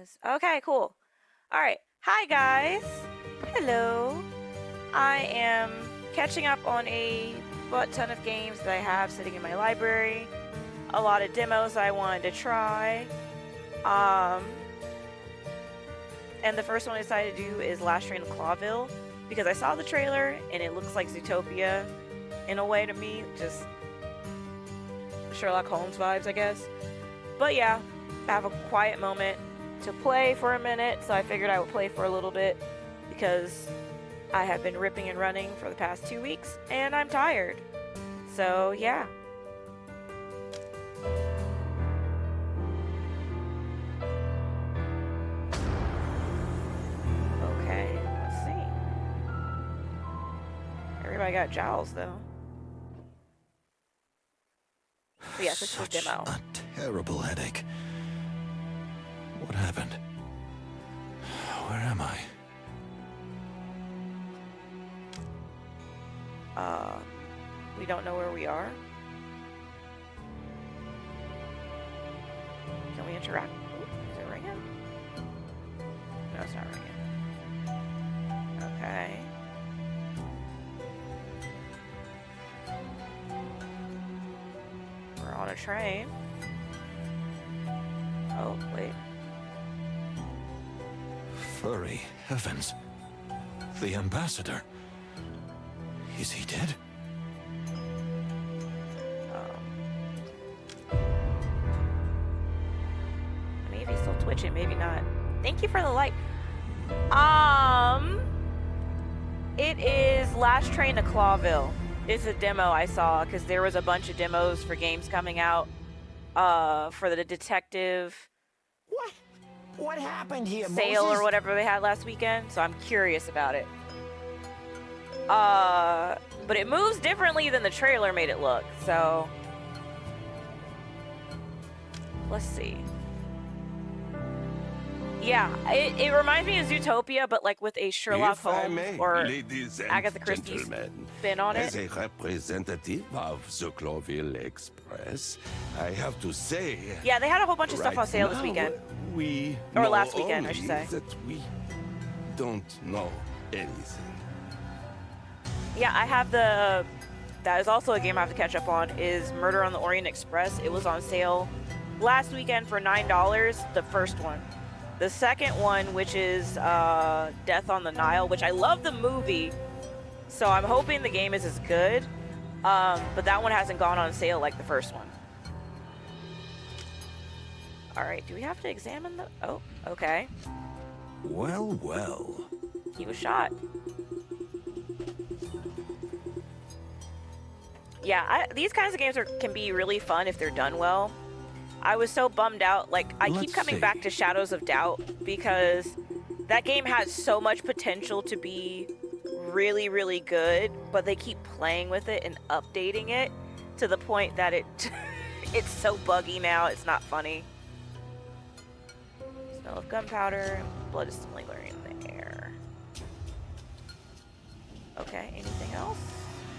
is. Okay, cool. All right. Hi, guys. Hello. I am catching up on a butt ton of games that I have sitting in my library. A lot of demos I wanted to try. And the first one I decided to do is Last Train to Clawville because I saw the trailer and it looks like Zootopia in a way to me. Just Sherlock Holmes vibes, I guess. But yeah, I have a quiet moment to play for a minute, so I figured I would play for a little bit because I have been ripping and running for the past 2 weeks and I'm tired. So yeah. Okay, let's see. Everybody got jowls though. But yes, this was demo. A terrible headache. What happened? Where am I? We don't know where we are. Can we interact? Ooh, is it ringing? No, it's not ringing. Okay. We're on a train. Oh, wait. Furry heavens. The ambassador. Is he dead? Maybe he's still twitching, maybe not. Thank you for the light. It is Last Train to Clawville. It's a demo I saw because there was a bunch of demos for games coming out for the detective What happened here, sale Moses? or whatever they had last weekend, so I'm curious about it. But it moves differently than the trailer made it look, so let's see. Yeah, it reminds me of Zootopia, but like with a Sherlock Holmes or Agatha Christie spin on it. As a representative of the Clawville Express, I have to say... Yeah, they had a whole bunch of stuff on sale this weekend. We Or know last weekend, I should only say. that we don't know anything. Yeah, I have the... That is also a game I have to catch up on, is Murder on the Orient Express. It was on sale last weekend for $9, the first one. The second one, which is Death on the Nile, which I love the movie, so I'm hoping the game is as good, but that one hasn't gone on sale like the first one. Alright, do we have to examine the... Oh, okay. Well, well. He was shot. Yeah, these kinds of games can be really fun if they're done well. I was so bummed out. Like, I keep coming back to Shadows of Doubt because that game has so much potential to be really, really good, but they keep playing with it and updating it to the point that it's so buggy now, it's not funny. Smell of gunpowder and blood is still lingering in the air. Okay, anything else?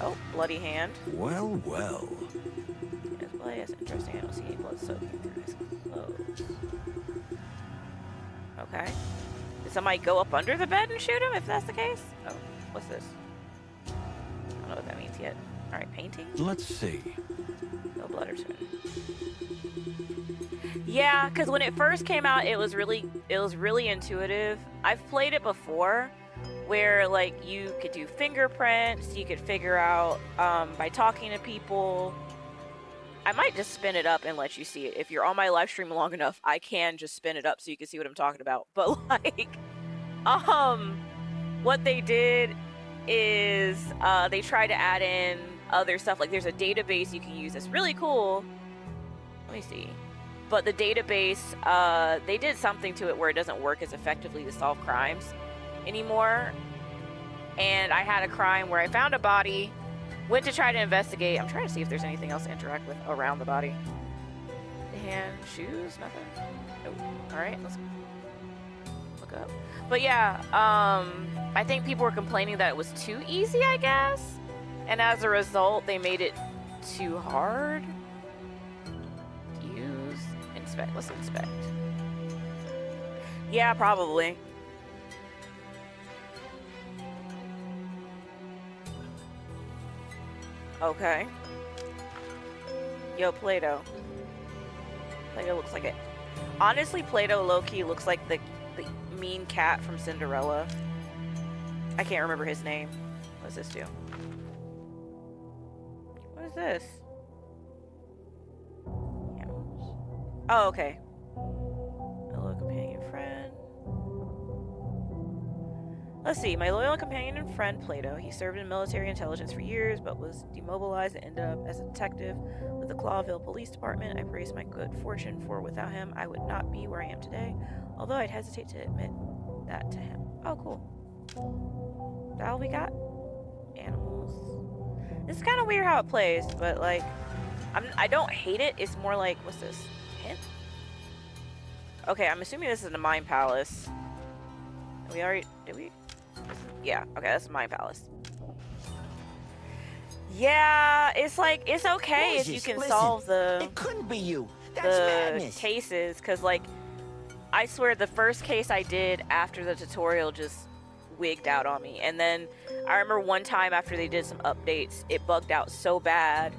Oh, bloody hand. Well, well. His blood is interesting. I don't see any blood soaking through his clothes. Okay. Did somebody go up under the bed and shoot him, if that's the case? Oh, what's this? I don't know what that means yet. Alright, painting? Let's see. No blood or sweat. Yeah, because when it first came out, it was really intuitive. I've played it before, where like you could do fingerprints, you could figure out by talking to people. I might just spin it up and let you see it. If you're on my live stream long enough, I can just spin it up so you can see what I'm talking about. But like, what they did is they tried to add in other stuff. Like there's a database you can use that's really cool. Let me see. But the database, they did something to it where it doesn't work as effectively to solve crimes anymore. And I had a crime where I found a body, went to try to investigate. I'm trying to see if there's anything else to interact with around the body. The hand, shoes, nothing. Nope. All right, let's look up. But yeah, I think people were complaining that it was too easy, I guess. And as a result, they made it too hard. Use, inspect, let's inspect. Yeah, probably. Okay. Yo, Play-Doh. Play-Doh looks like it. Honestly, Play-Doh low-key looks like the mean cat from Cinderella. I can't remember his name. What does this do? What is this? Animals. Oh, okay. My loyal companion friend. Let's see. My loyal companion and friend, Plato. He served in military intelligence for years, but was demobilized and ended up as a detective with the Clawville Police Department. I praise my good fortune, for without him, I would not be where I am today. Although I'd hesitate to admit that to him. Oh, cool. Is that all we got? Animals. It's kind of weird how it plays, but like, I don't hate it. It's more like, what's this? Hint? Okay, I'm assuming this is a Mind Palace. We already, did we? Yeah, okay, that's a Mind Palace. Yeah, it's like, it's okay if you can solve the... It couldn't be you. That's the madness. cases, because like, I swear the first case I did after the tutorial just wigged out on me. And then I remember one time after they did some updates, it bugged out so bad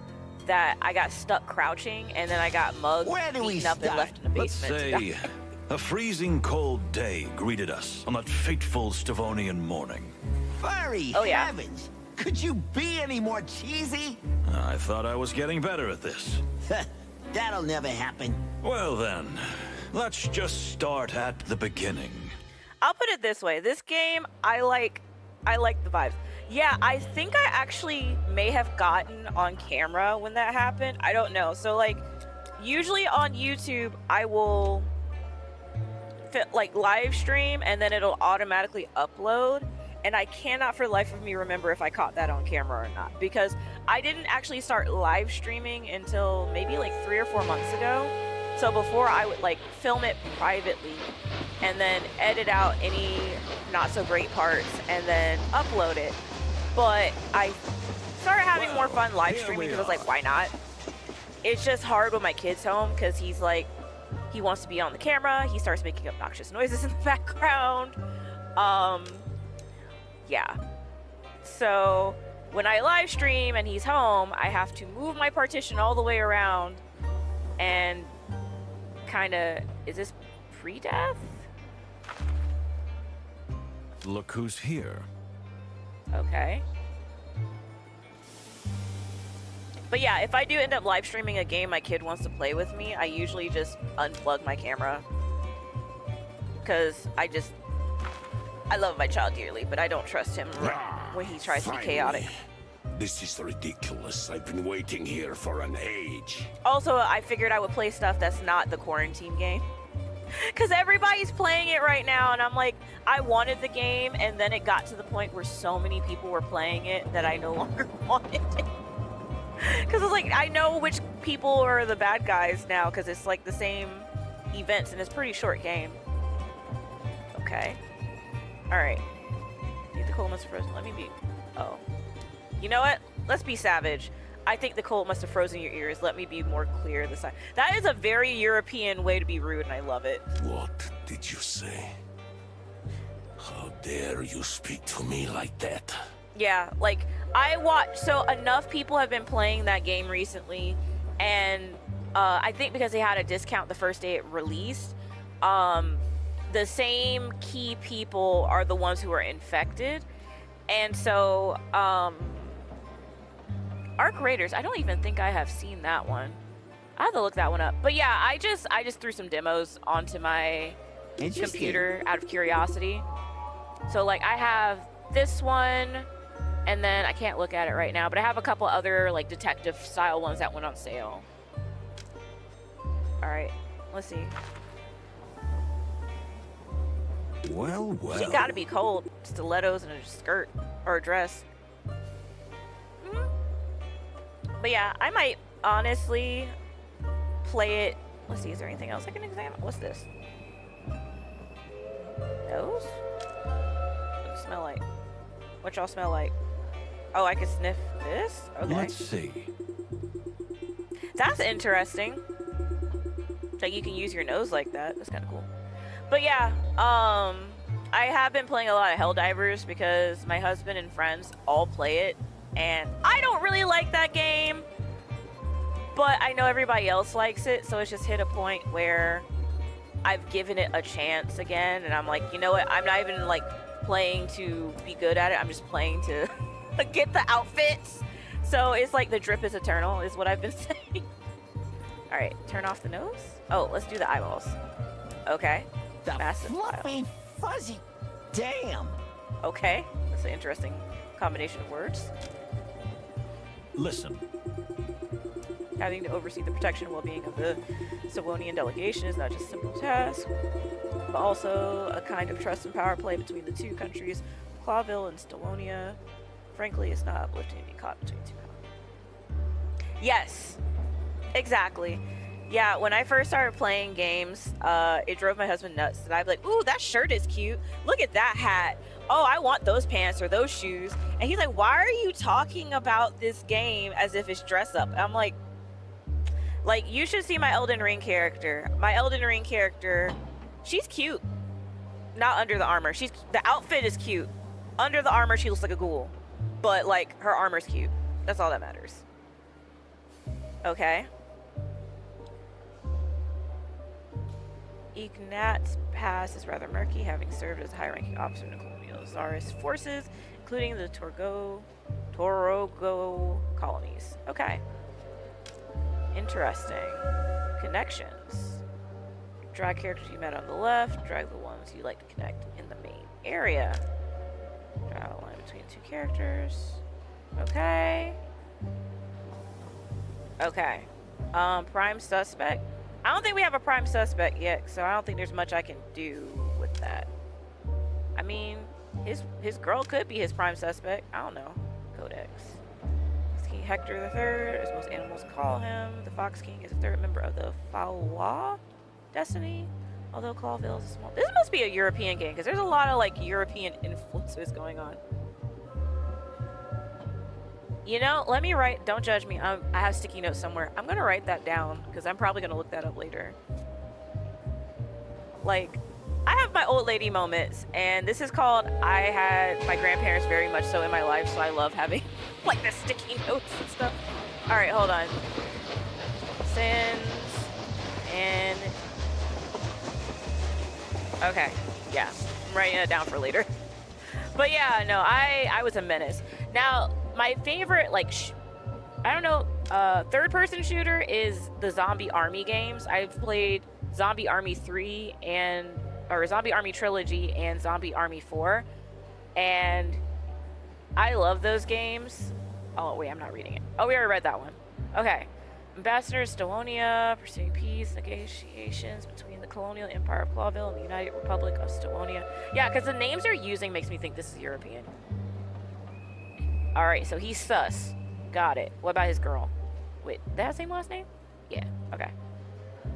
that I got stuck crouching, and then I got mugged, beaten up, and left in the Let's basement. say a freezing cold day greeted us on that fateful Stavonian morning. Furry Oh, yeah. heavens. Could you be any more cheesy? I thought I was getting better at this. That'll never happen. Well then, let's just start at the beginning. I'll put it this way: this game, I like the vibes. Yeah, I think I actually may have gotten on camera when that happened. I don't know. So like, usually on YouTube, I will like live stream and then it'll automatically upload. And I cannot for the life of me remember if I caught that on camera or not, because I didn't actually start live streaming until maybe like 3 or 4 months ago. So before, I would like film it privately and then edit out any not so great parts and then upload it. But I started having more fun live streaming because I was like, why not? It's just hard when my kid's home because he's like, he wants to be on the camera. He starts making obnoxious noises in the background. Yeah. So when I live stream and he's home, I have to move my partition all the way around and kind of, is this pre-death? Look who's here. Okay. But yeah, if I do end up live streaming a game my kid wants to play with me, I usually just unplug my camera. Because I love my child dearly, but I don't trust him when he tries to be chaotic. This is ridiculous. I've been waiting here for an age. Also, I figured I would play stuff that's not the quarantine game. Because everybody's playing it right now, and I'm like, I wanted the game, and then it got to the point where so many people were playing it that I no longer wanted it. Because it's like, I know which people are the bad guys now, because it's like the same events, and it's a pretty short game. Okay. Alright. Think the cold must have frozen. Let me be... Oh. You know what? Let's be savage. I think the cold must have frozen your ears. Let me be more clear this time. That is a very European way to be rude, and I love it. What did you say? How dare you speak to me like that? Yeah, like, I watched... So, enough people have been playing that game recently, and I think because they had a discount the first day it released, the same key people are the ones who are infected. And so, Arc Raiders, I don't even think I have seen that one. I have to look that one up. But yeah, I just threw some demos onto my computer out of curiosity. So like, I have this one, and then I can't look at it right now, but I have a couple other like detective style ones that went on sale. All right, let's see. Well, well. She gotta be cold. Stilettos and a skirt or a dress. But yeah, I might honestly play it. Let's see, is there anything else I can examine? What's this? Nose? What does it smell like? What y'all smell like? Oh, I can sniff this? Okay. Let's see. That's interesting. Like you can use your nose like that. That's kind of cool. But yeah, I have been playing a lot of Helldivers because my husband and friends all play it, and I don't really like that game, but I know everybody else likes it, so it's just hit a point where I've given it a chance again, and I'm like, you know what? I'm not even like playing to be good at it. I'm just playing to get the outfits. So it's like the drip is eternal, is what I've been saying. All right, turn off the nose. Oh, let's do the eyeballs. Okay. The Massive fluffy, fuzzy. Damn. Okay, that's an interesting combination of words. Listen, Having to oversee the protection and well-being of the Sawonian delegation is not just a simple task, but also a kind of trust and power play between the two countries, Clawville and Stawonia. Frankly, it's not uplifting to be caught between two countries. Yes, exactly. Yeah, when I first started playing games, it drove my husband nuts. And I'd be like, ooh, that shirt is cute. Look at that hat. Oh, I want those pants or those shoes. And he's like, why are you talking about this game as if it's dress up? And I'm like, you should see my Elden Ring character. My Elden Ring character, she's cute. Not under the armor. The outfit is cute. Under the armor, she looks like a ghoul. But, like, her armor's cute. That's all that matters. Okay. Ignat's past is rather murky, having served as a high-ranking officer in the colonial Tsarist forces, including the Torogo colonies. Okay. Interesting. Connections. Drag characters you met on the left, drag the ones you like to connect in the main area. Draw a line between two characters. Okay. Okay. Prime suspect. I don't think we have a prime suspect yet, so I don't think there's much I can do with that. I mean, his girl could be his prime suspect. I don't know. Codex. King Hector III, as most animals call him. The Fox King is a third member of the Falwa destiny. Although Clawville is a small... This must be a European game, because there's a lot of, like, European influences going on. You know, let me write... Don't judge me. I have sticky notes somewhere. I'm going to write that down, because I'm probably going to look that up later. Like, I have my old lady moments, and this is called... I had my grandparents very much so in my life, so I love having, like, the sticky notes and stuff. Alright, hold on. Sins... and... Okay, yeah, I'm writing it down for later. But yeah, no, I was a menace. Now, my favorite, like, I don't know, third-person shooter is the Zombie Army games. I've played Zombie Army 3 or Zombie Army Trilogy and Zombie Army 4, and I love those games. Oh, wait, I'm not reading it. Oh, we already read that one. Okay. Ambassador Stawonia, pursuing peace negotiations between the colonial empire of Clawville and the United Republic of Stawonia. Yeah, because the names they're using makes me think this is European. Alright, so he's sus. Got it. What about his girl? Wait, they have the same last name? Yeah, okay.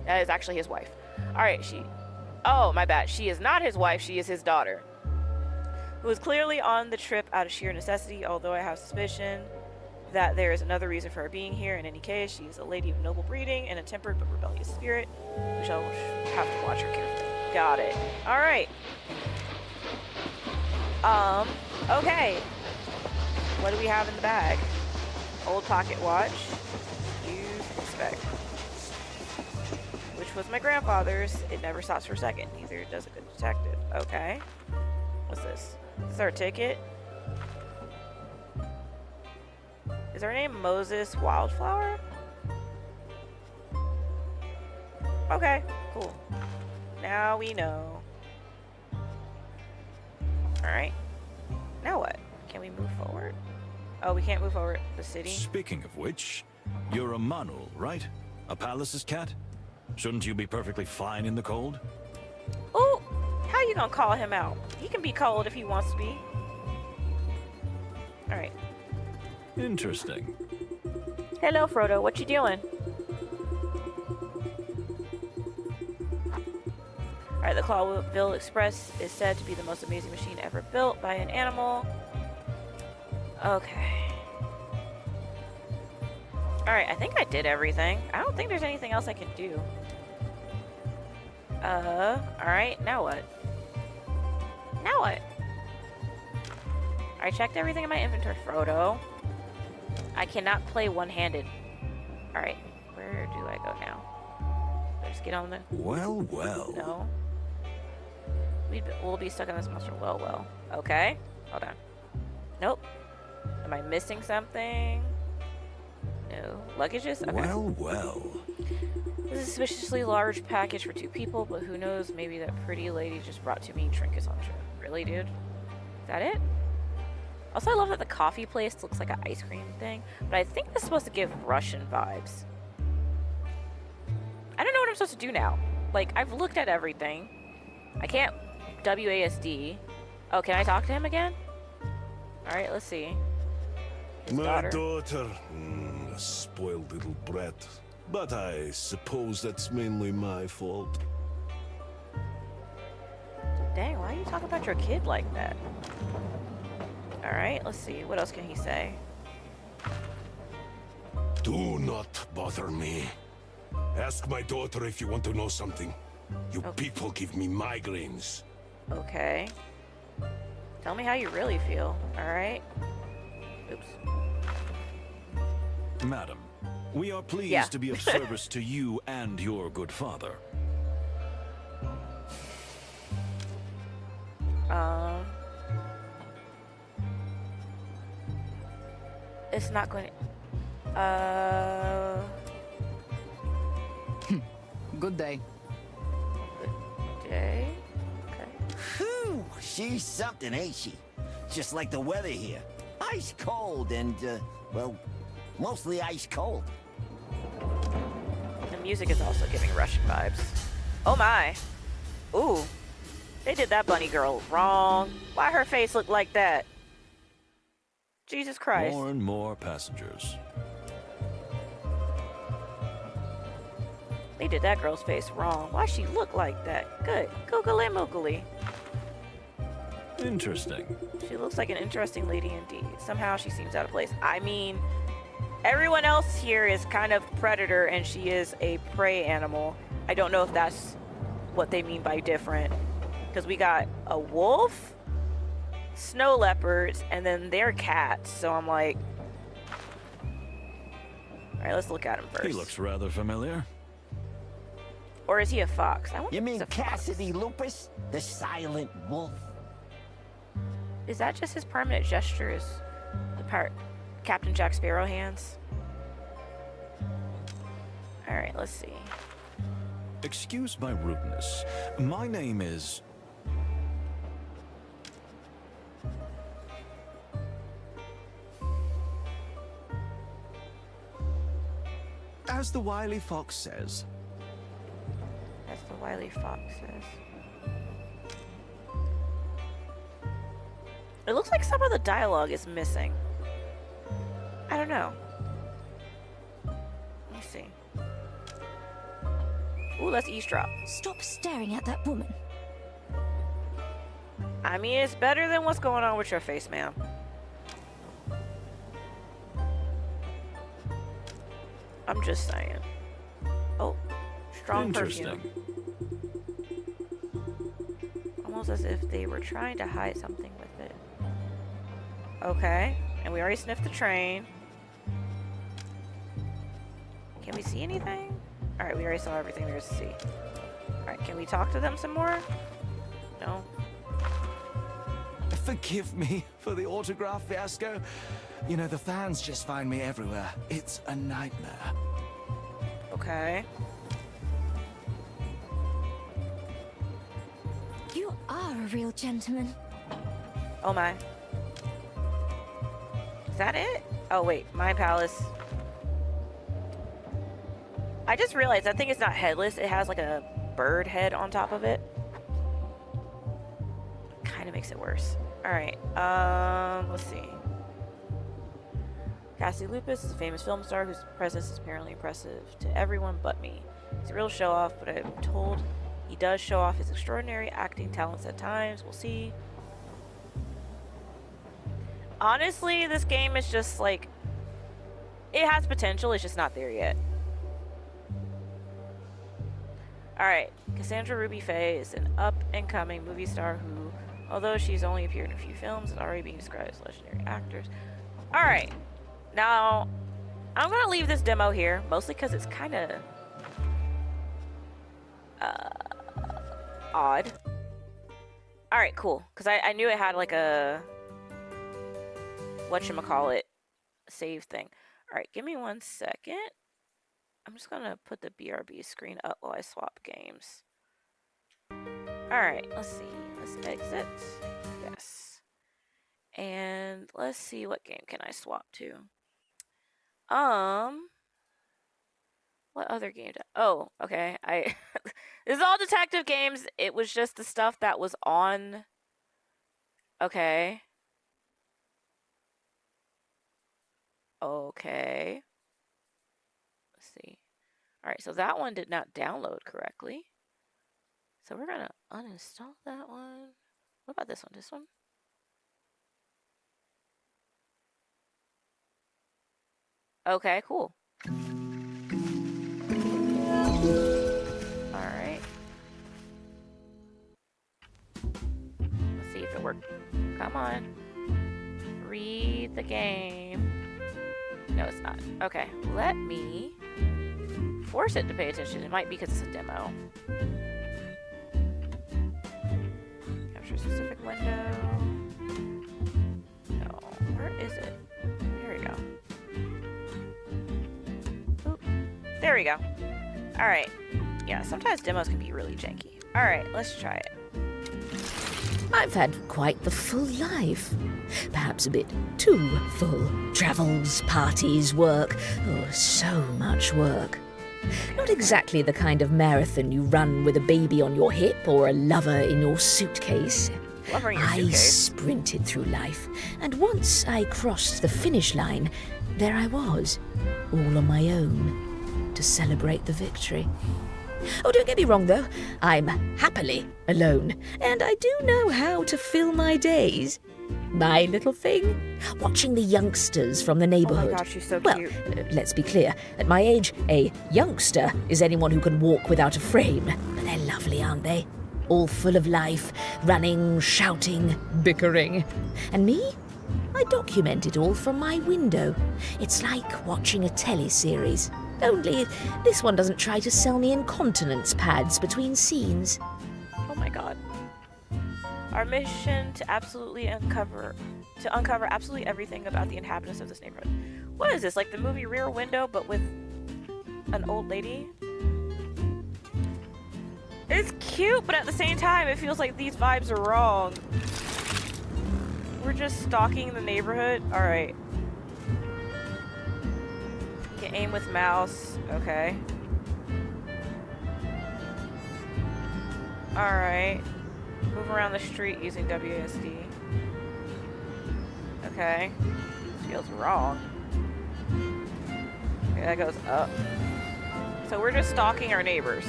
That is actually his wife. Alright, oh, my bad. She is not his wife, she is his daughter. Who is clearly on the trip out of sheer necessity, although I have suspicion that there is another reason for her being here. In any case, she is a lady of noble breeding and a tempered but rebellious spirit. We shall have to watch her carefully. Got it. Alright. Okay. What do we have in the bag? Old pocket watch. Use inspect. Which was my grandfather's. It never stops for a second. Neither does a good detective. Okay. What's this? Is there a ticket? Is her name Moses Wildflower? Okay, cool. Now we know. Alright. Now what? Can we move forward? Oh, we can't move forward. The city? speaking of which, you're a Manul, right? A palace's cat? Shouldn't you be perfectly fine in the cold? Ooh! How you gonna call him out? He can be cold if he wants to be. Alright. Interesting. Hello, Frodo. What you doing? Alright, the Clawville Express is said to be the most amazing machine ever built by an animal. Okay. Alright, I think I did everything. I don't think there's anything else I can do. Alright, now what? Now what? I checked everything in my inventory. Frodo. I cannot play one-handed. Alright, where do I go now? Do I just get on the... Well, well. No. We'll be stuck in this monster. Well. Okay. Hold on. Nope. Am I missing something? No. Luggages? Okay. Well. This is a suspiciously large package for 2 people, but who knows? Maybe that pretty lady just brought too many trinkets on the trip. Really, dude? Is that it? Also, I love that the coffee place looks like an ice cream thing, but I think this is supposed to give Russian vibes. I don't know what I'm supposed to do now. Like, I've looked at everything. I can't WASD. Oh, can I talk to him again? Alright, let's see. His My daughter. a spoiled little brat. But I suppose that's mainly my fault. Dang, why are you talking about your kid like that? Alright, let's see. What else can he say? Do not bother me. Ask my daughter if you want to know something. You people give me migraines. Okay. Tell me how you really feel, alright? Oops. Madam, we are pleased Yeah. to be of service to you and your good father. It's not going to... Good day. Okay. Okay. Whew, she's something, ain't she? Just like the weather here. Ice cold and, well, mostly ice cold. The music is also giving Russian vibes. Oh my. Ooh. They did that bunny girl wrong. Why her face look like that? Jesus Christ. More and more passengers. They did that girl's face wrong. Why she look like that? Good. Googly moogly. Interesting. She looks like an interesting lady indeed. Somehow she seems out of place. I mean, everyone else here is kind of predator and she is a prey animal. I don't know if that's what they mean by different. Because we got a wolf, snow leopards, and then they're cats. So I'm like... Alright, let's look at him first. He looks rather familiar. Or is he a fox? I wonder You if mean he's a fox. Cassidy Lupus? The silent wolf? Is that just his permanent gestures? The part Captain Jack Sparrow hands? Alright, let's see. Excuse my rudeness. My name is... As the wily fox says. As the wily fox says. It looks like some of the dialogue is missing. I don't know. Let me see. Ooh, let's eavesdrop. Stop staring at that woman. I mean, it's better than what's going on with your face, ma'am. I'm just saying. Oh, strong perfume. Almost as if they were trying to hide something with it. Okay, and we already sniffed the train. Can we see anything? Alright, we already saw everything there is to see. Alright, can we talk to them some more? No? Forgive me for the autograph fiasco. You know, the fans just find me everywhere. It's a nightmare. Okay. You are a real gentleman. Oh my. Is that it? Oh wait, my palace. I just realized that thing is not headless. It has like a bird head on top of it. Kind of makes it worse. Alright, let's see. Cassidy Lupus is a famous film star whose presence is apparently impressive to everyone but me. He's a real show-off, but I'm told he does show off his extraordinary acting talents at times. We'll see. Honestly, this game is just like... It has potential, it's just not there yet. Alright, Cassandra Ruby Faye is an up-and-coming movie star who, although she's only appeared in a few films, is already being described as legendary actors. Alright, now, I'm gonna leave this demo here, mostly because it's kind of odd. Alright, cool, because I knew it had like a whatchamacallit save thing. Alright, give me 1 second. I'm just gonna put the BRB screen up while I swap games. Alright, let's see. Let's exit. Yes. And let's see, what game can I swap to? What other game? Oh, okay. This is all detective games. It was just the stuff that was on. Okay. Okay. Let's see. Alright, so that one did not download correctly. So we're gonna uninstall that one. What about this one? This one? Okay, cool. Alright. Let's see if it worked. Come on. Read the game. No, it's not. Okay, let me force it to pay attention. It might be because it's a demo. Capture a specific window. No, where is it? There we go. Oop. There we go. Alright. Yeah, sometimes demos can be really janky. Alright, let's try it. I've had quite the full life. Perhaps a bit too full. Travels, parties, work. Oh, so much work. Not exactly the kind of marathon you run with a baby on your hip or a lover in your suitcase. Lover in your I suitcase. sprinted through life, and once I crossed the finish line, there I was, all on my own, to celebrate the victory. Oh, don't get me wrong, though. I'm happily alone, and I do know how to fill my days. My little thing? Watching the youngsters from the Oh neighborhood. my gosh, she's so Well, cute. let's be clear. At my age, a youngster is anyone who can walk without a frame. But they're lovely, aren't they? All full of life, running, shouting, bickering. And me? I document it all from my window. It's like watching a teleseries. Only this one doesn't try to sell me incontinence pads between scenes. Oh my god. Our mission to uncover absolutely everything about the inhabitants of this neighborhood. What is this? Like the movie Rear Window, but with an old lady? It's cute, but at the same time, it feels like these vibes are wrong. We're just stalking the neighborhood? Alright. Can aim with mouse. Okay. Alright. Move around the street using WSD. Okay. Feels wrong. Okay, that goes up. So we're just stalking our neighbors.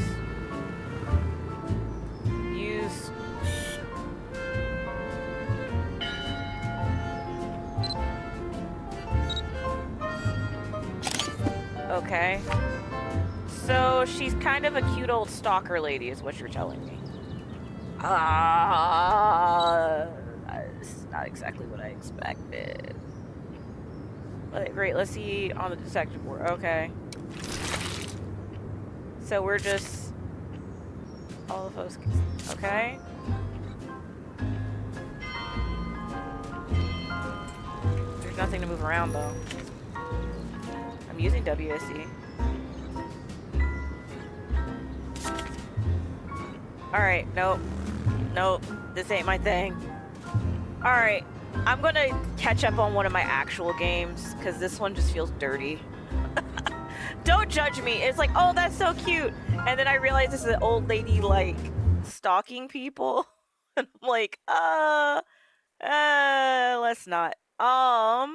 Use... Okay. So she's kind of a cute old stalker lady is what you're telling me. It's not exactly what I expected. Great, let's see on the detective board. Okay. So we're just... all of those... Okay. There's nothing to move around, though. I'm using WSD. Alright, nope. Nope, this ain't my thing. Alright, I'm gonna catch up on one of my actual games, because this one just feels dirty. Don't judge me. It's like, oh, that's so cute. And then I realize this is an old lady, like, stalking people. And I'm like, let's not. Hold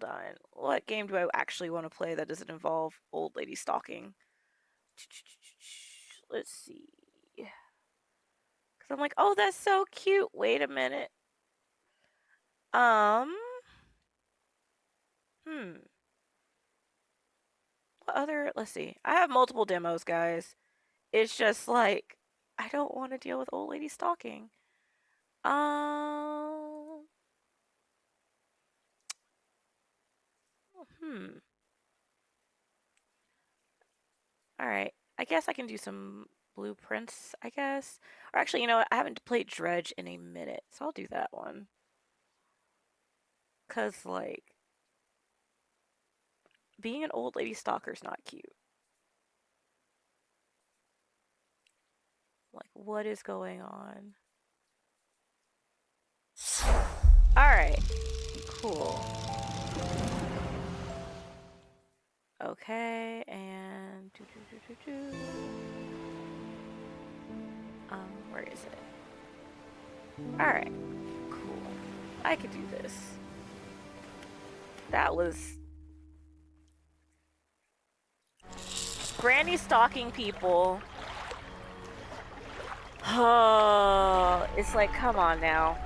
on. What game do I actually want to play that doesn't involve old lady stalking? Let's see. Because I'm like, oh, that's so cute. Wait a minute. What other... let's see. I have multiple demos, guys. It's just like, I don't want to deal with old lady stalking. Um, hmm. All right. I guess I can do some blueprints, I guess. Or actually, you know what? I haven't played Dredge in a minute, so I'll do that one. Cause like being an old lady stalker's not cute. Like, what is going on? Alright. Cool. Okay, and where is it? Alright. Cool. I could do this. That was Granny stalking people. Oh, it's like, come on now.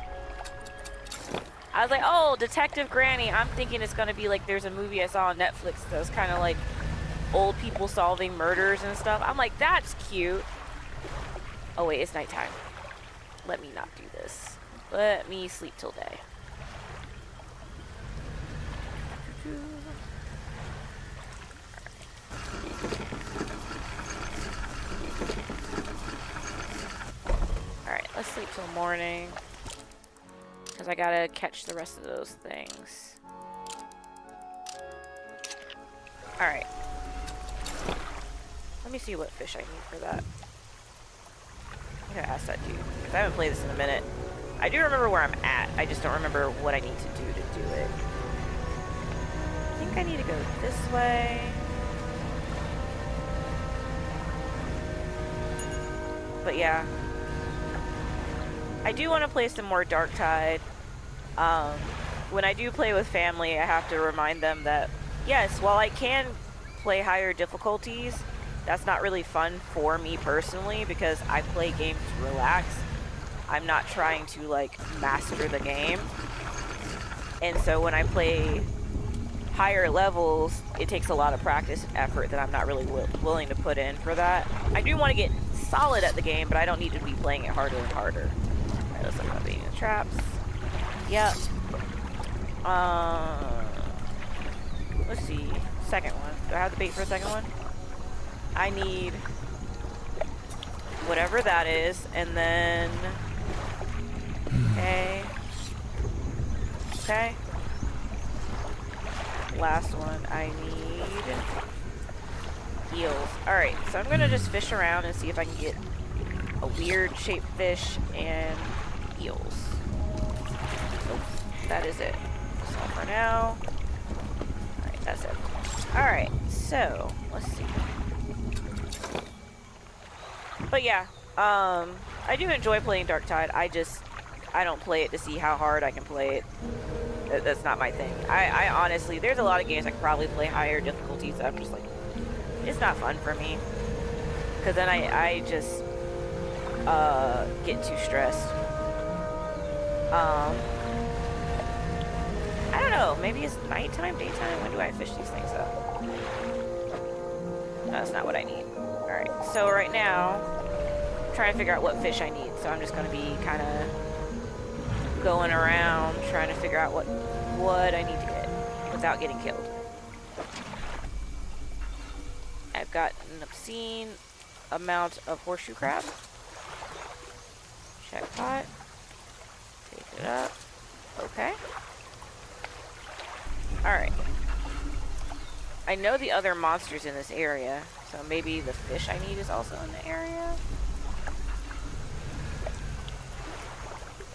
I was like, oh, Detective Granny. I'm thinking it's gonna be like, there's a movie I saw on Netflix that was kind of like old people solving murders and stuff. I'm like, that's cute. Oh wait, it's nighttime. Let me not do this. Let me sleep till day. Alright, let's sleep till morning. Because I gotta catch the rest of those things. Alright. Let me see what fish I need for that. I'm gonna ask that dude. Because I haven't played this in a minute. I do remember where I'm at. I just don't remember what I need to do it. I think I need to go this way. But yeah. I do want to play some more Darktide. When I do play with family, I have to remind them that, yes, while I can play higher difficulties, that's not really fun for me personally because I play games to relax. I'm not trying to, like, master the game. And so when I play higher levels, it takes a lot of practice and effort that I'm not really willing to put in for that. I do want to get solid at the game, but I don't need to be playing it harder and harder. Alright, let's look at being in traps. Yep. Let's see. Second one. Do I have the bait for a second one? I need whatever that is, and then... Okay. Okay. Last one, I need eels. Alright, so I'm gonna just fish around and see if I can get a weird shaped fish and eels. Nope, that is it. So for now. Alright, that's it. Alright, so let's see. But yeah, I do enjoy playing Darktide. I don't play it to see how hard I can play it. That's not my thing. I honestly, there's a lot of games I could probably play higher difficulties. I'm just like, it's not fun for me. Because then I just get too stressed. I don't know. Maybe it's nighttime, daytime. When do I fish these things up? No, that's not what I need. Alright, so right now, I'm trying to figure out what fish I need. So I'm just going to be kind of going around trying to figure out what I need to get without getting killed. I've got an obscene amount of horseshoe crab. Check pot. Take it up. Okay. Alright. I know the other monsters in this area, so maybe the fish I need is also in the area.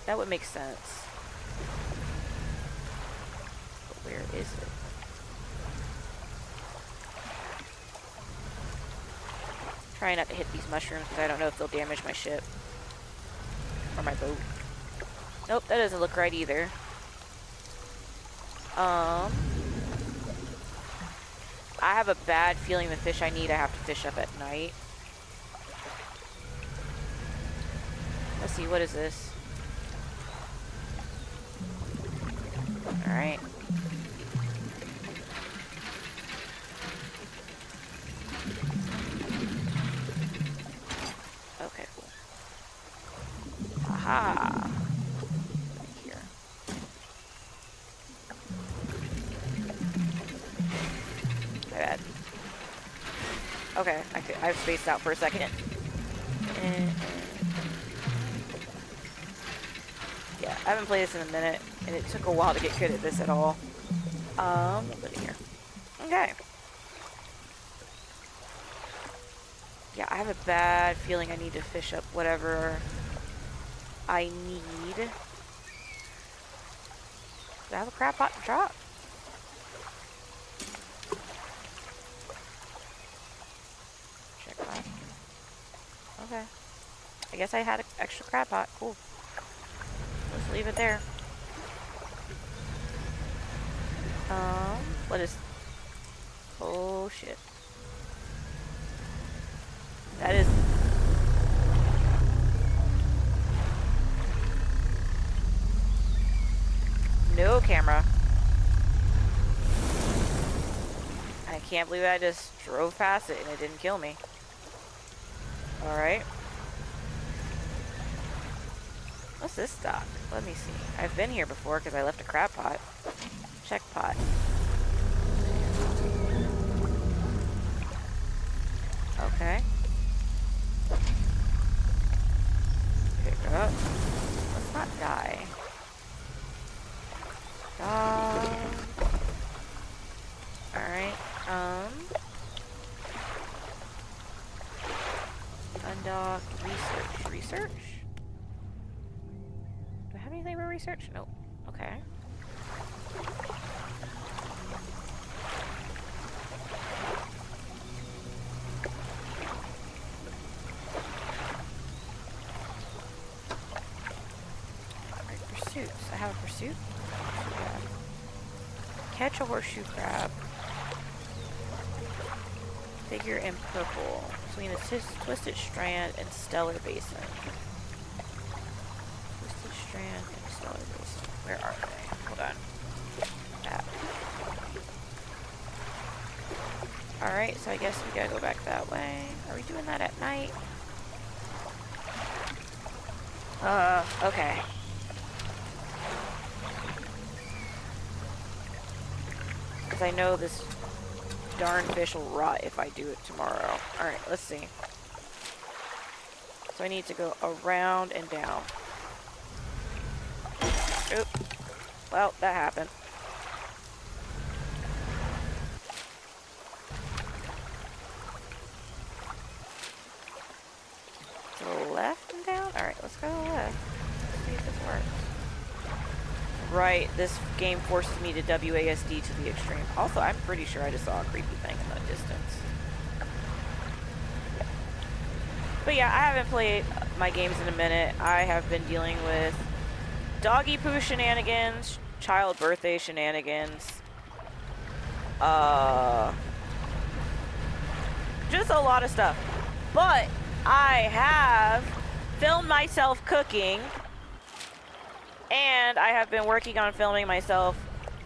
That would make sense. But where is it? Trying not to hit these mushrooms because I don't know if they'll damage my ship. Or my boat. Nope, that doesn't look right either. I have a bad feeling the fish I need I have to fish up at night. Let's see, what is this? Alright. Ah. Here. My bad. Okay, I've spaced out for a second. Yeah, I haven't played this in a minute, and it took a while to get good at this at all. We'll put it here. Okay. Yeah, I have a bad feeling I need to fish up whatever I need. Do I have a crab pot to drop? Check pot. Okay. I guess I had an extra crab pot. Cool. Let's leave it there. What is... Oh, shit. That is... No camera. I can't believe I just drove past it and it didn't kill me. Alright. What's this stock? Let me see. I've been here before because I left a crab pot. Check pot. Okay. Pick up. Let's not die. Alright. Undock. Research. Research? Do I have anything for research? Nope. Okay. Pursuits. I have a pursuit. Catch a horseshoe crab. Figure in purple. Between a twisted strand and stellar basin. Twisted strand and stellar basin. Where are they? Hold on. That. Alright, so I guess we gotta go back that way. Are we doing that at night? Okay. Because I know this darn fish will rot if I do it tomorrow. Alright, let's see. So I need to go around and down. Oop. Well, that happened. To the left and down? Alright, let's go to the left. Let's see if this works. Right, this game forces me to WASD to the extreme. Also, I'm pretty sure I just saw a creepy thing in the distance. But yeah, I haven't played my games in a minute. I have been dealing with doggy poo shenanigans, child birthday shenanigans, just a lot of stuff. But I have filmed myself cooking. And I have been working on filming myself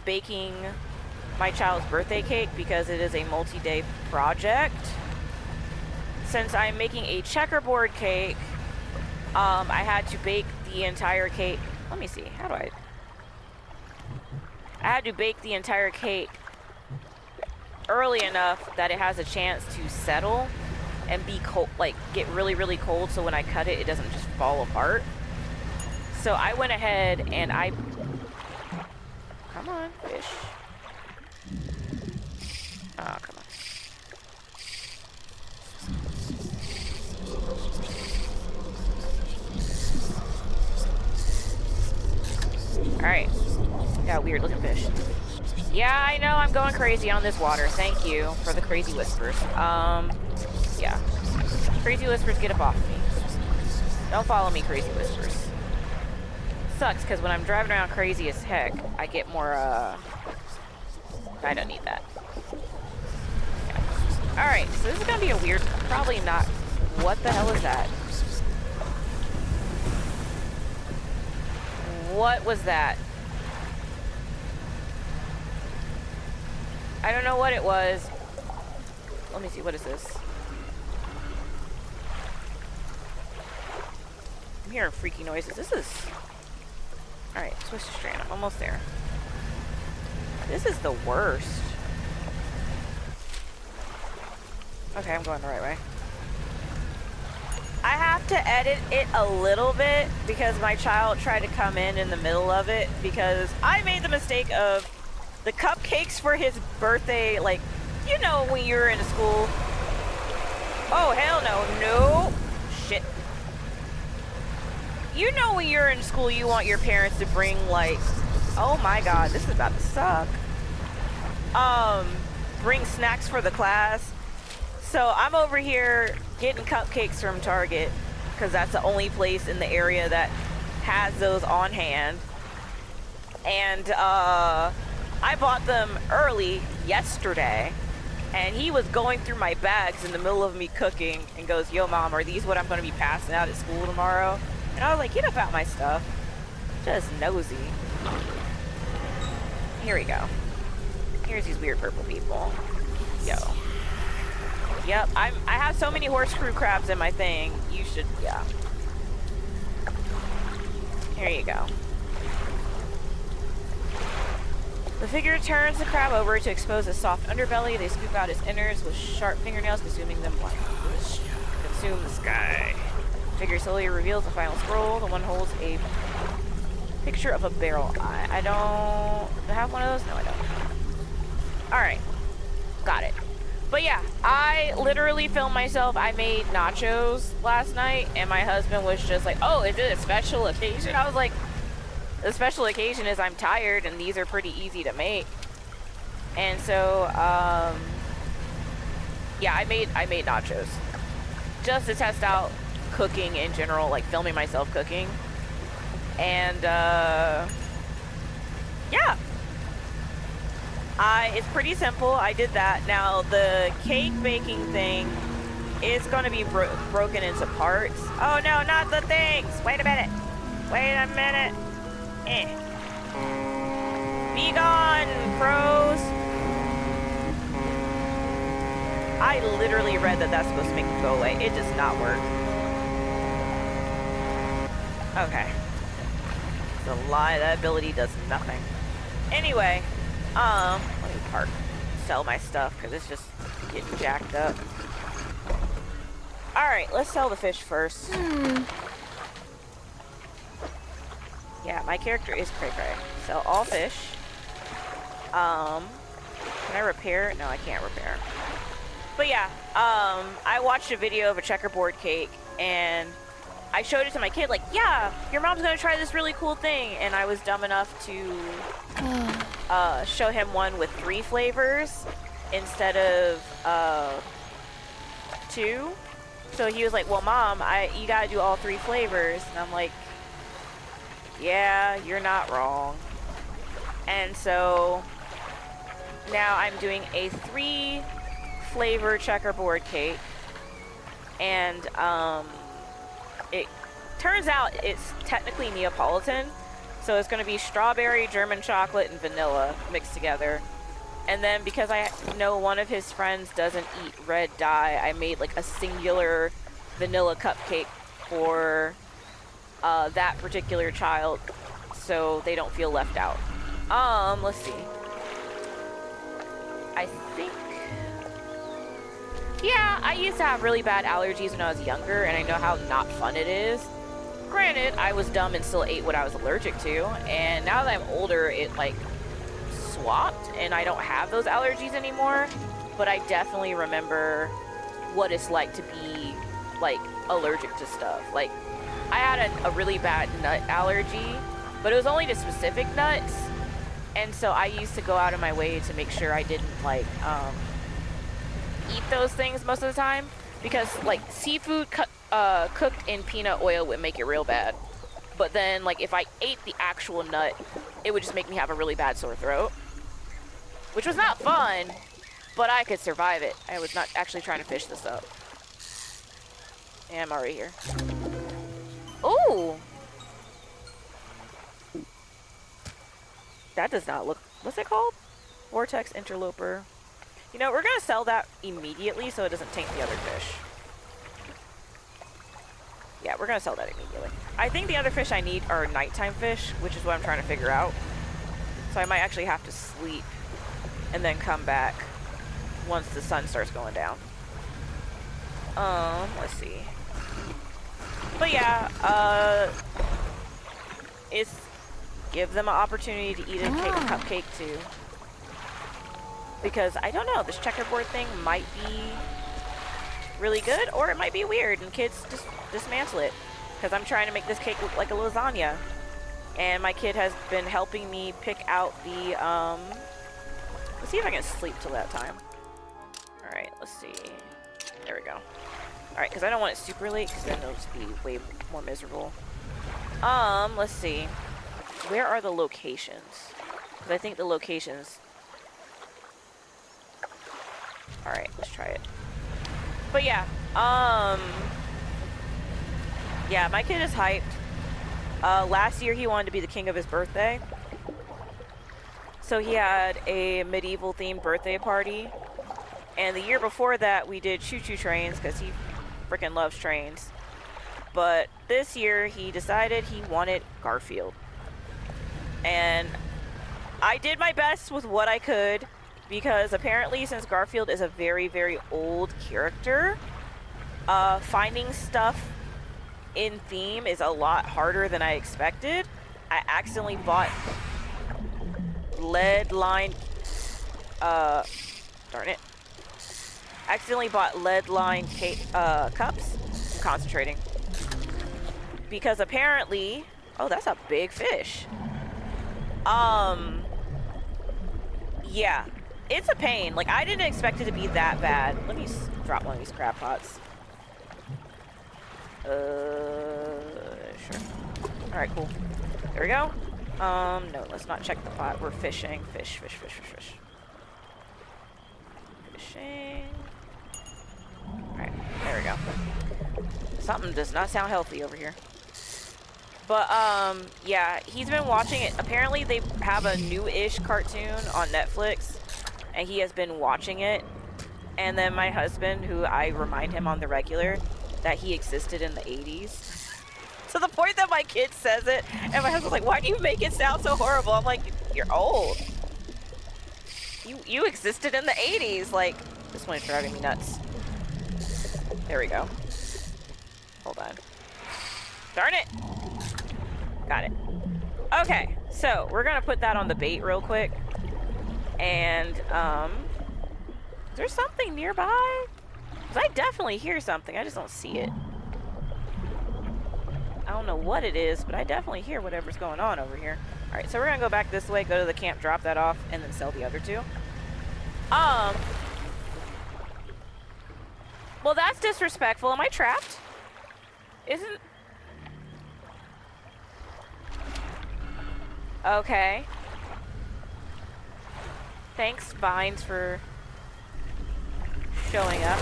baking my child's birthday cake because it is a multi-day project. Since I'm making a checkerboard cake, I had to bake the entire cake. Let me see, how do I had to bake the entire cake early enough that it has a chance to settle and be cold, like get really, really cold, so when I cut it, it doesn't just fall apart. So I went ahead and I... Come on, fish. Oh, come on. Alright. Got a weird looking fish. Yeah, I know I'm going crazy on this water. Thank you for the crazy whispers. Yeah. Crazy whispers, get up off me. Don't follow me, crazy whispers. Sucks because when I'm driving around crazy as heck, I get more, I don't need that. Yeah. Alright, so this is gonna be a weird, probably not. What the hell is that? What was that? I don't know what it was. Let me see, what is this? hearing freaky noises. This is... Alright, switch to strand. I'm almost there. This is the worst. Okay, I'm going the right way. I have to edit it a little bit because my child tried to come in the middle of it because I made the mistake of the cupcakes for his birthday, like, you know when you're in school. Oh, hell no. No. Shit. You know when you're in school you want your parents to bring, like, oh my god, this is about to suck. Bring snacks for the class. So I'm over here getting cupcakes from Target because that's the only place in the area that has those on hand. And I bought them early yesterday, and he was going through my bags in the middle of me cooking and goes, yo mom, are these what I'm going to be passing out at school tomorrow? And I was like, get up out my stuff. Just nosy. Here we go. Here's these weird purple people. Yo. Yep, I have so many horseshoe crabs in my thing. You should, yeah. Here you go. The figure turns the crab over to expose a soft underbelly. They scoop out its innards with sharp fingernails, consuming them like consume the sky. The figure slowly reveals the final scroll. The one holds a picture of a barrel eye. I don't have one of those? No, I don't. Alright. Got it. But yeah, I literally filmed myself. I made nachos last night, and my husband was just like, oh, is it a special occasion? I was like, the special occasion is I'm tired, and these are pretty easy to make. And so, yeah, I made nachos. Just to test out cooking in general, like filming myself cooking. And, yeah. It's pretty simple. I did that. Now, the cake baking thing is going to be broken into parts. Oh, no, not the things. Wait a minute. Wait a minute. Be gone, pros. I literally read that that's supposed to make them go away. It does not work. Okay. It's a lie. That ability does nothing. Anyway. Let me park, sell my stuff because it's just getting jacked up. Alright, let's sell the fish first. Yeah, my character is cray cray. Sell all fish. Can I repair? No, I can't repair. But yeah, I watched a video of a checkerboard cake and I showed it to my kid, like, yeah, your mom's gonna try this really cool thing. And I was dumb enough to show him one with 3 flavors instead of 2. So he was like, well, mom, you gotta do all 3 flavors. And I'm like, yeah, you're not wrong. And so now I'm doing a 3 flavor checkerboard cake. And it turns out it's technically Neapolitan. So it's going to be strawberry, German chocolate, and vanilla mixed together. And then because I know one of his friends doesn't eat red dye, I made like a singular vanilla cupcake for that particular child so they don't feel left out. Let's see. I think... Yeah, I used to have really bad allergies when I was younger, and I know how not fun it is. Granted, I was dumb and still ate what I was allergic to, and now that I'm older, it like swapped, and I don't have those allergies anymore. But I definitely remember what it's like to be like allergic to stuff. Like, I had a really bad nut allergy, but it was only to specific nuts, and so I used to go out of my way to make sure I didn't like eat those things most of the time, because like seafood cooked in peanut oil would make it real bad. But then like if I ate the actual nut, it would just make me have a really bad sore throat, which was not fun, but I could survive it. I was not actually trying to fish this up. Yeah, I'm already here. Ooh, that does not look, what's it called? Vortex interloper. You know, we're gonna sell that immediately so it doesn't taint the other fish. Yeah, we're gonna sell that immediately. I think the other fish I need are nighttime fish, which is what I'm trying to figure out. So I might actually have to sleep and then come back once the sun starts going down. Let's see. But yeah, it's give them an opportunity to eat a cupcake too. Because I don't know, this checkerboard thing might be really good, or it might be weird and kids just dismantle it. Because I'm trying to make this cake look like a lasagna. And my kid has been helping me pick out the, let's see if I can sleep till that time. Alright, let's see. There we go. Alright, because I don't want it super late, because then it'll just be way more miserable. Let's see. Where are the locations? Because I think the locations... Alright, let's try it. But yeah, yeah, my kid is hyped. Last year he wanted to be the king of his birthday. So he had a medieval themed birthday party. And the year before that we did choo-choo trains because he freaking loves trains. But this year he decided he wanted Garfield. And I did my best with what I could because apparently since Garfield is a very, very old character, finding stuff in theme is a lot harder than I expected. I accidentally bought lead-lined, darn it. Accidentally bought lead-lined cups. I'm concentrating. Because apparently, oh, that's a big fish. Yeah, it's a pain. Like, I didn't expect it to be that bad. Let me drop one of these crab pots. Sure. Alright, cool. There we go. No, let's not check the pot. We're fishing. Fish. Fishing. Alright, there we go. Something does not sound healthy over here. But, yeah, he's been watching it. Apparently, they have a new-ish cartoon on Netflix, and he has been watching it. And then my husband, who I remind him on the regular, that he existed in the 80s. To the point that my kid says it, and my husband's like, why do you make it sound so horrible? I'm like, you're old. You existed in the 80s. Like, this one is driving me nuts. There we go. Hold on. Darn it. Got it. Okay, so we're gonna put that on the bait real quick. And, is there something nearby? Because I definitely hear something. I just don't see it. I don't know what it is, but I definitely hear whatever's going on over here. Alright, so we're gonna go back this way, go to the camp, drop that off, and then sell the other two. Well, that's disrespectful. Am I trapped? Isn't... Okay. Thanks, Vines, for showing up.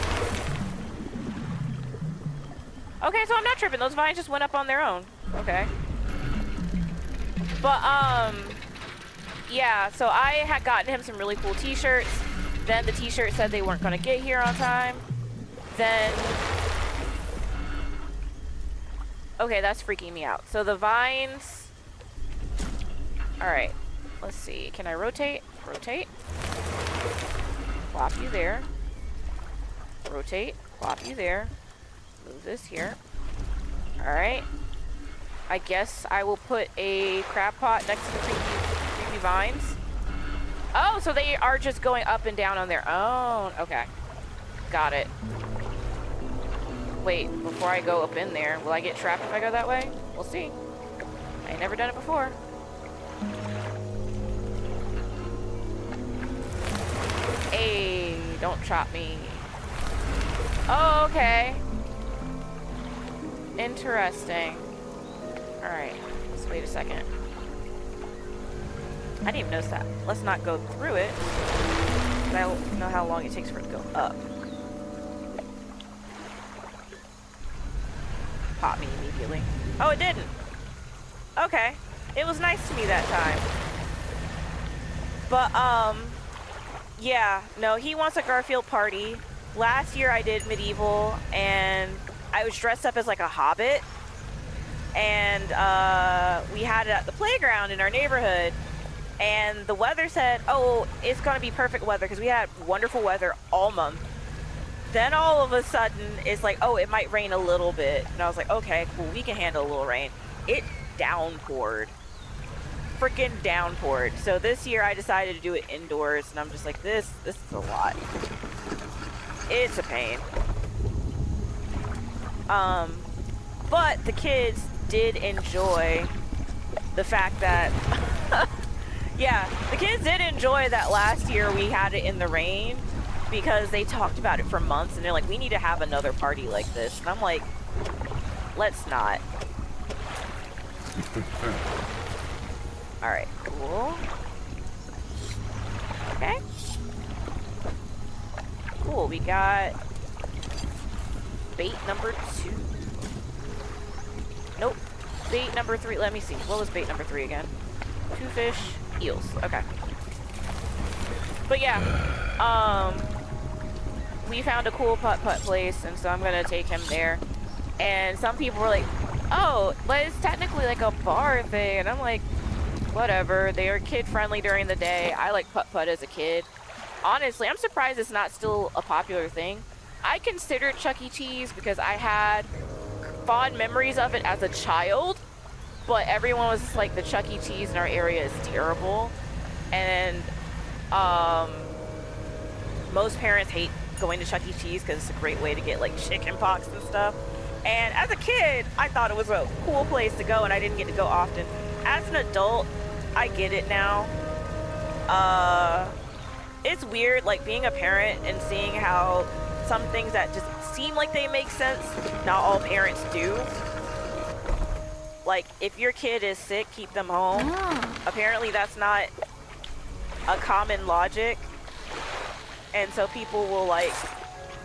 Okay, so I'm not tripping. Those vines just went up on their own. Okay. But, yeah, so I had gotten him some really cool t-shirts. Then the t-shirt said they weren't going to get here on time. Then... Okay, that's freaking me out. So the vines... Alright, let's see. Can I rotate? Rotate. Plop you there. Rotate. Plop you there. Move this here. Alright. I guess I will put a crab pot next to the creepy vines. Oh, so they are just going up and down on their own. Okay. Got it. Wait, before I go up in there, will I get trapped if I go that way? We'll see. I ain't never done it before. Hey, don't chop me. Oh, okay. Interesting. Alright, let's wait a second. I didn't even notice that. Let's not go through it. I don't know how long it takes for it to go up. Pop me immediately. Oh, it didn't. Okay. It was nice to me that time. But, yeah, no, he wants a Garfield party. Last year I did medieval, and I was dressed up as like a hobbit. and we had it at the playground in our neighborhood. And the weather said, oh, it's going to be perfect weather because we had wonderful weather all month. Then all of a sudden, it's like, oh, it might rain a little bit. And I was like, okay, cool, we can handle a little rain. It downpoured. Freaking downpoured. So this year I decided to do it indoors, and I'm just like, this is a lot. It's a pain. But the kids did enjoy the fact that yeah, the kids did enjoy that last year we had it in the rain, because they talked about it for months and they're like, we need to have another party like this. And I'm like, let's not. All right, cool. Okay. Cool, we got bait number 2. Nope. Bait number 3, let me see. What was bait number 3 again? 2 fish, eels. Okay. But yeah, we found a cool putt-putt place, and so I'm gonna take him there. And some people were like, oh, but it's technically like a bar thing. And I'm like, whatever. They are kid-friendly during the day. I like putt-putt as a kid. Honestly, I'm surprised it's not still a popular thing. I considered Chuck E. Cheese because I had fond memories of it as a child, but everyone was just like, the Chuck E. Cheese in our area is terrible. And most parents hate going to Chuck E. Cheese because it's a great way to get like chicken pox and stuff. And as a kid, I thought it was a cool place to go, and I didn't get to go often. As an adult, I get it now. It's weird, like, being a parent and seeing how some things that just seem like they make sense, not all parents do. Like, if your kid is sick, keep them home. Apparently that's not a common logic. And so people will, like,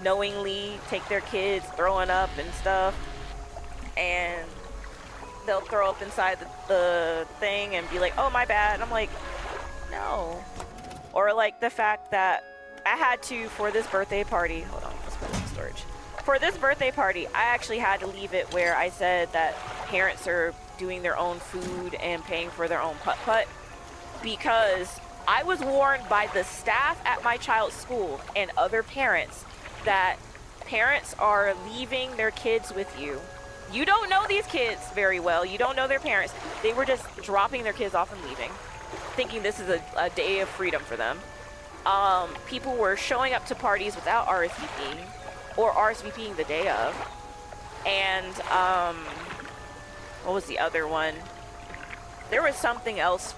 knowingly take their kids throwing up and stuff, and they'll throw up inside the thing and be like, oh, my bad. And I'm like, no. Or like the fact that I had to, for this birthday party, hold on, let's put it in storage. For this birthday party, I actually had to leave it where I said that parents are doing their own food and paying for their own putt-putt, because I was warned by the staff at my child's school and other parents that parents are leaving their kids with you. You don't know these kids very well. You don't know their parents. They were just dropping their kids off and leaving, thinking this is a day of freedom for them. People were showing up to parties without RSVPing or RSVPing the day of. And what was the other one? There was something else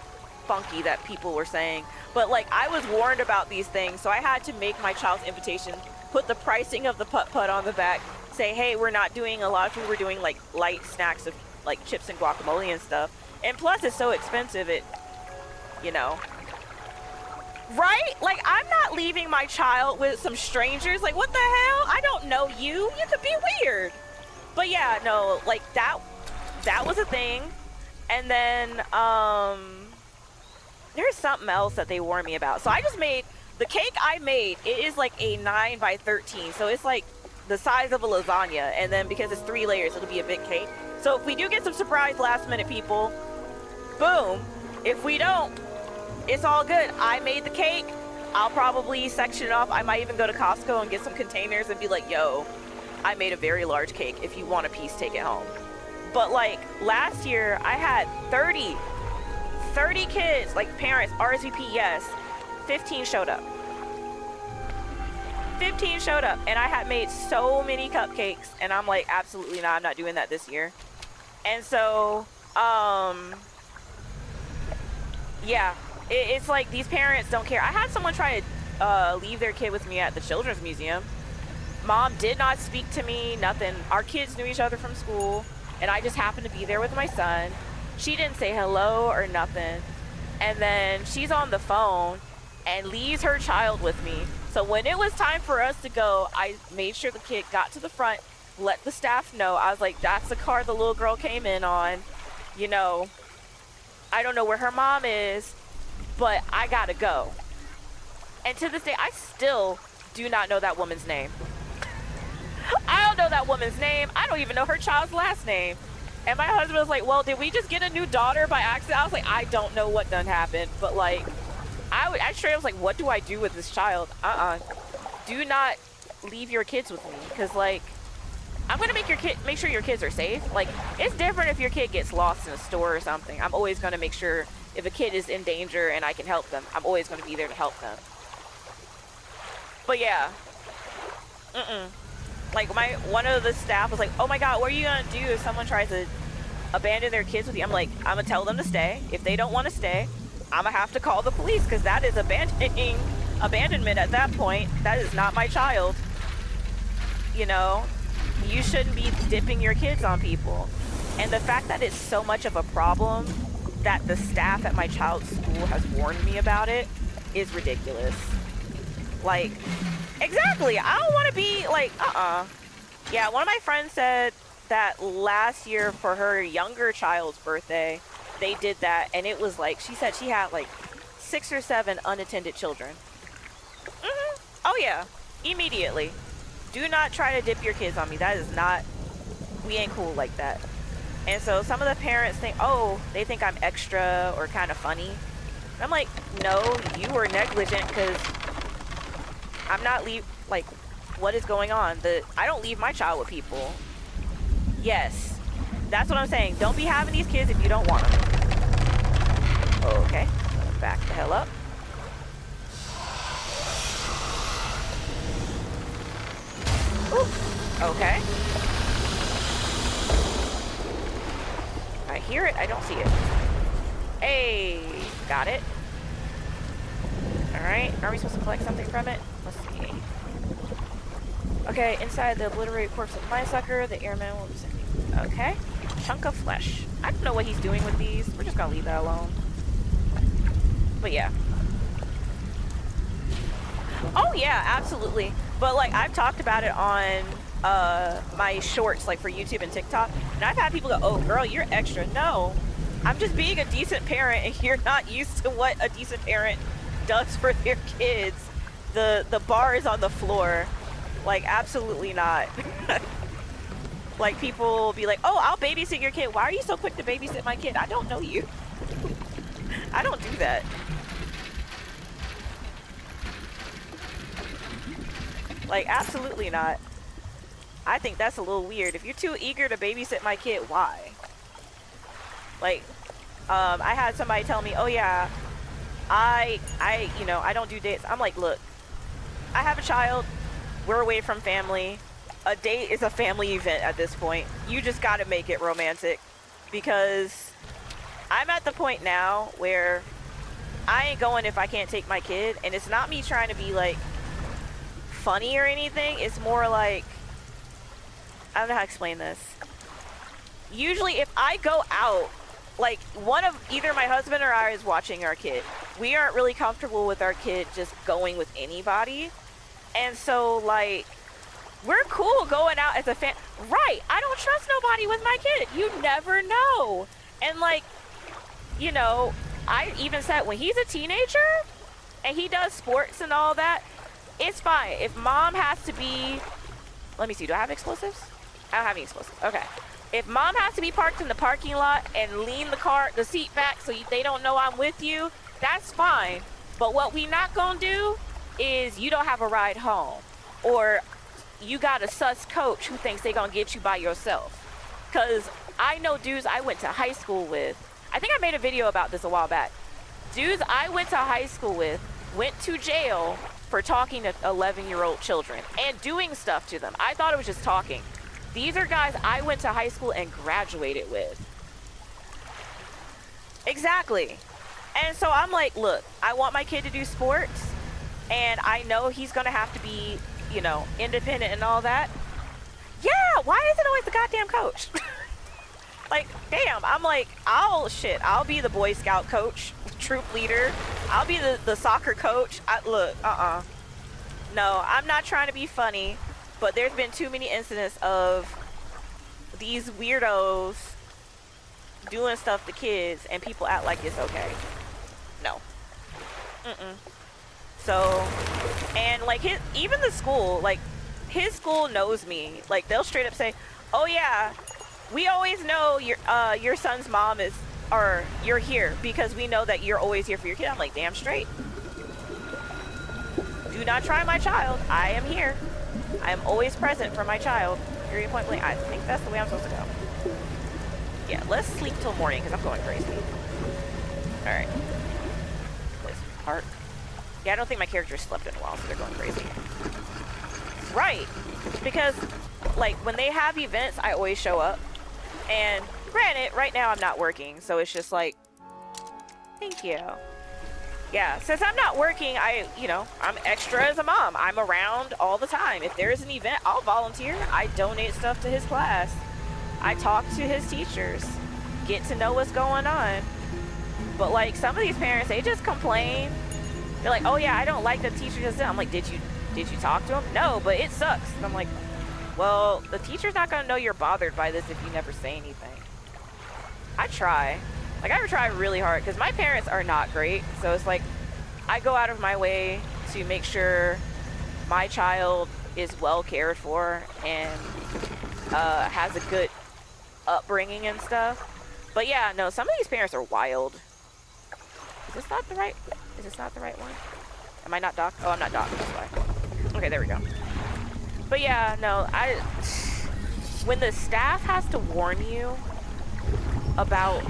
funky that people were saying. But like, I was warned about these things, so I had to make my child's invitation, put the pricing of the putt-putt on the back, say, hey, we're not doing a lot of food, we're doing like light snacks of like chips and guacamole and stuff. And plus it's so expensive, it, you know. Right? Like, I'm not leaving my child with some strangers. Like, what the hell? I don't know you. You could be weird. But yeah, no, like that was a thing. And then there's something else that they warned me about. So I just made the cake I made. It is like a 9 by 13. So it's like the size of a lasagna. And then because it's 3 layers, it'll be a big cake. So if we do get some surprise last minute people, boom. If we don't, it's all good. I made the cake. I'll probably section it off. I might even go to Costco and get some containers and be like, yo, I made a very large cake. If you want a piece, take it home. But like last year, I had 30 kids, like parents, RSVP, yes. 15 showed up. 15 showed up, and I had made so many cupcakes, and I'm like, absolutely not. I'm not doing that this year. And so, yeah, it's like these parents don't care. I had someone try to leave their kid with me at the Children's Museum. Mom did not speak to me, nothing. Our kids knew each other from school, and I just happened to be there with my son. She didn't say hello or nothing. And then she's on the phone and leaves her child with me. So when it was time for us to go, I made sure the kid got to the front, let the staff know. I was like, that's the car the little girl came in on. You know, I don't know where her mom is, but I gotta go. And to this day, I still do not know that woman's name. I don't know that woman's name. I don't even know her child's last name. And my husband was like, well, did we just get a new daughter by accident? I was like, I don't know what done happened, but like, I straight was like, what do I do with this child? Do not leave your kids with me, because like, I'm gonna make sure your kids are safe. Like, it's different if your kid gets lost in a store or something. I'm always gonna make sure if a kid is in danger and I can help them, I'm always gonna be there to help them. But yeah, like one of the staff was like, oh my god, what are you gonna do if someone tries to abandon their kids with you? I'm like, I'm gonna tell them to stay. If they don't want to stay, I'm gonna have to call the police, because that is abandonment at that point. That is not my child. You know, you shouldn't be dipping your kids on people. And the fact that it's so much of a problem that the staff at my child's school has warned me about it is ridiculous. Like, exactly. I don't want to be like, Yeah, one of my friends said that last year for her younger child's birthday, they did that, and it was like, she said she had like 6 or 7 unattended children. Oh yeah, immediately. Do not try to dip your kids on me. That is not, we ain't cool like that. And so some of the parents think, oh, they think I'm extra or kind of funny. And I'm like, no, you were negligent, because I'm not like, what is going on? I don't leave my child with people. Yes, that's what I'm saying. Don't be having these kids if you don't want them. Okay, back the hell up. Ooh, okay. I hear it, I don't see it. Hey, got it. Alright, are we supposed to collect something from it? Let's see. Okay, inside the obliterated corpse of my sucker, the airman will be sending. Okay. Chunk of flesh. I don't know what he's doing with these. We're just gonna leave that alone. But yeah. Oh yeah, absolutely. But like, I've talked about it on my shorts, like for YouTube and TikTok, and I've had people go, oh girl, you're extra. No, I'm just being a decent parent, and you're not used to what a decent parent does for their kids. The bar is on the floor. Like, absolutely not. Like, people will be like, oh, I'll babysit your kid. Why are you so quick to babysit my kid? I don't know you. I don't do that. Like, absolutely not. I think that's a little weird. If you're too eager to babysit my kid, why? Like, I had somebody tell me, oh yeah, I don't do dates. I'm like, look, I have a child. We're away from family. A date is a family event at this point. You just gotta make it romantic, because I'm at the point now where I ain't going if I can't take my kid. And it's not me trying to be like funny or anything. It's more like, I don't know how to explain this. Usually if I go out, like, one of either my husband or I is watching our kid. We aren't really comfortable with our kid just going with anybody. And so, like, we're cool going out as a fan. Right, I don't trust nobody with my kid. You never know. And, like, you know, I even said when he's a teenager and he does sports and all that, it's fine. If mom has to be, let me see, do I have explosives? I don't have any explosives. Okay. If mom has to be parked in the parking lot and lean the seat back so they don't know I'm with you, that's fine. But what we not gonna do is you don't have a ride home, or you got a sus coach who thinks they gonna get you by yourself. Because I know dudes I went to high school with. I think I made a video about this a while back. Dudes I went to high school with went to jail for talking to 11-year-old children and doing stuff to them. I thought it was just talking. These are guys I went to high school and graduated with. Exactly. And so I'm like, look, I want my kid to do sports, and I know he's gonna have to be, you know, independent and all that. Yeah, why is it always the goddamn coach? Like, damn, I'm like, I'll be the Boy Scout coach, troop leader. I'll be the soccer coach. No, I'm not trying to be funny, but there's been too many incidents of these weirdos doing stuff to kids and people act like it's okay. No. So, and like even the school, like his school knows me. Like, they'll straight up say, oh yeah, we always know your son's mom is, or you're here because we know that you're always here for your kid. I'm like, damn straight. Do not try my child. I am here. I am always present for my child. Period, point blank. I think that's the way I'm supposed to go. Yeah, let's sleep till morning because I'm going crazy. All right. This part. Yeah, I don't think my character slept in a while, so they're going crazy. Right. Because, like, when they have events, I always show up. And granted, right now I'm not working, so it's just like, thank you. Yeah, since I'm not working, I'm extra as a mom. I'm around all the time. If there's an event, I'll volunteer. I donate stuff to his class. I talk to his teachers. Get to know what's going on. But like some of these parents, they just complain. They're like, oh yeah, I don't like the teacher just did. I'm like, did you talk to him? No, but it sucks. And I'm like, well, the teacher's not gonna know you're bothered by this if you never say anything. I try. Like, I try really hard because my parents are not great. So it's like, I go out of my way to make sure my child is well cared for and has a good upbringing and stuff. But yeah, no, some of these parents are wild. Is this not the right one? Am I not docked? Oh, I'm not docked. That's why. Okay, there we go. But yeah, no, when the staff has to warn you about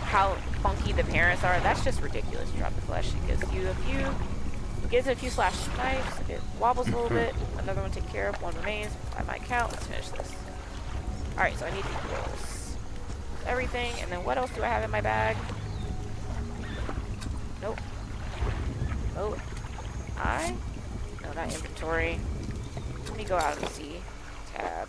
how funky the parents are, that's just ridiculous. Drop the flesh. It gives it a few slash knives. It wobbles a little bit. Another one taken care of. One remains. I might count. Let's finish this. Alright, so I need equals everything. And then what else do I have in my bag? Nope. Oh. No, not inventory. Let me go out and see. Tab.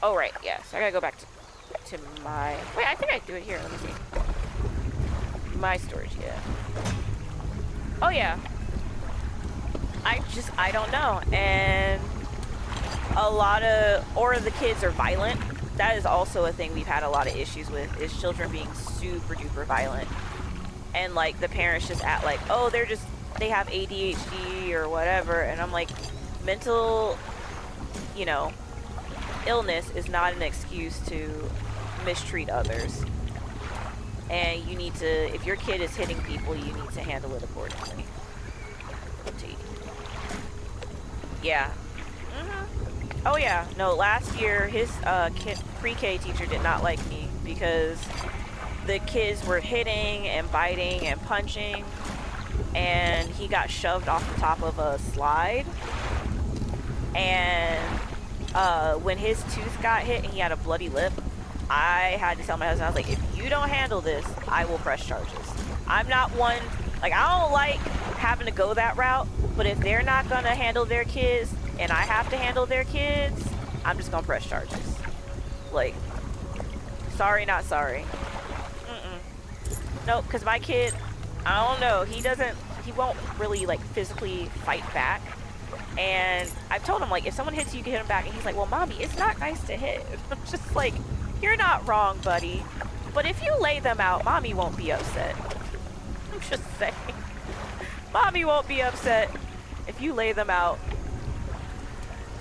Oh, right. Yeah. So I gotta go back to my... Wait, I think I do it here. Let me see. My storage, yeah. Oh, yeah. I don't know. And or the kids are violent. That is also a thing we've had a lot of issues with, is children being super duper violent. And like the parents just act like, oh, they have ADHD or whatever. And I'm like, mental, illness is not an excuse to mistreat others. And you need to, if your kid is hitting people, you need to handle it accordingly. Yeah. Oh yeah, no, last year his pre-K teacher did not like me because the kids were hitting and biting and punching, and he got shoved off the top of a slide. And when his tooth got hit and he had a bloody lip, I had to tell my husband, I was like, if you don't handle this, I will press charges. I'm not one, like, I don't like having to go that route, but if they're not gonna handle their kids and I have to handle their kids, I'm just gonna press charges. Like, sorry, not sorry. Nope, because my kid, I don't know, he won't really like physically fight back. And I've told him, like, if someone hits you, you can hit him back. And he's like, well, mommy, it's not nice to hit. I'm just like, you're not wrong, buddy. But if you lay them out, mommy won't be upset. I'm just saying. Mommy won't be upset if you lay them out.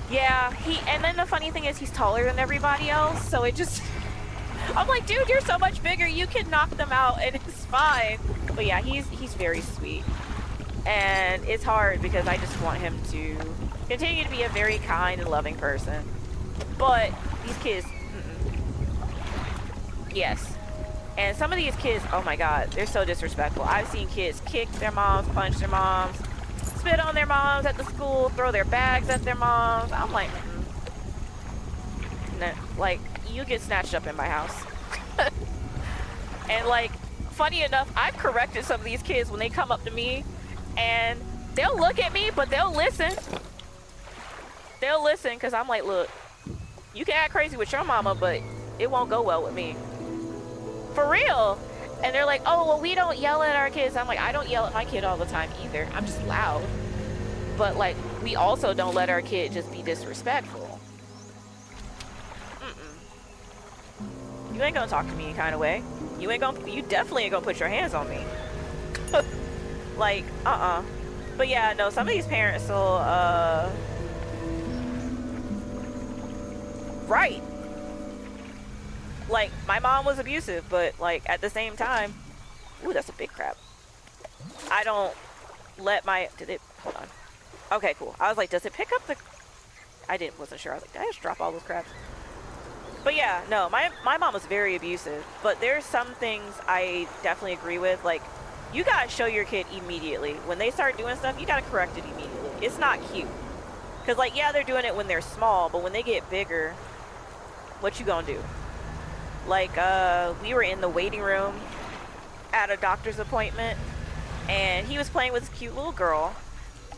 Yeah, and then the funny thing is he's taller than everybody else, so it just... I'm like, dude, you're so much bigger, you can knock them out and it's fine. But yeah, he's very sweet. And it's hard because I just want him to continue to be a very kind and loving person. But these kids, yes. And some of these kids, oh my god, they're so disrespectful. I've seen kids kick their moms, punch their moms, spit on their moms at the school, throw their bags at their moms. I'm like, like, you get snatched up in my house. And like, funny enough, I've corrected some of these kids when they come up to me and they'll look at me, but they'll listen. They'll listen because I'm like, look, you can act crazy with your mama, but it won't go well with me. For real. And they're like, oh, well, we don't yell at our kids. I'm like, I don't yell at my kid all the time either. I'm just loud. But like, we also don't let our kid just be disrespectful. You ain't gonna talk to me any kind of way. You definitely ain't gonna put your hands on me. Like, But yeah, no, some of these parents will, Right. Like, my mom was abusive, but, like, at the same time... Ooh, that's a big crab. I don't let my... Did it... Hold on. Okay, cool. I was like, does it pick up the... wasn't sure. I was like, did I just drop all those crabs? But yeah, no, my mom was very abusive. But there's some things I definitely agree with. Like, you gotta show your kid immediately. When they start doing stuff, you gotta correct it immediately. It's not cute. Because, like, yeah, they're doing it when they're small, but when they get bigger, what you gonna do? Like, we were in the waiting room at a doctor's appointment, and he was playing with this cute little girl,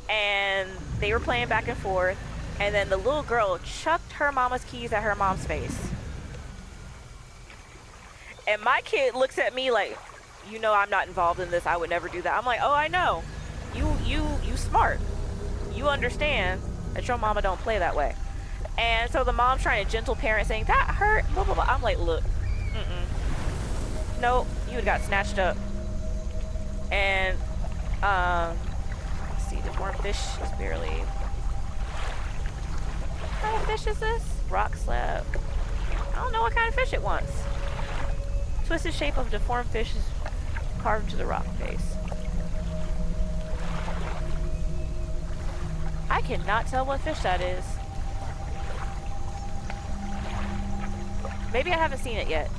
and they were playing back and forth, and then the little girl chucked her mama's keys at her mom's face. And my kid looks at me like, you know I'm not involved in this, I would never do that. I'm like, oh, I know. You smart. You understand that your mama don't play that way. And so the mom's trying to gentle parent, saying, that hurt, blah, blah, blah. I'm like, look, nope, you would've got snatched up. And, let's see, deformed fish is barely... What kind of fish is this? Rock slab. I don't know what kind of fish it wants. Twisted shape of deformed fish is carved into the rock face. I cannot tell what fish that is. Maybe I haven't seen it yet,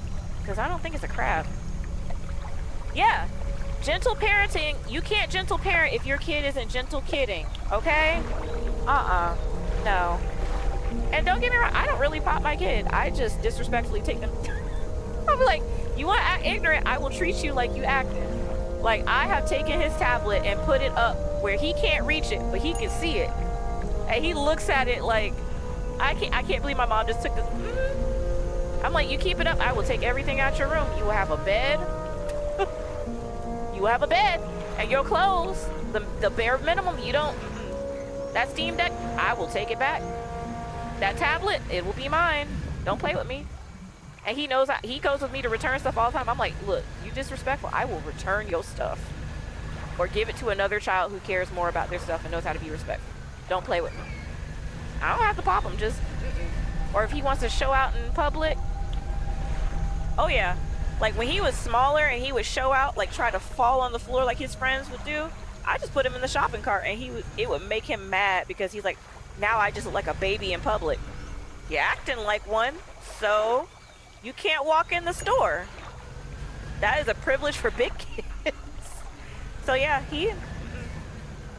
because I don't think it's a crab. Yeah, gentle parenting. You can't gentle parent if your kid isn't gentle kidding, okay? No. And don't get me wrong, I don't really pop my kid. I just disrespectfully take them. I'll be like, you want to act ignorant, I will treat you like you acted. Like, I have taken his tablet and put it up where he can't reach it, but he can see it. And he looks at it like, I can't believe my mom just took this. I'm like, you keep it up, I will take everything out your room. You will have a bed. You will have a bed and your clothes. The bare minimum, you don't. That Steam Deck, I will take it back. That tablet, it will be mine. Don't play with me. And he knows, he goes with me to return stuff all the time. I'm like, look, you disrespectful, I will return your stuff. Or give it to another child who cares more about their stuff and knows how to be respectful. Don't play with me. I don't have to pop him, just... Or if he wants to show out in public. Oh yeah. Like when he was smaller and he would show out, like try to fall on the floor like his friends would do, I just put him in the shopping cart and it would make him mad because he's like, now I just look like a baby in public. You're acting like one, so you can't walk in the store. That is a privilege for big kids. So yeah, I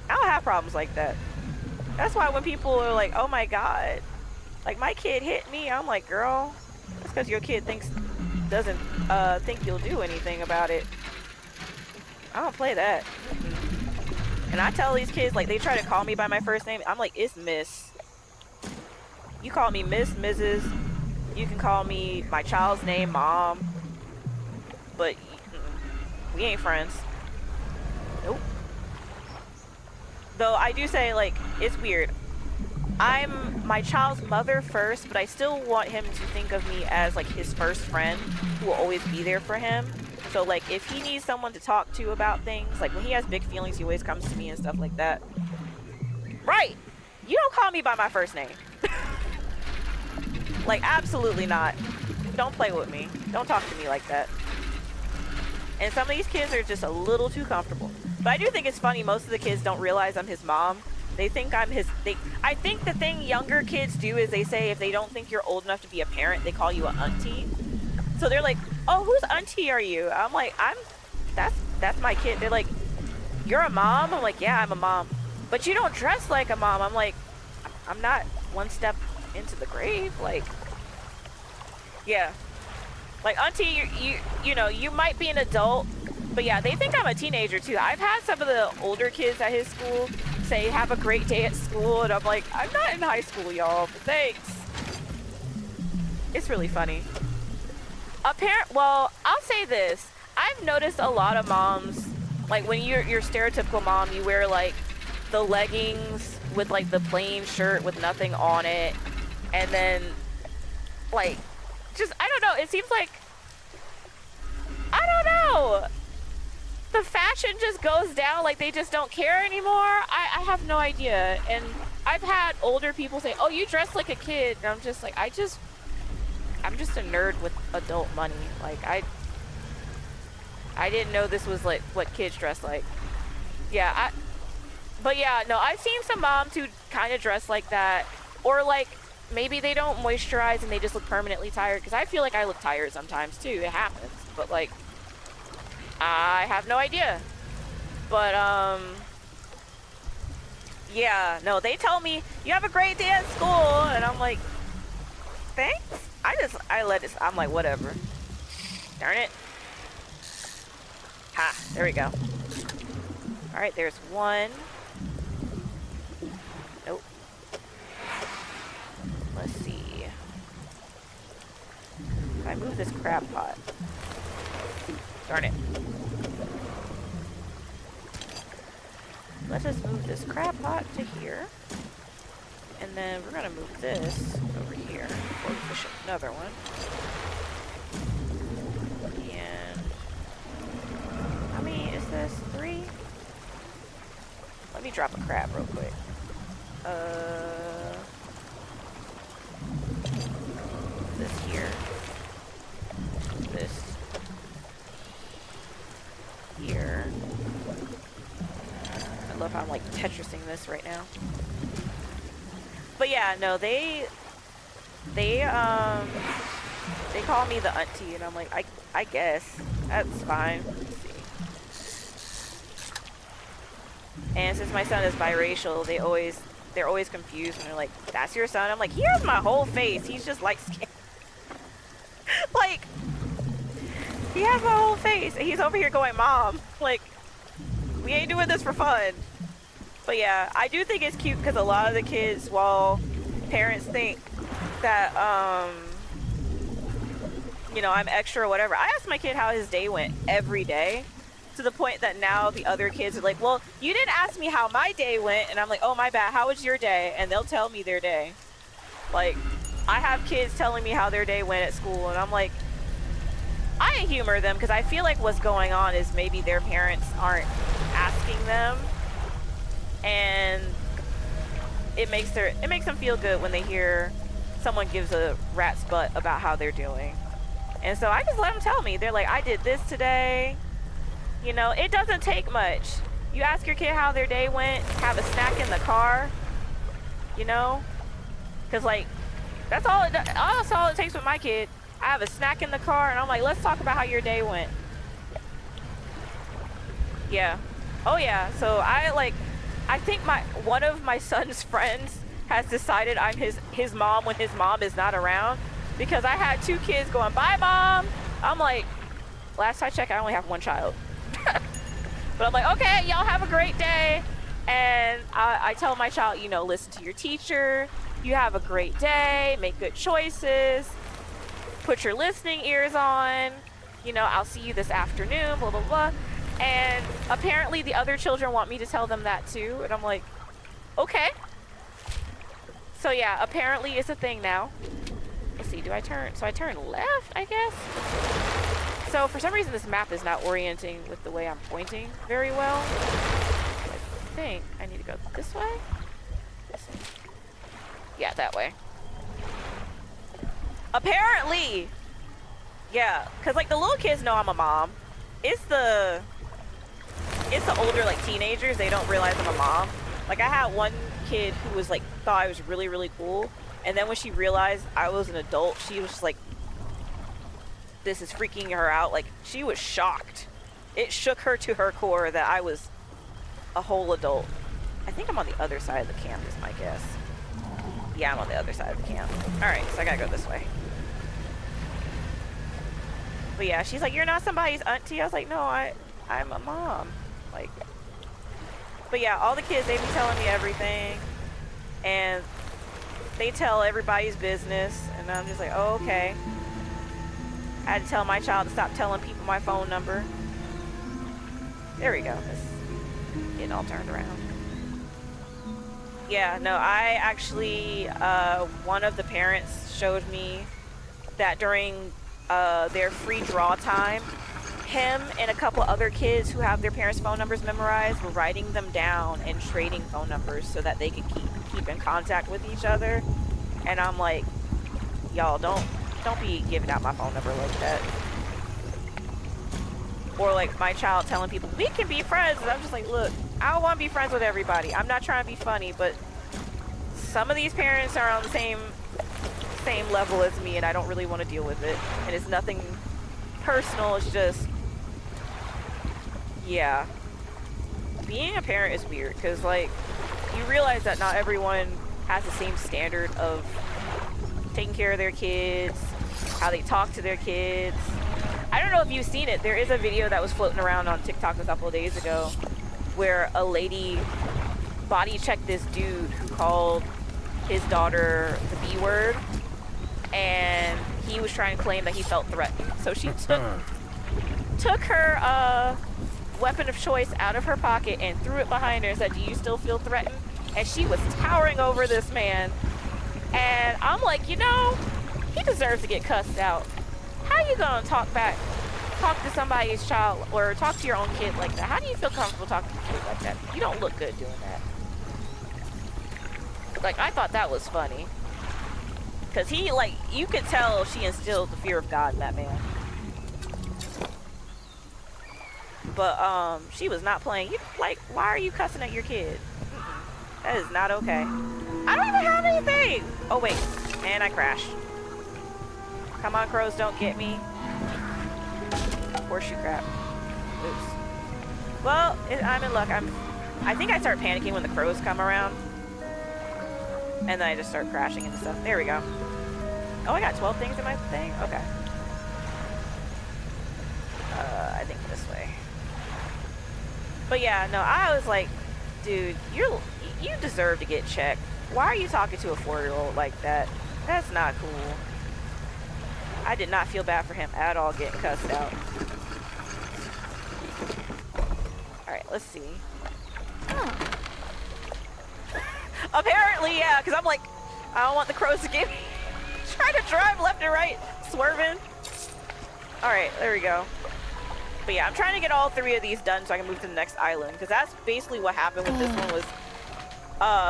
don't have problems like that. That's why when people are like, oh my God, like my kid hit me, I'm like, girl, that's because your kid doesn't think you'll do anything about it. I don't play that. And I tell these kids, like, they try to call me by my first name. I'm like, it's Miss. You call me Miss, Mrs. You can call me my child's name, Mom. But we ain't friends. Nope. Though I do say, like, it's weird. I'm my child's mother first, but I still want him to think of me as, like, his first friend who will always be there for him. So, like, if he needs someone to talk to about things, like, when he has big feelings, he always comes to me and stuff like that. Right! You don't call me by my first name. Like, absolutely not. Don't play with me. Don't talk to me like that. And some of these kids are just a little too comfortable. But I do think it's funny, most of the kids don't realize I'm his mom. They think I'm his... I think the thing younger kids do is they say if they don't think you're old enough to be a parent, they call you an auntie. So they're like, oh, whose auntie are you? I'm like, that's my kid. They're like, you're a mom? I'm like, yeah, I'm a mom. But you don't dress like a mom. I'm like, I'm not one step into the grave. Like, yeah. Like, auntie, you know, you might be an adult, but yeah, they think I'm a teenager too. I've had some of the older kids at his school say, have a great day at school, and I'm like, I'm not in high school, y'all, but thanks. It's really funny. Well, I'll say this. I've noticed a lot of moms, like when you're stereotypical mom, you wear like the leggings with like the plain shirt with nothing on it, and then like, just, I don't know, it seems like, I don't know, the fashion just goes down, like they just don't care anymore. I have no idea. And I've had older people say, oh, you dress like a kid, and I'm just like, I just I'm just a nerd with adult money. Like, I didn't know this was like what kids dress like. Yeah, but yeah, no, I've seen some moms who kind of dress like that, or like maybe they don't moisturize and they just look permanently tired, because I feel like I look tired sometimes too. It happens, but like I have no idea. But yeah, no, they tell me you have a great day at school, and I'm like, thanks. I let it. I'm like, whatever. Darn it. Ha, there we go. All right, there's one. Nope. Let's see. If I move this crab pot. Darn it. Let's just move this crab pot to here. And then we're gonna move this over here before we push another one. And how many is this? 3? Let me drop a crab real quick. This here. This here. I love how I'm like Tetrising this right now. But yeah, no, they call me the auntie, and I'm like, I guess that's fine. Let's see. And since my son is biracial, they're always confused when they're like, "That's your son?" I'm like, "He has my whole face. He's just light skinned." Like, he has my whole face, and he's over here going, "Mom, like, we ain't doing this for fun." But yeah, I do think it's cute because a lot of the kids, while parents think that, you know, I'm extra or whatever, I ask my kid how his day went every day, to the point that now the other kids are like, "Well, you didn't ask me how my day went." And I'm like, "Oh, my bad. How was your day?" And they'll tell me their day. Like, I have kids telling me how their day went at school, and I'm like, I humor them because I feel like what's going on is maybe their parents aren't asking them. And it makes them feel good when they hear someone gives a rat's butt about how they're doing. And so I just let them tell me. They're like, "I did this today." You know, it doesn't take much. You ask your kid how their day went, have a snack in the car, you know? Because, like, that's all it takes with my kid. I have a snack in the car, and I'm like, "Let's talk about how your day went." Yeah. Oh, yeah. So I think one of my son's friends has decided I'm his mom when his mom is not around, because I had 2 kids going, "Bye, Mom." I'm like, last I checked, I only have 1 child. But I'm like, "Okay, y'all have a great day." And I tell my child, you know, listen to your teacher. You have a great day. Make good choices. Put your listening ears on. You know, I'll see you this afternoon, blah, blah, blah. And apparently the other children want me to tell them that too. And I'm like, okay. So yeah, apparently it's a thing now. Let's see, I turn left, I guess? So for some reason this map is not orienting with the way I'm pointing very well. I think I need to go this way? This way. Yeah, that way. Apparently. Yeah, because like the little kids know I'm a mom. It's the older like teenagers, they don't realize I'm a mom. Like I had one kid who was like thought I was really, really cool, and then when she realized I was an adult, she was just like, this is freaking her out. Like she was shocked. It shook her to her core that I was a whole adult. I think I'm on the other side of the camp is my guess. Yeah, I'm on the other side of the camp. Alright, so I gotta go this way. But yeah, she's like, "You're not somebody's auntie." I was like, "No, I'm a mom." Like, but yeah, all the kids, they be telling me everything, and they tell everybody's business, and I'm just like, "Oh, okay." I had to tell my child to stop telling people my phone number. There we go. It's getting all turned around. Yeah, no, I actually, one of the parents showed me that during their free draw time, him and a couple other kids who have their parents' phone numbers memorized were writing them down and trading phone numbers so that they could keep in contact with each other. And I'm like, y'all don't don't be giving out my phone number like that. Or like my child telling people we can be friends, and I'm just like, look, I don't want to be friends with everybody. I'm not trying to be funny, but some of these parents are on the same level as me, and I don't really want to deal with it. And it's nothing personal. It's just, yeah. Being a parent is weird because, like, you realize that not everyone has the same standard of taking care of their kids, how they talk to their kids. I don't know if you've seen it. There is a video that was floating around on TikTok a couple of days ago where a lady body checked this dude who called his daughter the B word, and he was trying to claim that he felt threatened. So she took her weapon of choice out of her pocket and threw it behind her and said, "Do you still feel threatened?" And she was towering over this man. And I'm like, you know, he deserves to get cussed out. How you gonna talk to somebody's child or talk to your own kid like that? How do you feel comfortable talking to a kid like that? You don't look good doing that. Like, I thought that was funny. Because he, like, you could tell she instilled the fear of God in that man. But, she was not playing. You, like, why are you cussing at your kid? That is not okay. I don't even have anything! Oh, wait. And I crashed. Come on, crows, don't get me. Horseshoe crap. Oops. Well, I'm in luck. I think I start panicking when the crows come around. And then I just start crashing into stuff. There we go. Oh, I got 12 things in my thing? Okay. I think this way. But yeah, no, I was like, dude, you deserve to get checked. Why are you talking to a 4-year-old like that? That's not cool. I did not feel bad for him at all getting cussed out. Alright, let's see. Oh, Apparently, yeah, because I'm like, I don't want the crows to get me. Trying to drive left and right, swerving. Alright, there we go. But yeah, I'm trying to get all 3 of these done so I can move to the next island, because that's basically what happened with this one was,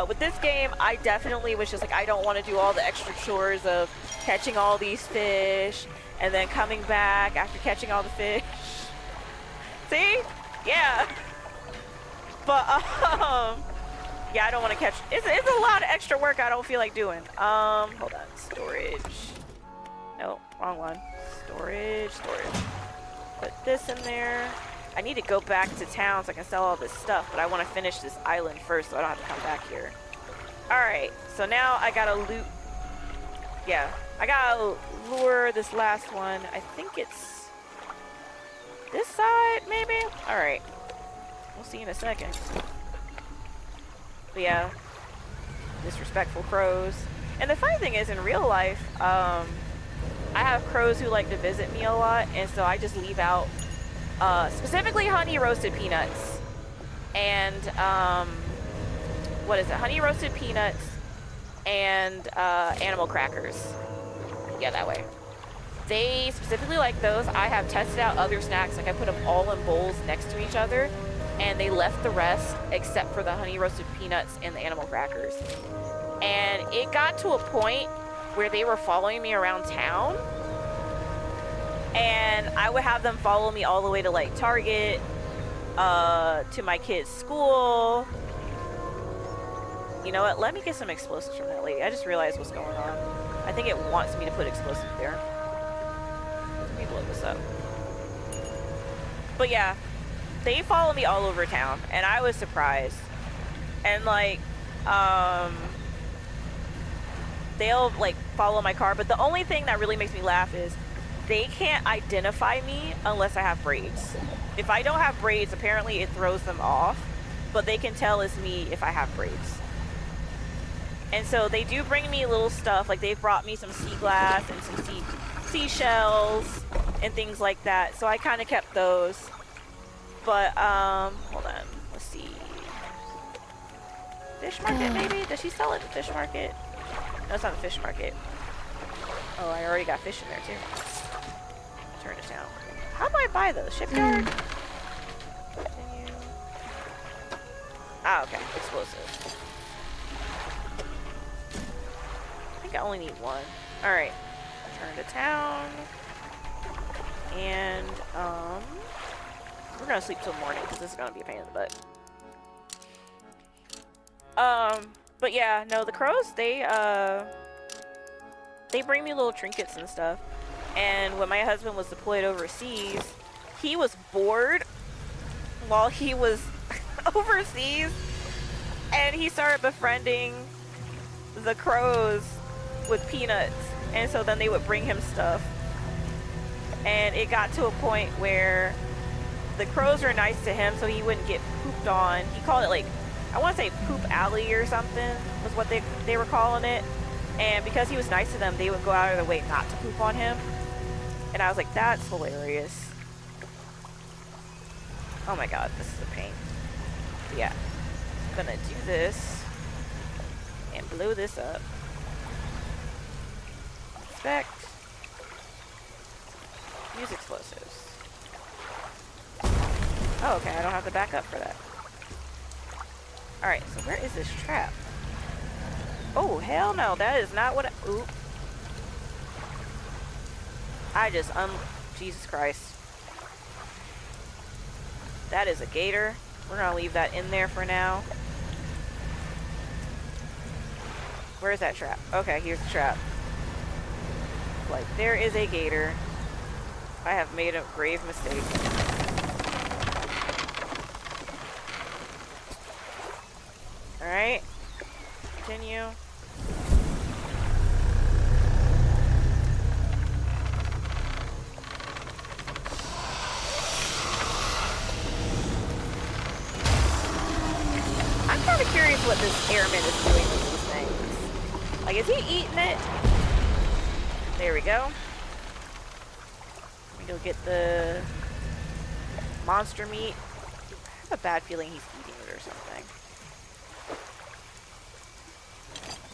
with this game, I definitely was just like, I don't want to do all the extra chores of catching all these fish and then coming back after catching all the fish. See? Yeah. But, yeah, I don't want to catch, it's a lot of extra work I don't feel like doing. Hold on, storage. No, wrong one. Storage. Put this in there. I need to go back to town so I can sell all this stuff, but I want to finish this island first so I don't have to come back here. Alright, so now I gotta loot. Yeah, I gotta lure this last one. I think it's this side, maybe? Alright. We'll see in a second. But yeah, disrespectful crows. And the funny thing is, in real life, I have crows who like to visit me a lot, and so I just leave out specifically honey roasted peanuts and what is it? Honey roasted peanuts and animal crackers. Yeah, that way. They specifically like those. I have tested out other snacks, like I put them all in bowls next to each other, and they left the rest except for the honey roasted peanuts and the animal crackers. And it got to a point where they were following me around town, and I would have them follow me all the way to like Target, to my kids' school. You know what? Let me get some explosives from that lady. I just realized what's going on. I think it wants me to put explosives there. Let me blow this up. But yeah, they follow me all over town, and I was surprised. And like, they'll like follow my car, but the only thing that really makes me laugh is they can't identify me unless I have braids. If I don't have braids, apparently it throws them off, but they can tell it's me if I have braids. And so they do bring me little stuff, like they've brought me some sea glass and some seashells and things like that, so I kind of kept those. But hold on, let's see. Fish market, maybe? Does she sell it at the fish market? No, it's not the fish market. Oh, I already got fish in there too. Turn it down. How do I buy those? Shipyard? Continue. Ah, okay. Explosive. I think I only need one. Alright. return to town. And, we're gonna sleep till morning because this is gonna be a pain in the butt. But yeah, no, the crows, they bring me little trinkets and stuff. And when my husband was deployed overseas, he was bored while he was overseas, and he started befriending the crows with peanuts, and so then they would bring him stuff. And it got to a point where the crows were nice to him so he wouldn't get pooped on. He called it, like, I want to say Poop Alley or something was what they were calling it. And because he was nice to them, they would go out of their way not to poop on him. And I was like, that's hilarious. Oh my god, this is a pain. But yeah, I'm gonna do this and blow this up. Inspect. Use explosives. Oh, okay, I don't have to back up for that. Alright, so where is this trap? Oh, hell no, that is not what I... Oop. Jesus Christ. That is a gator. We're gonna leave that in there for now. Where's that trap? Okay, here's the trap. Like, there is a gator. I have made a grave mistake. Alright. Continue. I'm kind of curious what this airman is doing with these things. Like, is he eating it? There we go. Let me go get the monster meat. I have a bad feeling he's eating it or something.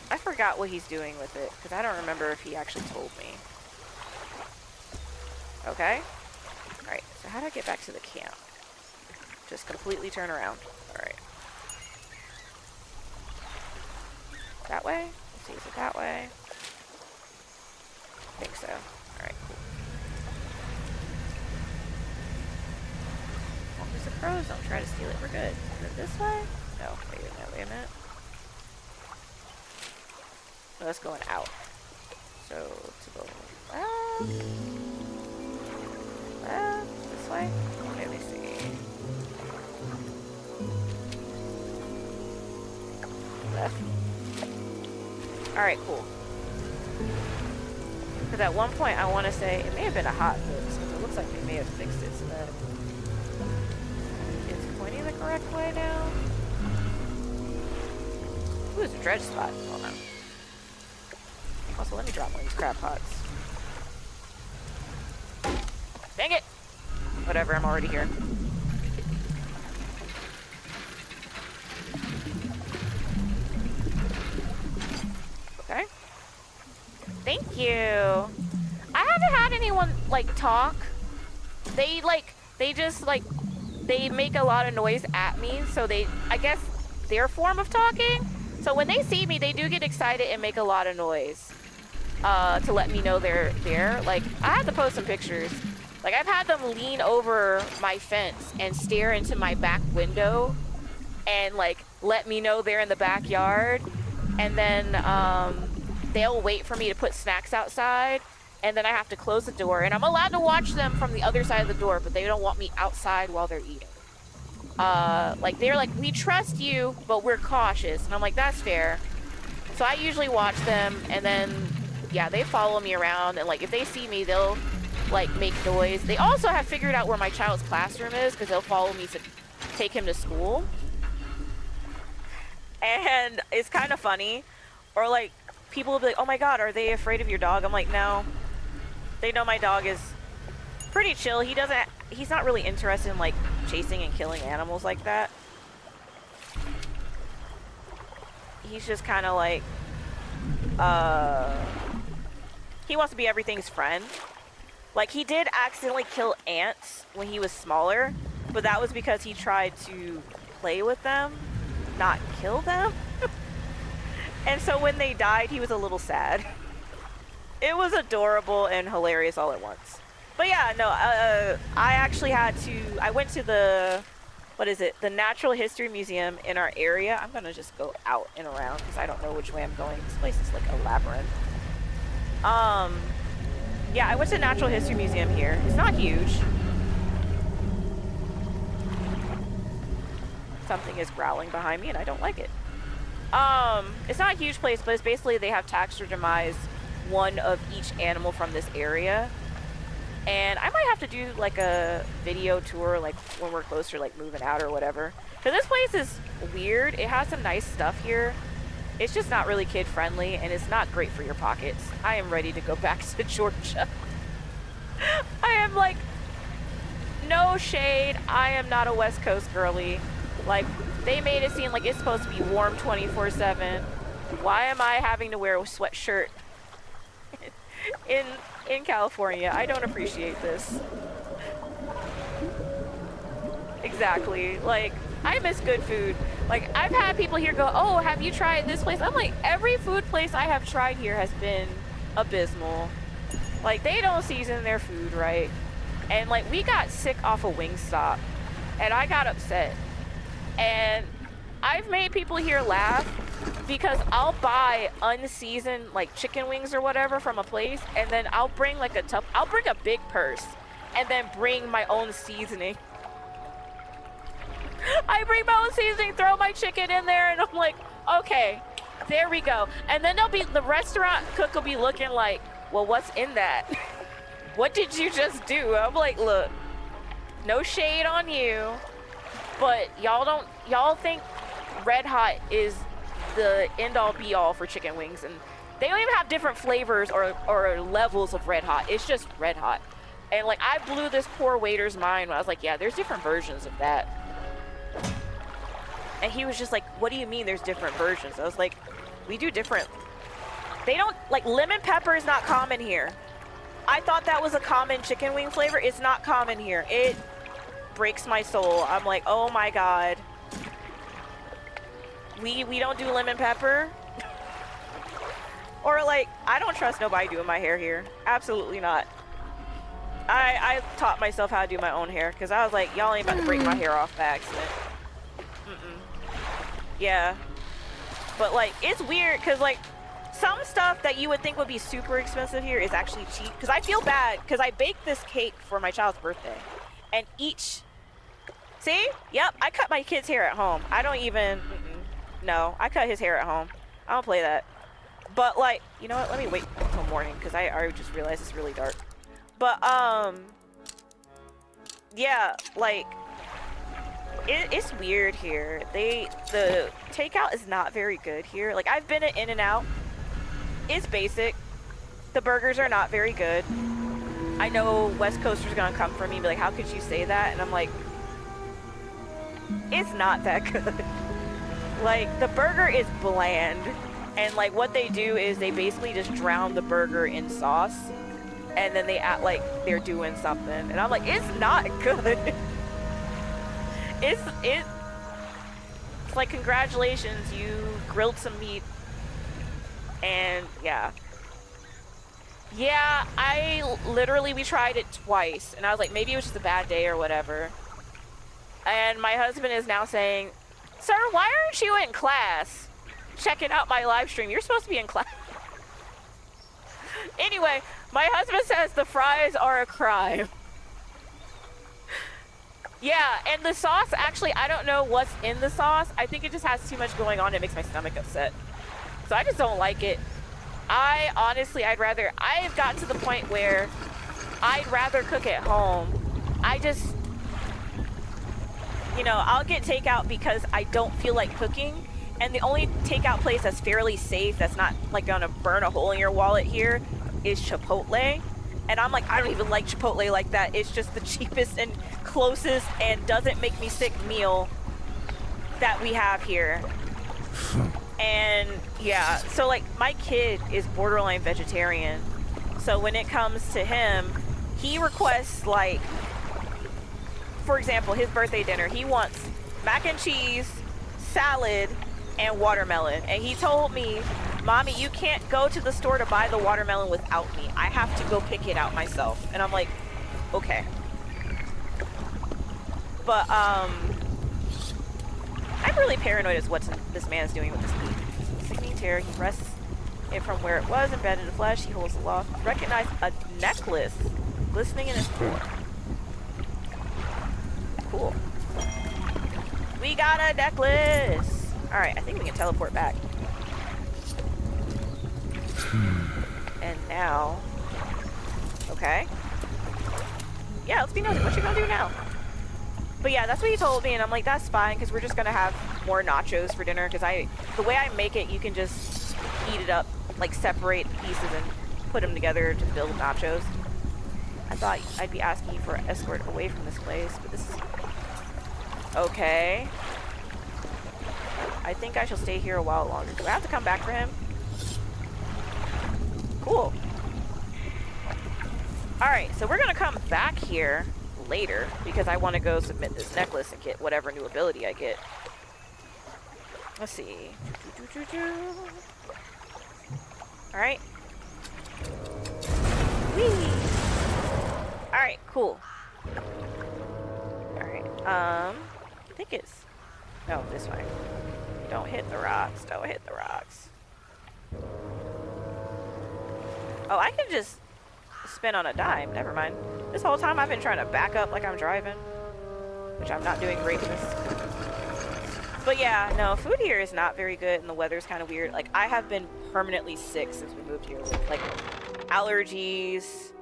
I forgot what he's doing with it, because I don't remember if he actually told me. Okay. Alright, so how do I get back to the camp? Just completely turn around. Alright. That way? Let's see, is it that way? I think so. Alright, cool. Don't lose the crows, don't try to steal it, we're good. Is it this way? No, wait a minute. No, that's going out. So, to go this way? Okay, let me see. Left. Alright, cool. Because at one point, I want to say, it may have been a hot fix, because it looks like they may have fixed it so that it's pointing the correct way now. Ooh, it's a dredge spot. Hold on. Also, let me drop one of these crab pots. Dang it! Whatever, I'm already here. Okay. Thank you. I haven't had anyone, like, talk. They make a lot of noise at me, so I guess their form of talking. So when they see me, they do get excited and make a lot of noise. To let me know they're there. Like, I had to post some pictures. Like, I've had them lean over my fence and stare into my back window and, like, let me know they're in the backyard. And then they'll wait for me to put snacks outside, and then I have to close the door. And I'm allowed to watch them from the other side of the door, but they don't want me outside while they're eating. Like, they're like, we trust you, but we're cautious. And I'm like, that's fair. So I usually watch them, and then, yeah, they follow me around, and, like, if they see me, they'll, like, make noise. They also have figured out where my child's classroom is, because they'll follow me to take him to school. And it's kind of funny. Or, like, people will be like, oh my god, are they afraid of your dog? I'm like, no. They know my dog is pretty chill. He's not really interested in, like, chasing and killing animals like that. He's just kind of like, he wants to be everything's friend. Like, he did accidentally kill ants when he was smaller, but that was because he tried to play with them, not kill them. And so when they died, he was a little sad. It was adorable and hilarious all at once. But yeah, no, I actually I went to the, what is it? The Natural History Museum in our area. I'm gonna just go out and around because I don't know which way I'm going. This place is like a labyrinth. Yeah, I went to the Natural History Museum here. It's not huge. Something is growling behind me and I don't like it. It's not a huge place, but it's basically they have taxidermized one of each animal from this area. And I might have to do like a video tour like when we're closer, like moving out or whatever. Because this place is weird. It has some nice stuff here. It's just not really kid friendly and it's not great for your pockets. I am ready to go back to Georgia. I am like, no shade. I am not a West Coast girly. Like, they made it seem like it's supposed to be warm 24/7. Why am I having to wear a sweatshirt in California? I don't appreciate this. Exactly. Like, I miss good food. Like, I've had people here go, oh, have you tried this place? I'm like, every food place I have tried here has been abysmal. Like, they don't season their food right. And, like, we got sick off of Wingstop. And I got upset. And I've made people here laugh because I'll buy unseasoned, like, chicken wings or whatever from a place. And then I'll bring, like, I'll bring a big purse. And then bring my own seasoning. I bring my own seasoning, throw my chicken in there, and I'm like, okay, there we go. And then the restaurant cook will be looking like, well, what's in that? What did you just do? I'm like, look, no shade on you, but y'all think Red Hot is the end-all be-all for chicken wings, and they don't even have different flavors or levels of Red Hot. It's just Red Hot. And like, I blew this poor waiter's mind when I was like, yeah, there's different versions of that. And he was just like, what do you mean there's different versions? I was like, we do different. They don't, like, lemon pepper is not common here. I thought that was a common chicken wing flavor. It's not common here. It breaks my soul. I'm like, oh my God. We don't do lemon pepper. Or like, I don't trust nobody doing my hair here. Absolutely not. I taught myself how to do my own hair because I was like, y'all ain't about to break my hair off by accident. Yeah, but like, it's weird because like some stuff that you would think would be super expensive here is actually cheap. Because I feel bad because I baked this cake for my child's birthday, and see, yep, I cut my kid's hair at home. I don't even no, I cut his hair at home. I don't play that. But like, you know what? Let me wait until morning because I just realized it's really dark. But yeah, like. It's weird here. The takeout is not very good here. Like, I've been at In-N-Out. It's basic. The burgers are not very good. I know West Coasters gonna come for me and be like, how could you say that? And I'm like, it's not that good. Like, the burger is bland. And like, what they do is they basically just drown the burger in sauce. And then they act like they're doing something. And I'm like, it's not good. It's like, congratulations, you grilled some meat. And yeah, we tried it twice and I was like, maybe it was just a bad day or whatever. And my husband is now saying, sir, why aren't you in class checking out my live stream? You're supposed to be in class. Anyway, my husband says the fries are a crime. Yeah, and the sauce, actually, I don't know what's in the sauce. I think it just has too much going on. It makes my stomach upset. So I just don't like it. I've gotten to the point where I'd rather cook at home. I'll get takeout because I don't feel like cooking. And the only takeout place that's fairly safe, that's not like gonna burn a hole in your wallet here, is Chipotle. And I'm like, I don't even like Chipotle like that. It's just the cheapest and closest and doesn't make me sick meal that we have here. And yeah, so like, my kid is borderline vegetarian. So when it comes to him, he requests, like, for example, his birthday dinner, he wants mac and cheese, salad, and watermelon. And he told me Mommy, you can't go to the store to buy the watermelon without me. I have to go pick it out myself. And I'm like, okay. But, I'm really paranoid as what this man is doing with this meat. Sickening terror, he wrests it from where it was, embedded in the flesh. He holds aloft. Recognize a necklace glistening in his core. Cool. We got a necklace! Alright, I think we can teleport back. And now... Okay. Yeah, let's be nosy. What you gonna do now? But yeah, that's what he told me, and I'm like, that's fine, because we're just gonna have more nachos for dinner, because the way I make it, you can just heat it up, like separate the pieces and put them together to build nachos. I thought I'd be asking you for an escort away from this place, but this is... Okay. I think I shall stay here a while longer. Do I have to come back for him? Cool. Alright, so we're gonna come back here later because I want to go submit this necklace and get whatever new ability I get. Let's see. Alright. Whee! Alright, cool. Alright, I think it's... No, this way. Don't hit the rocks. Don't hit the rocks. Oh, I can just spin on a dime. Never mind. This whole time I've been trying to back up like I'm driving, which I'm not doing great in this. But yeah, no, food here is not very good and the weather's kind of weird. Like, I have been permanently sick since we moved here with, like, allergies,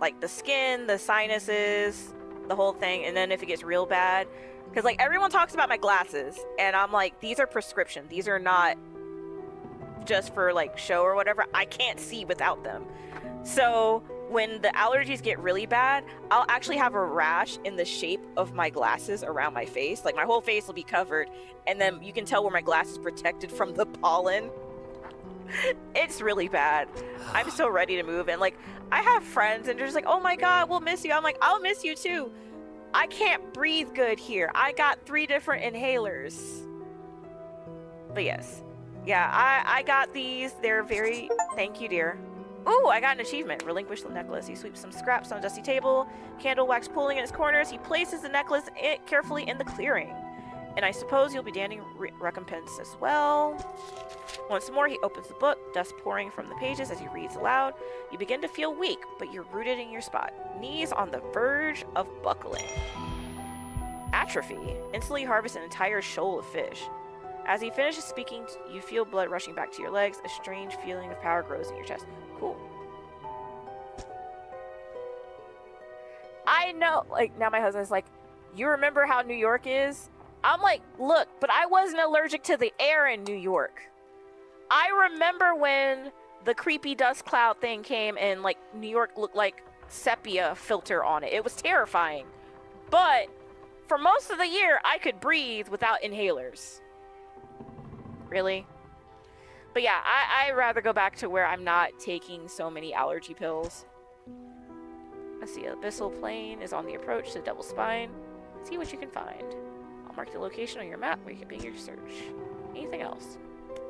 like the skin, the sinuses, the whole thing. And then if it gets real bad, because, like, everyone talks about my glasses, and I'm like, these are prescription. These are not just for, like, show or whatever. I can't see without them. So when the allergies get really bad, I'll actually have a rash in the shape of my glasses around my face. Like, my whole face will be covered, and then you can tell where my glass is protected from the pollen. It's really bad. I'm so ready to move. And, like, I have friends, and they're just like, oh my god, we'll miss you. I'm like, I'll miss you too. I can't breathe good here. I got 3 different inhalers. But yes. Yeah, I got these. They're very... Thank you, dear. Ooh, I got an achievement. Relinquish the necklace. He sweeps some scraps on a dusty table. Candle wax pooling in its corners. He places the necklace carefully in the clearing. And I suppose you'll be damning recompense as well. Once more, he opens the book, dust pouring from the pages as he reads aloud. You begin to feel weak, but you're rooted in your spot. Knees on the verge of buckling. Atrophy. Instantly harvest an entire shoal of fish. As he finishes speaking, you feel blood rushing back to your legs. A strange feeling of power grows in your chest. Cool. I know, like, now my husband's like, you remember how New York is? I'm like, look, but I wasn't allergic to the air in New York. I remember when the creepy dust cloud thing came and, like, New York looked like sepia filter on it. It was terrifying. But for most of the year, I could breathe without inhalers. Really? But yeah, I'd rather go back to where I'm not taking so many allergy pills. Let's see, Abyssal Plain is on the approach to Devil's Spine. See what you can find. I'll mark the location on your map where you can begin your search. Anything else?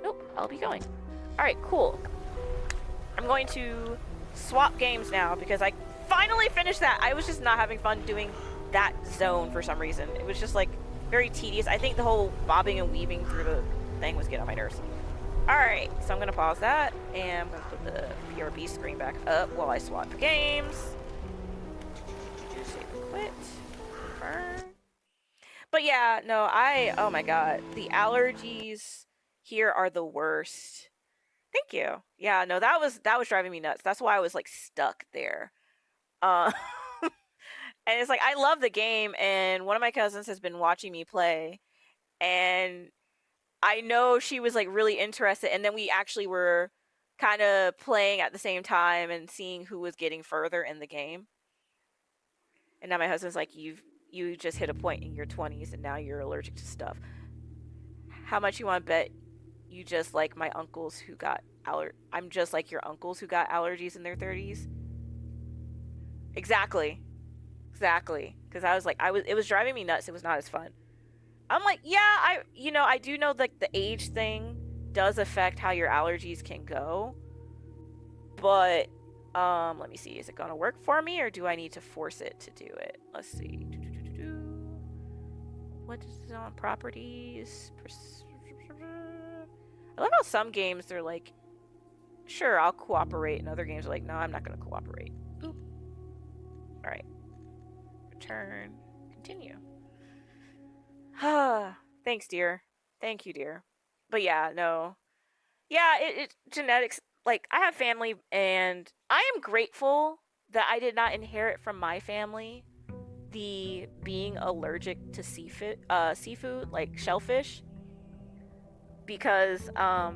Nope, I'll be going. Alright, cool. I'm going to swap games now because I finally finished that. I was just not having fun doing that zone for some reason. It was just, like, very tedious. I think the whole bobbing and weaving through the thing was getting on my nerves. Alright, so I'm going to pause that, and I'm going to put the PRB screen back up while I swap games. Do save and quit. Confirm. But yeah, no, oh my god, the allergies here are the worst. Thank you. Yeah, no, that was driving me nuts. That's why I was, like, stuck there. And it's like, I love the game, and one of my cousins has been watching me play, and I know she was, like, really interested, and then we actually were kind of playing at the same time and seeing who was getting further in the game. And now my husband's like, you just hit a point in your 20s and now you're allergic to stuff. How much you want to bet you just like my uncles who got I'm just like your uncles who got allergies in their 30s? Exactly. Because I was like, it was driving me nuts. It was not as fun. I'm like, yeah, I do know, like, the age thing does affect how your allergies can go. But let me see, is it gonna work for me, or do I need to force it to do it? Let's see. What is it on properties? I love how some games they're like, sure, I'll cooperate, and other games are like, no, I'm not gonna cooperate. Oop. All right. Return. Continue. Thanks, dear. Thank you, dear. But yeah, no. Yeah, it genetics. Like, I have family, and I am grateful that I did not inherit from my family the being allergic to seafood, like shellfish, because I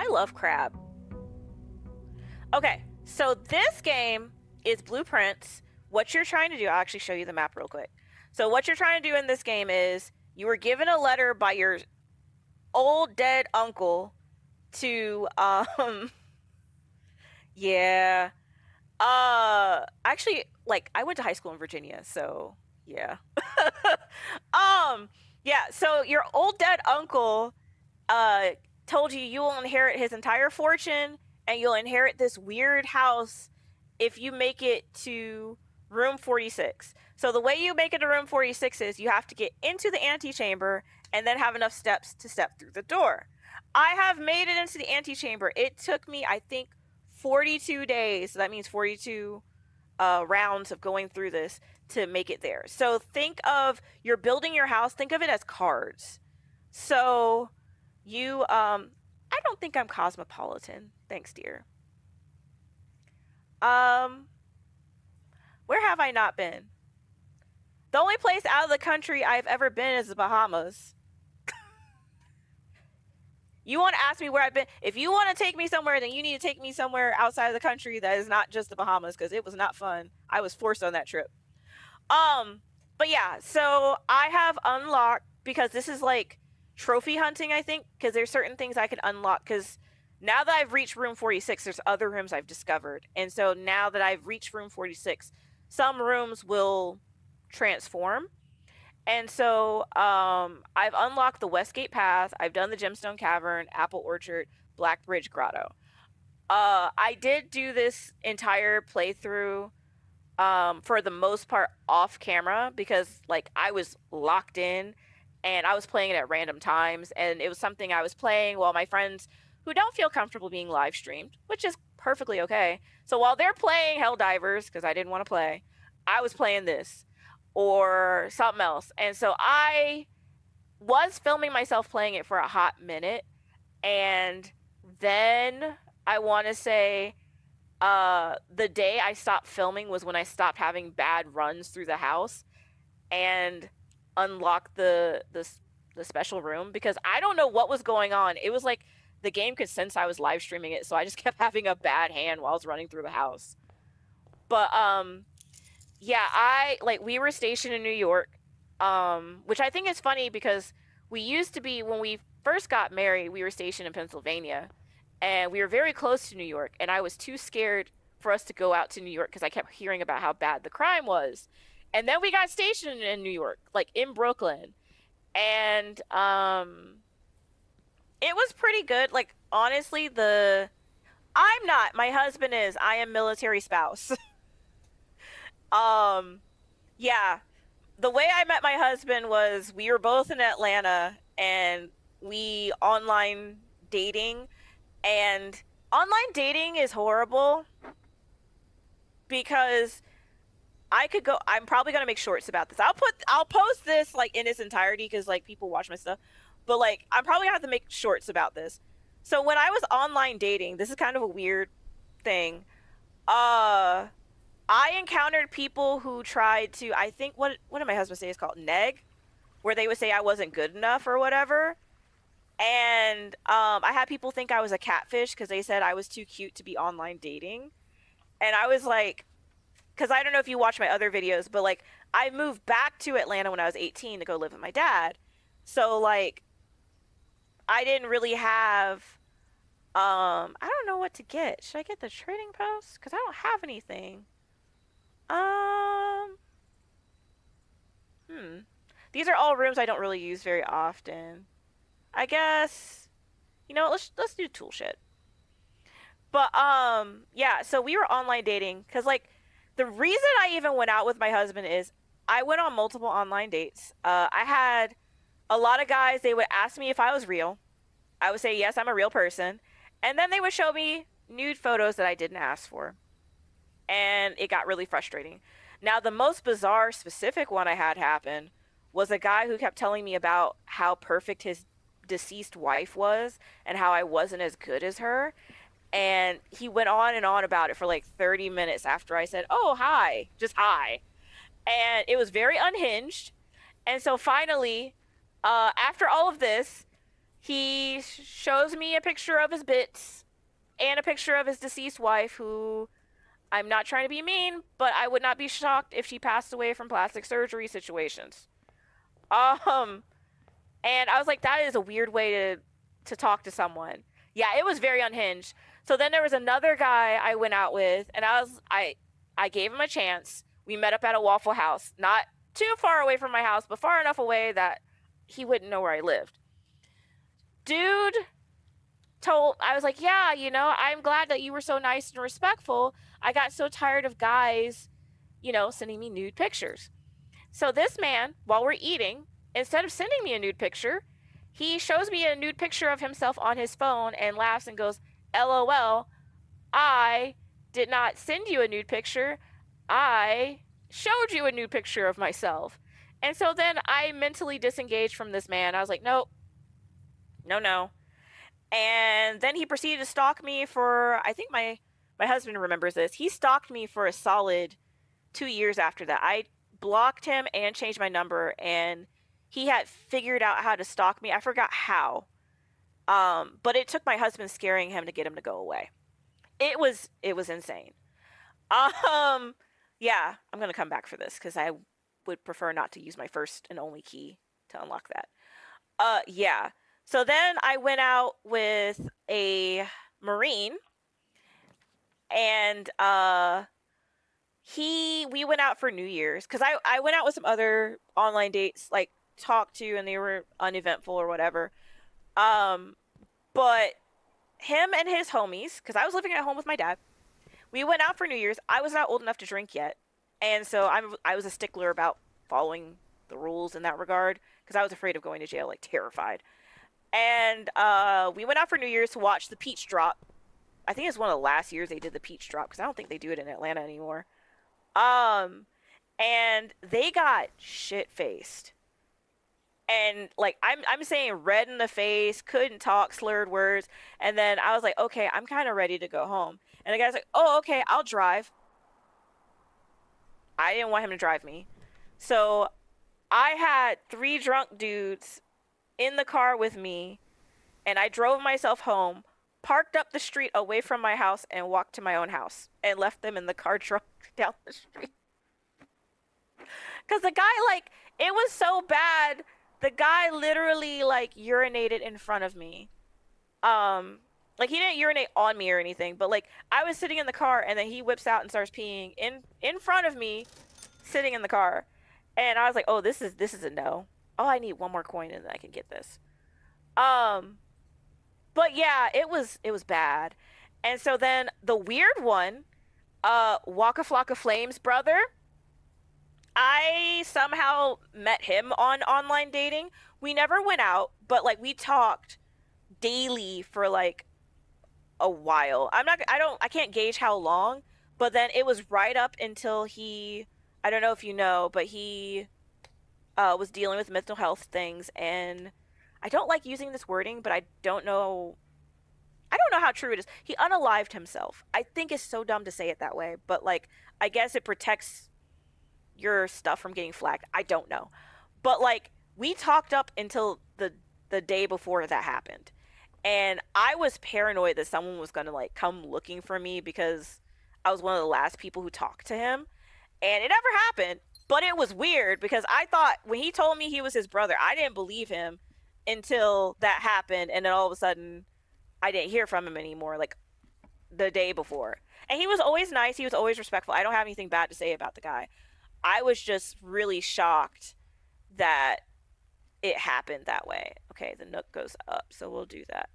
love crab. Okay, so this game is Blueprints. What you're trying to do, I'll actually show you the map real quick. So what you're trying to do in this game is you were given a letter by your old dead uncle to yeah. Actually, like, I went to high school in Virginia, so yeah. Yeah, so your old dead uncle told you you will inherit his entire fortune, and you'll inherit this weird house if you make it to room 46. So the way you make it to room 46 is you have to get into the antechamber and then have enough steps to step through the door. I have made it into the antechamber. It took me, I think, 42 days. So that means 42 rounds of going through this to make it there. So think of, you're building your house, think of it as cards. So you, I don't think I'm cosmopolitan. Thanks, dear. Where have I not been? The only place out of the country I've ever been is the Bahamas. You want to ask me where I've been? If you want to take me somewhere, then you need to take me somewhere outside of the country that is not just the Bahamas, because it was not fun. I was forced on that trip. But yeah, so I have unlocked, because this is like trophy hunting, I think, because there's certain things I can unlock, because now that I've reached room 46, there's other rooms I've discovered. And so now that I've reached room 46, some rooms will transform. And so I've unlocked the Westgate Path. I've done the Gemstone Cavern, Apple Orchard, Black Bridge Grotto. I did do this entire playthrough for the most part off camera, because like I was locked in and I was playing it at random times, and it was something I was playing while my friends who don't feel comfortable being live streamed, which is perfectly okay. So while they're playing Helldivers, because I didn't want to play, I was playing this or something else. And so I was filming myself playing it for a hot minute, and then I want to say the day I stopped filming was when I stopped having bad runs through the house and unlocked the special room, because I don't know what was going on. It was like the game could sense I was live streaming it, so I just kept having a bad hand while I was running through the house. But yeah, we were stationed in New York, which I think is funny, because we used to be, when we first got married, we were stationed in Pennsylvania, and we were very close to New York, and I was too scared for us to go out to New York because I kept hearing about how bad the crime was. And then we got stationed in New York, like in Brooklyn, and it was pretty good. Like, honestly, I'm not, my husband is, I am military spouse. Yeah, the way I met my husband was we were both in Atlanta, and we online dating, and online dating is horrible because I'm probably going to make shorts about this. I'll post this like in its entirety, because like people watch my stuff, but like I'm probably gonna have to make shorts about this. So when I was online dating, this is kind of a weird thing. I encountered people who tried to, I think, what did my husband say is called neg, where they would say I wasn't good enough or whatever. And I had people think I was a catfish because they said I was too cute to be online dating. And I was like, because I don't know if you watch my other videos, but like I moved back to Atlanta when I was 18 to go live with my dad. So like I didn't really have, I don't know what to get. Should I get the trading post? Because I don't have anything. These are all rooms I don't really use very often. I guess, you know, let's do tool shit. But yeah, so we were online dating because like the reason I even went out with my husband is I went on multiple online dates. I had a lot of guys, they would ask me if I was real. I would say yes, I'm a real person, and then they would show me nude photos that I didn't ask for, and it got really frustrating. Now, the most bizarre specific one I had happen was a guy who kept telling me about how perfect his deceased wife was and how I wasn't as good as her. And he went on and on about it for like 30 minutes after I said, "Oh, hi, just hi." And it was very unhinged. And so finally, after all of this, he shows me a picture of his bits and a picture of his deceased wife, who I'm not trying to be mean, but I would not be shocked if she passed away from plastic surgery situations. And I was like, that is a weird way to talk to someone. Yeah, it was very unhinged. So then there was another guy I went out with, and I gave him a chance. We met up at a Waffle House, not too far away from my house, but far enough away that he wouldn't know where I lived. Dude I was like, yeah, you know, I'm glad that you were so nice and respectful. I got so tired of guys, you know, sending me nude pictures. So this man, while we're eating, instead of sending me a nude picture, he shows me a nude picture of himself on his phone and laughs and goes, "LOL, I did not send you a nude picture. I showed you a nude picture of myself." And so then I mentally disengaged from this man. I was like, nope, no. And then he proceeded to stalk me for, I think my husband remembers this. He stalked me for a solid 2 years after that. I blocked him and changed my number, and he had figured out how to stalk me. I forgot how. But it took my husband scaring him to get him to go away. It was insane. Yeah, I'm gonna come back for this because I would prefer not to use my first and only key to unlock that. Yeah. So then I went out with a Marine, and we went out for New Year's because I went out with some other online dates, like talked to, and they were uneventful or whatever. But him and his homies, because I was living at home with my dad, we went out for New Year's. I was not old enough to drink yet, and so I was a stickler about following the rules in that regard because I was afraid of going to jail, like terrified. And we went out for New Year's to watch the Peach Drop. I think it's one of the last years they did the Peach Drop because I don't think they do it in Atlanta anymore. And they got shit faced. And like I'm saying red in the face, couldn't talk, slurred words, and then I was like, okay, I'm kind of ready to go home. And the guy's like, oh, okay, I'll drive. I didn't want him to drive me. So I had 3 drunk dudes in the car with me, and I drove myself home, parked up the street away from my house, and walked to my own house and left them in the car drunk down the street. Because the guy, like, it was so bad. The guy literally, like, urinated in front of me. Like, he didn't urinate on me or anything, but, like, I was sitting in the car, and then he whips out and starts peeing in front of me, sitting in the car. And I was like, oh, this is a no. Oh, I need one more coin and then I can get this. But yeah, it was bad. And so then the weird one, Waka Flocka Flames brother, I somehow met him on online dating. We never went out, but like we talked daily for like a while. I can't gauge how long, but then it was right up until I don't know if you know, but he was dealing with mental health things, and I don't like using this wording, but I don't know how true it is. He unalived himself. I think it's so dumb to say it that way, but like I guess it protects your stuff from getting flagged. I don't know. But like we talked up until the day before that happened. And I was paranoid that someone was going to like come looking for me because I was one of the last people who talked to him. And it never happened. But it was weird because I thought when he told me he was his brother, I didn't believe him until that happened. And then all of a sudden, I didn't hear from him anymore, like the day before. And he was always nice. He was always respectful. I don't have anything bad to say about the guy. I was just really shocked that it happened that way. Okay, the Nook goes up, so we'll do that.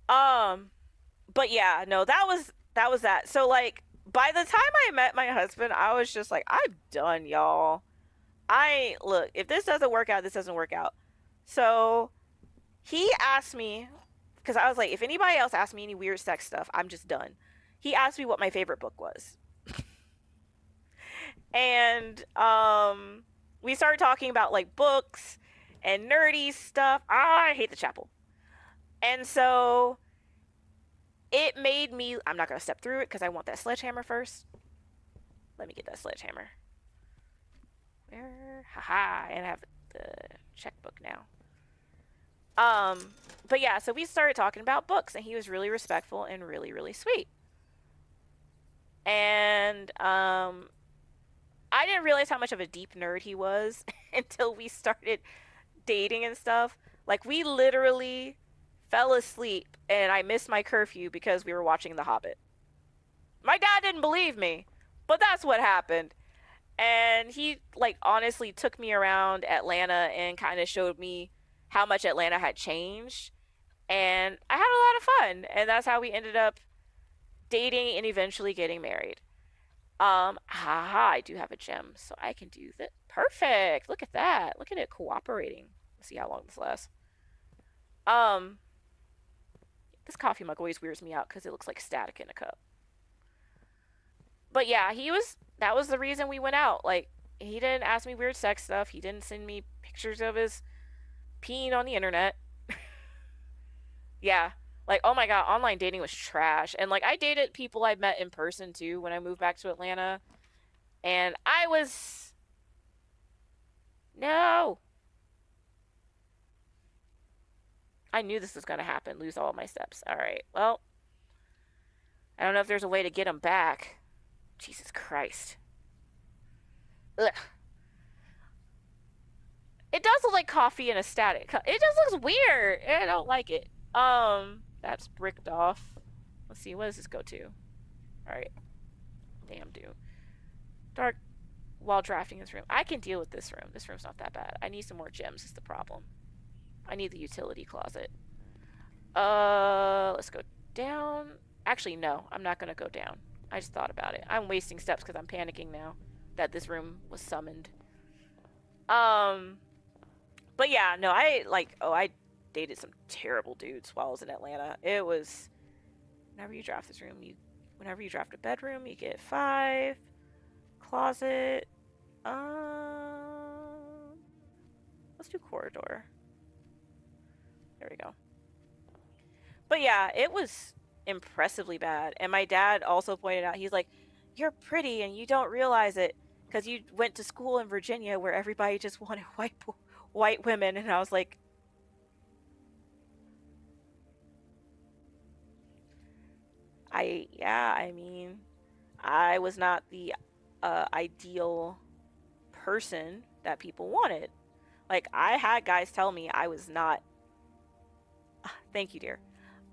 But yeah, no, that was that. So like by the time I met my husband, I was just like, I'm done, y'all. I look, if this doesn't work out, this doesn't work out. So he asked me, because I was like, if anybody else asks me any weird sex stuff, I'm just done. He asked me what my favorite book was. And we started talking about like books and nerdy stuff. I hate the chapel. And so it made me, I'm not going to step through it because I want that sledgehammer first. Let me get that sledgehammer. Where? Haha, and I have the checkbook now. But yeah, so we started talking about books, and he was really respectful and really, really sweet. And I didn't realize how much of a deep nerd he was until we started dating and stuff. Like, we literally fell asleep, and I missed my curfew because we were watching The Hobbit. My dad didn't believe me, but that's what happened. And he, like, honestly took me around Atlanta and kind of showed me how much Atlanta had changed. And I had a lot of fun. And that's how we ended up dating and eventually getting married. I do have a gem, so I can do that. Perfect. Look at that. Look at it cooperating. Let's see how long this lasts. This coffee mug always weirds me out because it looks like static in a cup. But yeah, that was the reason we went out. Like, he didn't ask me weird sex stuff. He didn't send me pictures of his peeing on the internet. Yeah. Like, oh my god, online dating was trash. And like, I dated people I met in person too when I moved back to Atlanta. And no. I knew this was going to happen. Lose all of my steps. All right. Well, I don't know if there's a way to get them back. Jesus Christ. Ugh. It does look like coffee in a static. It just looks weird. I don't like it. That's bricked off. Let's see. What does this go to? All right. Damn, dude. Dark while drafting this room. I can deal with this room. This room's not that bad. I need some more gems is the problem. I need the utility closet. Let's go down. Actually, no. I'm not going to go down. I just thought about it. I'm wasting steps because I'm panicking now that this room was summoned. But yeah, no, I dated some terrible dudes while I was in Atlanta. It was, whenever you draft this room, whenever you draft a bedroom, you get 5. Closet. Let's do corridor. There we go. But yeah, it was impressively bad. And my dad also pointed out, he's like, you're pretty and you don't realize it because you went to school in Virginia where everybody just wanted white women. And I was like, I mean, I was not the ideal person that people wanted. Like, I had guys tell me I was not. Thank you, dear.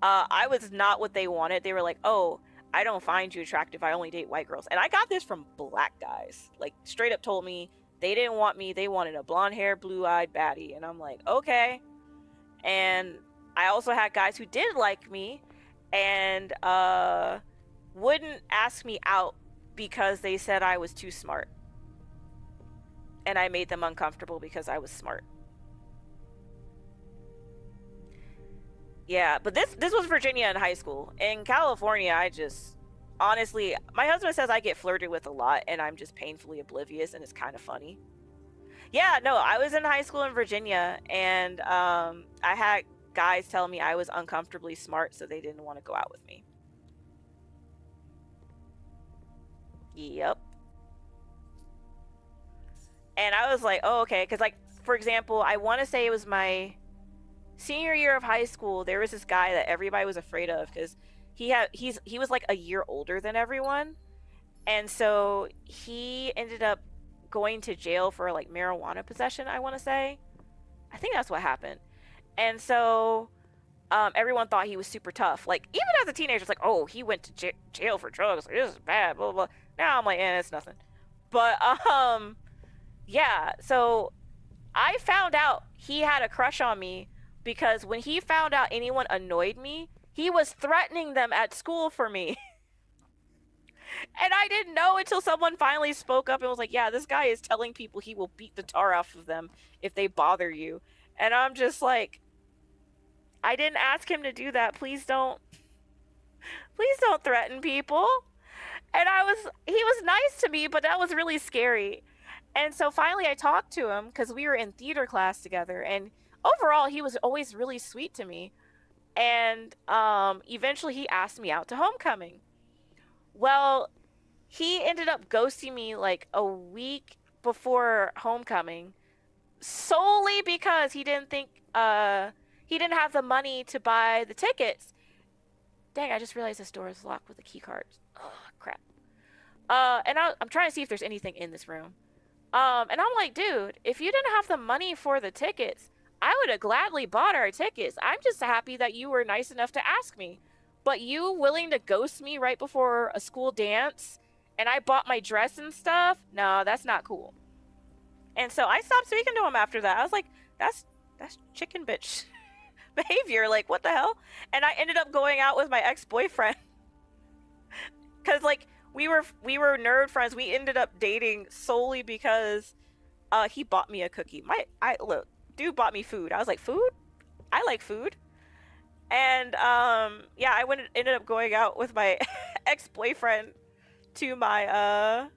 I was not what they wanted. They were like, oh, I don't find you attractive. I only date white girls. And I got this from black guys. Like, straight up told me they didn't want me. They wanted a blonde hair, blue-eyed baddie. And I'm like, okay. And I also had guys who did like me and wouldn't ask me out because they said I was too smart. And I made them uncomfortable because I was smart. Yeah, but this was Virginia in high school. In California, I just, honestly, my husband says I get flirted with a lot and I'm just painfully oblivious and it's kind of funny. Yeah, no, I was in high school in Virginia and I had guys tell me I was uncomfortably smart so they didn't want to go out with me. Yep. And I was like, oh, okay. Because, like, for example, I want to say it was my senior year of high school. There was this guy that everybody was afraid of because he was like a year older than everyone. And so he ended up going to jail for like marijuana possession, I want to say. I think that's what happened. And so everyone thought he was super tough. Like, even as a teenager, it's like, oh, he went to jail for drugs. Like, this is bad, blah, blah, blah. Now I'm like, it's nothing. But, yeah, so I found out he had a crush on me because when he found out anyone annoyed me, he was threatening them at school for me. And I didn't know until someone finally spoke up and was like, yeah, this guy is telling people he will beat the tar off of them if they bother you. And I'm just like, I didn't ask him to do that. Please don't threaten people. And he was nice to me, but that was really scary. And so finally I talked to him because we were in theater class together. And overall, he was always really sweet to me. And eventually he asked me out to homecoming. Well, he ended up ghosting me like a week before homecoming solely because he didn't think he didn't have the money to buy the tickets. Dang, I just realized this door is locked with a key card. Oh, crap. And I'm trying to see if there's anything in this room. And I'm like, dude, if you didn't have the money for the tickets, I would have gladly bought our tickets. I'm just happy that you were nice enough to ask me. But you willing to ghost me right before a school dance and I bought my dress and stuff? No, that's not cool. And so I stopped speaking to him after that. I was like, that's chicken bitch behavior. Like, what the hell? And I ended up going out with my ex-boyfriend. Cause like we were nerd friends. We ended up dating solely because he bought me a cookie. Look, dude bought me food. I was like, food? I like food. And yeah, I ended up going out with my ex-boyfriend to my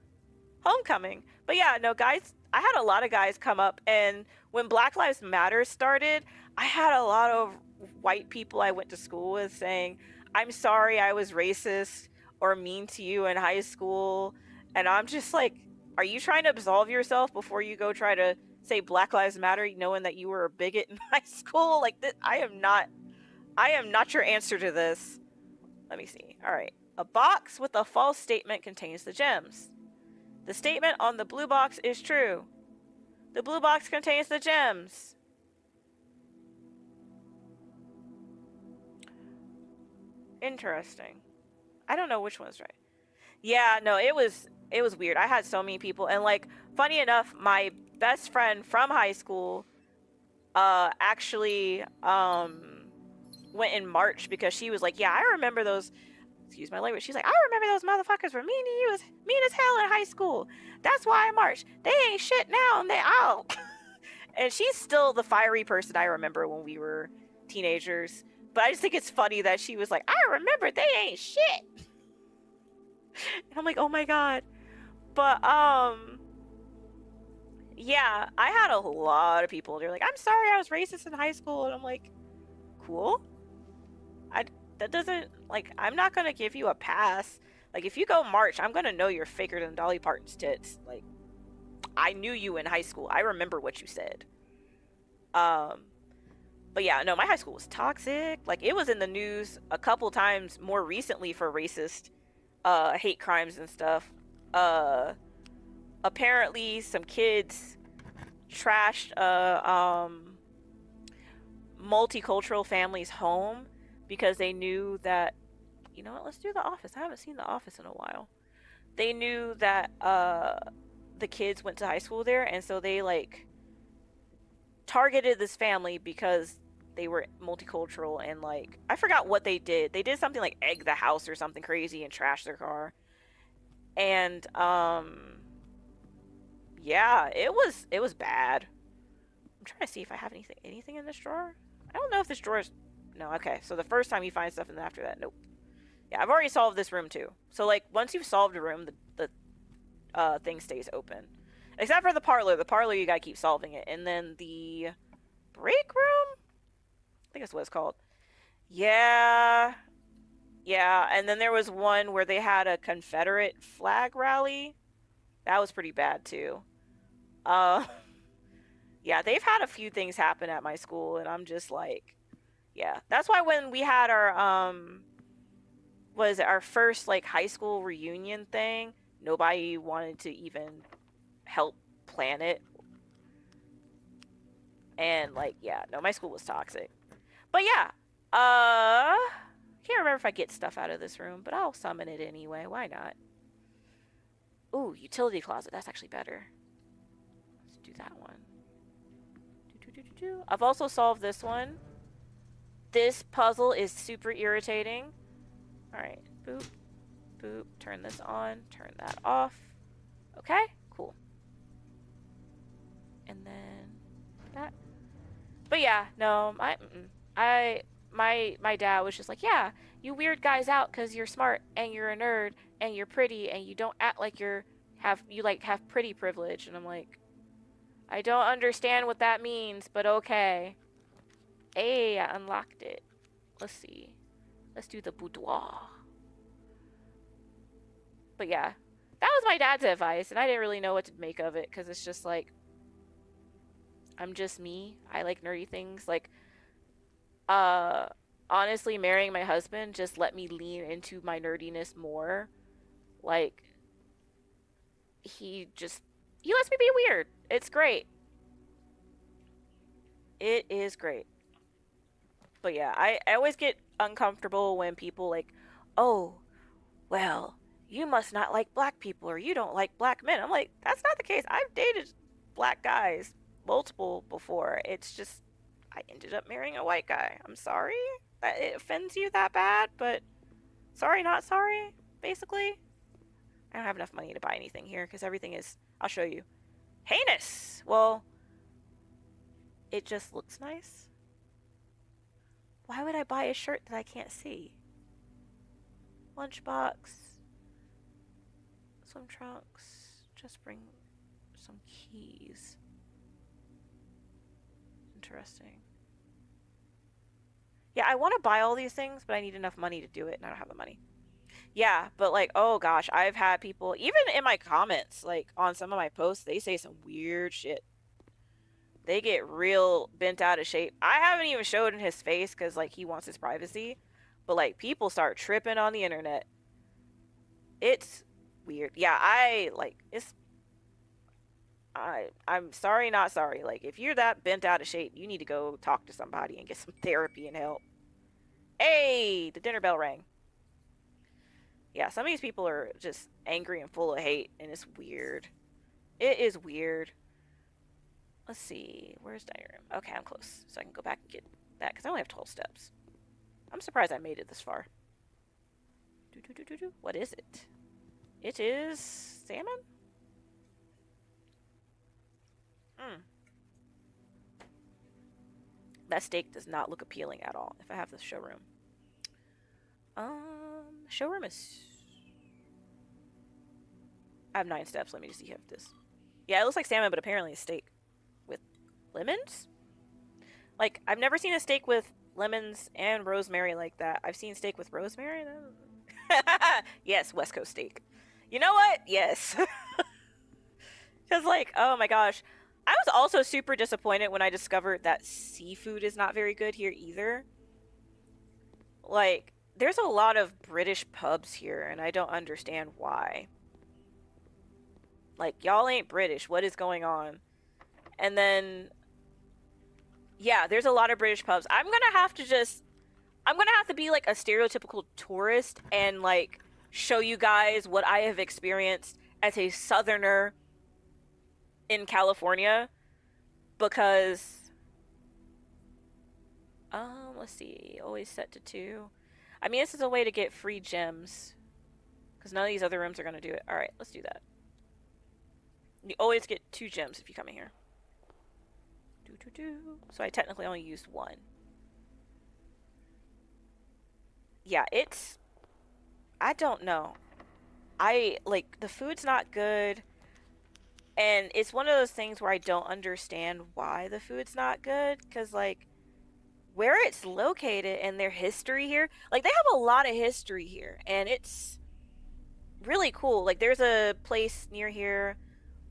homecoming. But yeah, no, guys, I had a lot of guys come up, and when Black Lives Matter started, I had a lot of white people I went to school with saying, I'm sorry I was racist or mean to you in high school. And I'm just like, are you trying to absolve yourself before you go try to say Black Lives Matter knowing that you were a bigot in high school? Like, I am not your answer to this. Let me see. All right. A box with a false statement contains the gems. The statement on the blue box is true. The blue box contains the gems. Interesting. I don't know which one's right. Yeah, no, it was weird. I had so many people, and like, funny enough, my best friend from high school actually went in March because she was like, yeah, I remember those, excuse my language, she's like, I remember those motherfuckers were mean as hell in high school. That's why I marched. They ain't shit now and they out. And she's still the fiery person I remember when we were teenagers. But I just think it's funny that she was like, I remember they ain't shit. And I'm like, oh my god. But yeah, I had a lot of people. They're like, I'm sorry I was racist in high school. And I'm like, cool. That doesn't, like, I'm not gonna give you a pass. Like, if you go march, I'm gonna know you're faker than Dolly Parton's tits. Like, I knew you in high school. I remember what you said. But yeah, no, my high school was toxic. Like, it was in the news a couple times more recently for racist hate crimes and stuff. Apparently some kids trashed multicultural family's home because they knew that, you know what, let's do The Office. I haven't seen The Office in a while. They knew that the kids went to high school there, and so they like targeted this family because they were multicultural, and like, I forgot what they did. They did something like egg the house or something crazy and trash their car. And yeah, it was bad. I'm trying to see if I have anything in this drawer. I don't know if this drawer is, no, okay. So the first time you find stuff, and then after that, nope. Yeah, I've already solved this room too. So like, once you've solved a room, the thing stays open. Except for the parlor. The parlor, you gotta keep solving it. And then the break room? I think that's what it's called. Yeah. Yeah, and then there was one where they had a Confederate flag rally. That was pretty bad too. Yeah, they've had a few things happen at my school, and I'm just like, yeah. That's why when we had our was it our first like high school reunion thing, nobody wanted to even help plan it. And like, yeah, no, my school was toxic. But yeah, can't remember if I get stuff out of this room, but I'll summon it anyway. Why not? Ooh, utility closet. That's actually better. Let's do that one. I've also solved this one. This puzzle is super irritating. Alright, boop, boop, turn this on, turn that off. Okay, cool. And then that. But yeah, no, my dad was just like, yeah, you weird guys out because you're smart and you're a nerd and you're pretty and you don't act like you have pretty privilege. And I'm like, I don't understand what that means, but okay. Hey, I unlocked it. Let's see. Let's do the boudoir. But yeah, that was my dad's advice, and I didn't really know what to make of it because it's just like, I'm just me. I like nerdy things. Like, honestly, marrying my husband just let me lean into my nerdiness more. Like, he lets me be weird. It's great. It is great. But yeah, I always get uncomfortable when people like, oh, well, you must not like black people or you don't like black men. I'm like, that's not the case. I've dated black guys multiple before. It's just I ended up marrying a white guy. I'm sorry that it offends you that bad, but sorry, not sorry, basically. I don't have enough money to buy anything here because everything is, I'll show you, heinous. Well, it just looks nice. Why would I buy a shirt that I can't see? Lunchbox. Some trunks. Just bring some keys. Interesting. Yeah, I want to buy all these things, but I need enough money to do it, and I don't have the money. Yeah, but like, oh gosh, I've had people, even in my comments, like on some of my posts, they say some weird shit. They get real bent out of shape. I haven't even showed in his face because like he wants his privacy, but like people start tripping on the internet. It's weird. Yeah, I'm sorry, not sorry. Like if you're that bent out of shape, you need to go talk to somebody and get some therapy and help. Hey, the dinner bell rang. Yeah, some of these people are just angry and full of hate, and it's weird. It is weird. Let's see. Where's dining room? Okay, I'm close. So I can go back and get that, because I only have 12 steps. I'm surprised I made it this far. What is it? It is salmon? That steak does not look appealing at all if I have the showroom. Showroom is... I have 9 steps. Let me just see if this... Yeah, it looks like salmon, but apparently it's steak. With lemons? Like, I've never seen a steak with lemons and rosemary like that. I've seen steak with rosemary. Yes, West Coast steak. You know what? Yes. Because, like, oh my gosh. I was also super disappointed when I discovered that seafood is not very good here either. Like, there's a lot of British pubs here, and I don't understand why. Like, y'all ain't British. What is going on? And then, yeah, there's a lot of British pubs. I'm gonna have to be like a stereotypical tourist and like show you guys what I have experienced as a southerner in California, because let's see, always set to 2. I mean, this is a way to get free gems because none of these other rooms are gonna do it. All right, let's do that. You always get 2 gems if you come in here. So I technically only used 1. Yeah, it's... I don't know. Like, the food's not good. And it's one of those things where I don't understand why the food's not good. Because, like, where it's located and their history here... Like, they have a lot of history here. And it's really cool. Like, there's a place near here...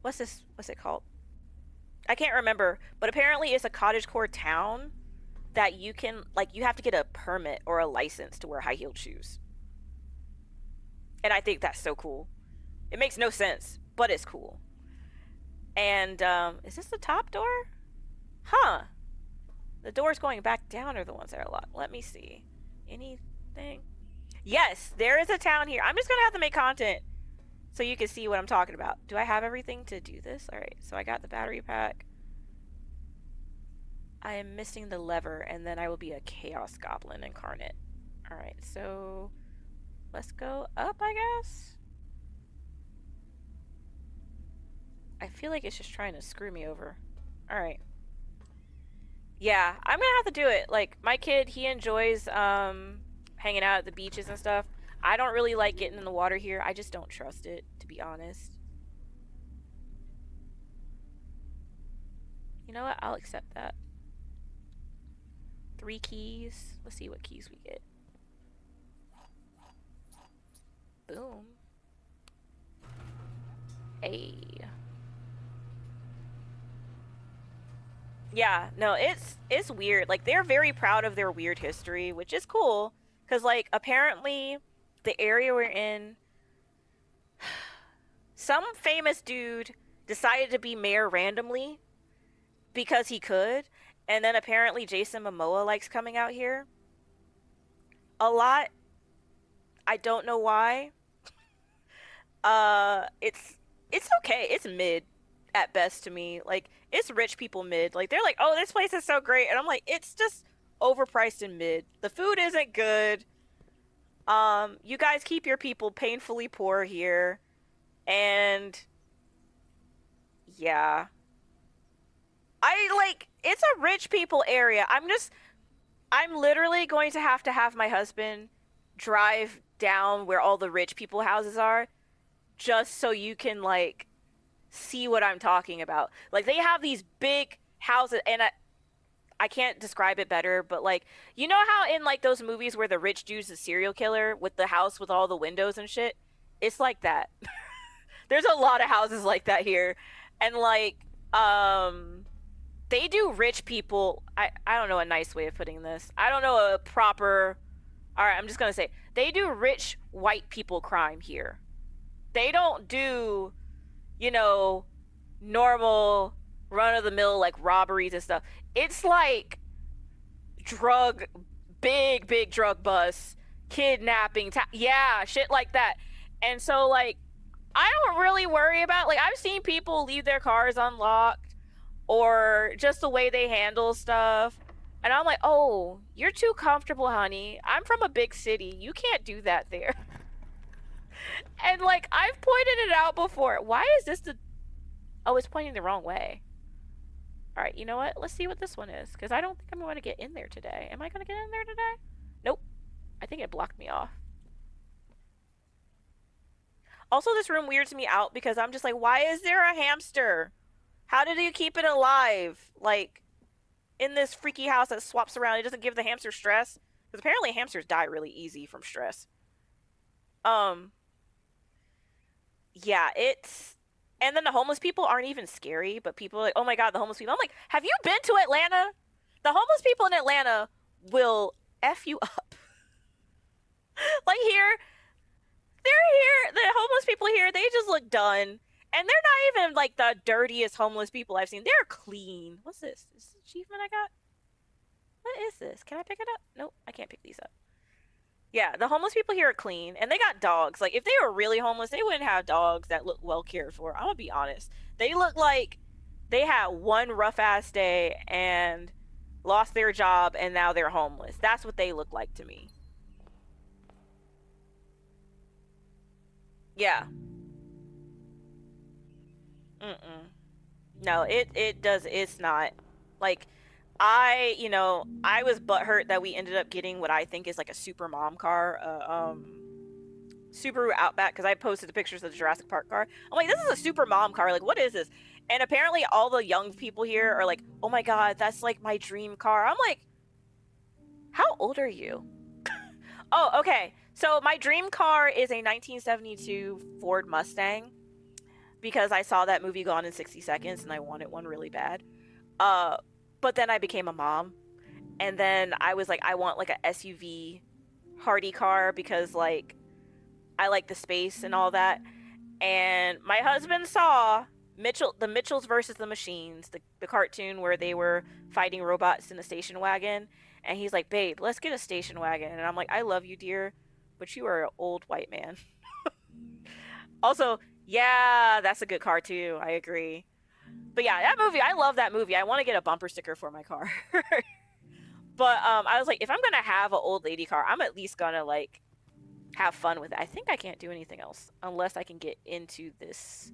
What's it called? I can't remember, but apparently it's a cottagecore town that you can, like, you have to get a permit or a license to wear high-heeled shoes. And I think that's so cool. It makes no sense, but it's cool. And, is this the top door? Huh. The doors going back down are the ones that are locked. Let me see. Anything? Yes, there is a town here. I'm just gonna have to make content so you can see what I'm talking about. Do I have everything to do this? All right, so I got the battery pack. I am missing the lever, and then I will be a chaos goblin incarnate. Alright, so let's go up, I guess? I feel like it's just trying to screw me over. Alright. Yeah, I'm gonna have to do it. Like, my kid, he enjoys hanging out at the beaches and stuff. I don't really like getting in the water here. I just don't trust it, to be honest. You know what? I'll accept that. 3 keys. Let's see what keys we get. Boom. Hey. Yeah, no, it's weird. Like, they're very proud of their weird history, which is cool. Because, like, apparently the area we're in, some famous dude decided to be mayor randomly because he could. And then apparently Jason Momoa likes coming out here a lot. I don't know why. It's okay. It's mid at best to me. Like, it's rich people mid. Like, they're like, oh, this place is so great. And I'm like, it's just overpriced and mid. The food isn't good. You guys keep your people painfully poor here. And yeah. It's a rich people area. I'm literally going to have my husband drive down where all the rich people houses are just so you can, like, see what I'm talking about. Like, they have these big houses, and I can't describe it better, but, like, you know how in, like, those movies where the rich dude's a serial killer with the house with all the windows and shit? It's like that. There's a lot of houses like that here. And, like, they do rich people. I don't know a nice way of putting this. I don't know a proper. All right, I'm just gonna say they do rich white people crime here. They don't do, normal run of the mill like robberies and stuff. It's like big drug busts, kidnapping, yeah, shit like that. And so, like, I don't really worry about, like, I've seen people leave their cars unlocked or just the way they handle stuff. And I'm like, oh, you're too comfortable, honey. I'm from a big city. You can't do that there. And, like, I've pointed it out before. Why is this oh, it's pointing the wrong way. All right, you know what? Let's see what this one is, because I don't think I'm going to get in there today. Am I going to get in there today? Nope. I think it blocked me off. Also, this room weirds me out because I'm just like, why is there a hamster? How did you keep it alive? Like, in this freaky house that swaps around, it doesn't give the hamster stress? Because apparently hamsters die really easy from stress. Yeah, it's... And then the homeless people aren't even scary, but people are like, oh my god, the homeless people. I'm like, have you been to Atlanta? The homeless people in Atlanta will F you up. Like, they're here, the homeless people here, they just look done. And they're not even, like, the dirtiest homeless people I've seen. They're clean. What's this? Is this achievement I got? What is this? Can I pick it up? Nope, I can't pick these up. Yeah, the homeless people here are clean, and they got dogs. Like, if they were really homeless, they wouldn't have dogs that look well cared for. I'm gonna be honest. They look like they had one rough-ass day and lost their job, and now they're homeless. That's what they look like to me. Yeah. No, it's not. Like, I was butthurt that we ended up getting what I think is like a super mom car, Subaru Outback, because I posted the pictures of the Jurassic Park car. I'm like, this is a super mom car. Like, what is this? And apparently all the young people here are like, oh my god, that's like my dream car. I'm like, how old are you? Oh, okay. So my dream car is a 1972 Ford Mustang, because I saw that movie Gone in 60 Seconds and I wanted one really bad. But then I became a mom, and then I was like, I want like a SUV hardy car because, like, I like the space and all that. And my husband saw the Mitchells versus the Machines, the cartoon where they were fighting robots in a station wagon, and he's like, babe, let's get a station wagon. And I'm like, I love you, dear, but you are an old white man. Also, yeah, that's a good car too, I agree. But yeah, that movie, I love that movie. I want to get a bumper sticker for my car. But I was like, if I'm gonna have an old lady car, I'm at least gonna like have fun with it. I think I can't do anything else unless I can get into this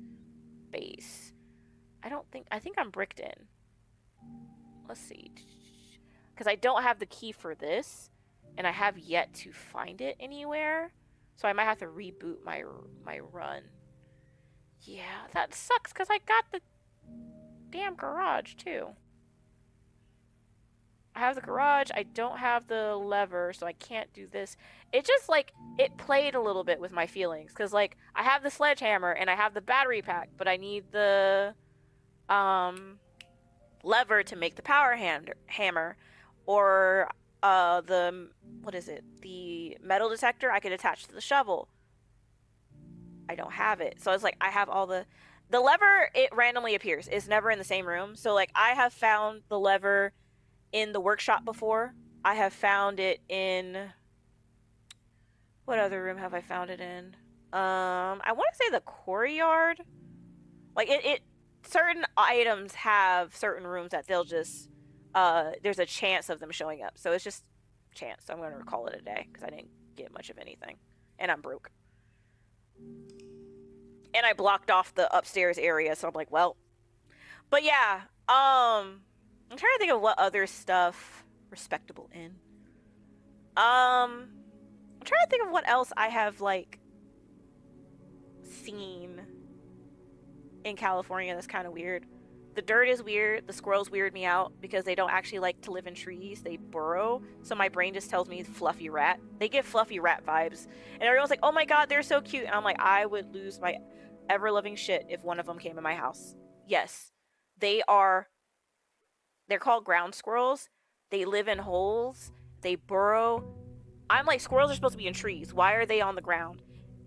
base. I think I'm bricked in. Let's see. Because I don't have the key for this, and I have yet to find it anywhere. So I might have to reboot my run. Yeah, that sucks because I got the damn garage too. I have the garage, I don't have the lever, so I can't do this. It just like, it played a little bit with my feelings because like I have the sledgehammer and I have the battery pack, but I need the lever to make the power hammer, or the, what is it, the metal detector I could attach to the shovel. I don't have it. So it's like I have all the lever, it randomly appears. It's never in the same room. So like I have found the lever in the workshop before. I have found it in, what other room have I found it in? I want to say the courtyard. Like it certain items have certain rooms that they'll just there's a chance of them showing up. So it's just chance. So I'm going to call it a day because I didn't get much of anything and I'm broke. And I blocked off the upstairs area, so I'm like, well. But yeah, I'm trying to think of what other stuff respectable in. I'm trying to think of what else I have like seen in California that's kind of weird. The dirt is weird. The squirrels weird me out because they don't actually like to live in trees. They burrow. So my brain just tells me fluffy rat. They give fluffy rat vibes. And everyone's like, oh my god, they're so cute. And I'm like, I would lose my ever-loving shit if one of them came in my house. Yes. They're called ground squirrels. They live in holes. They burrow. I'm like, squirrels are supposed to be in trees. Why are they on the ground?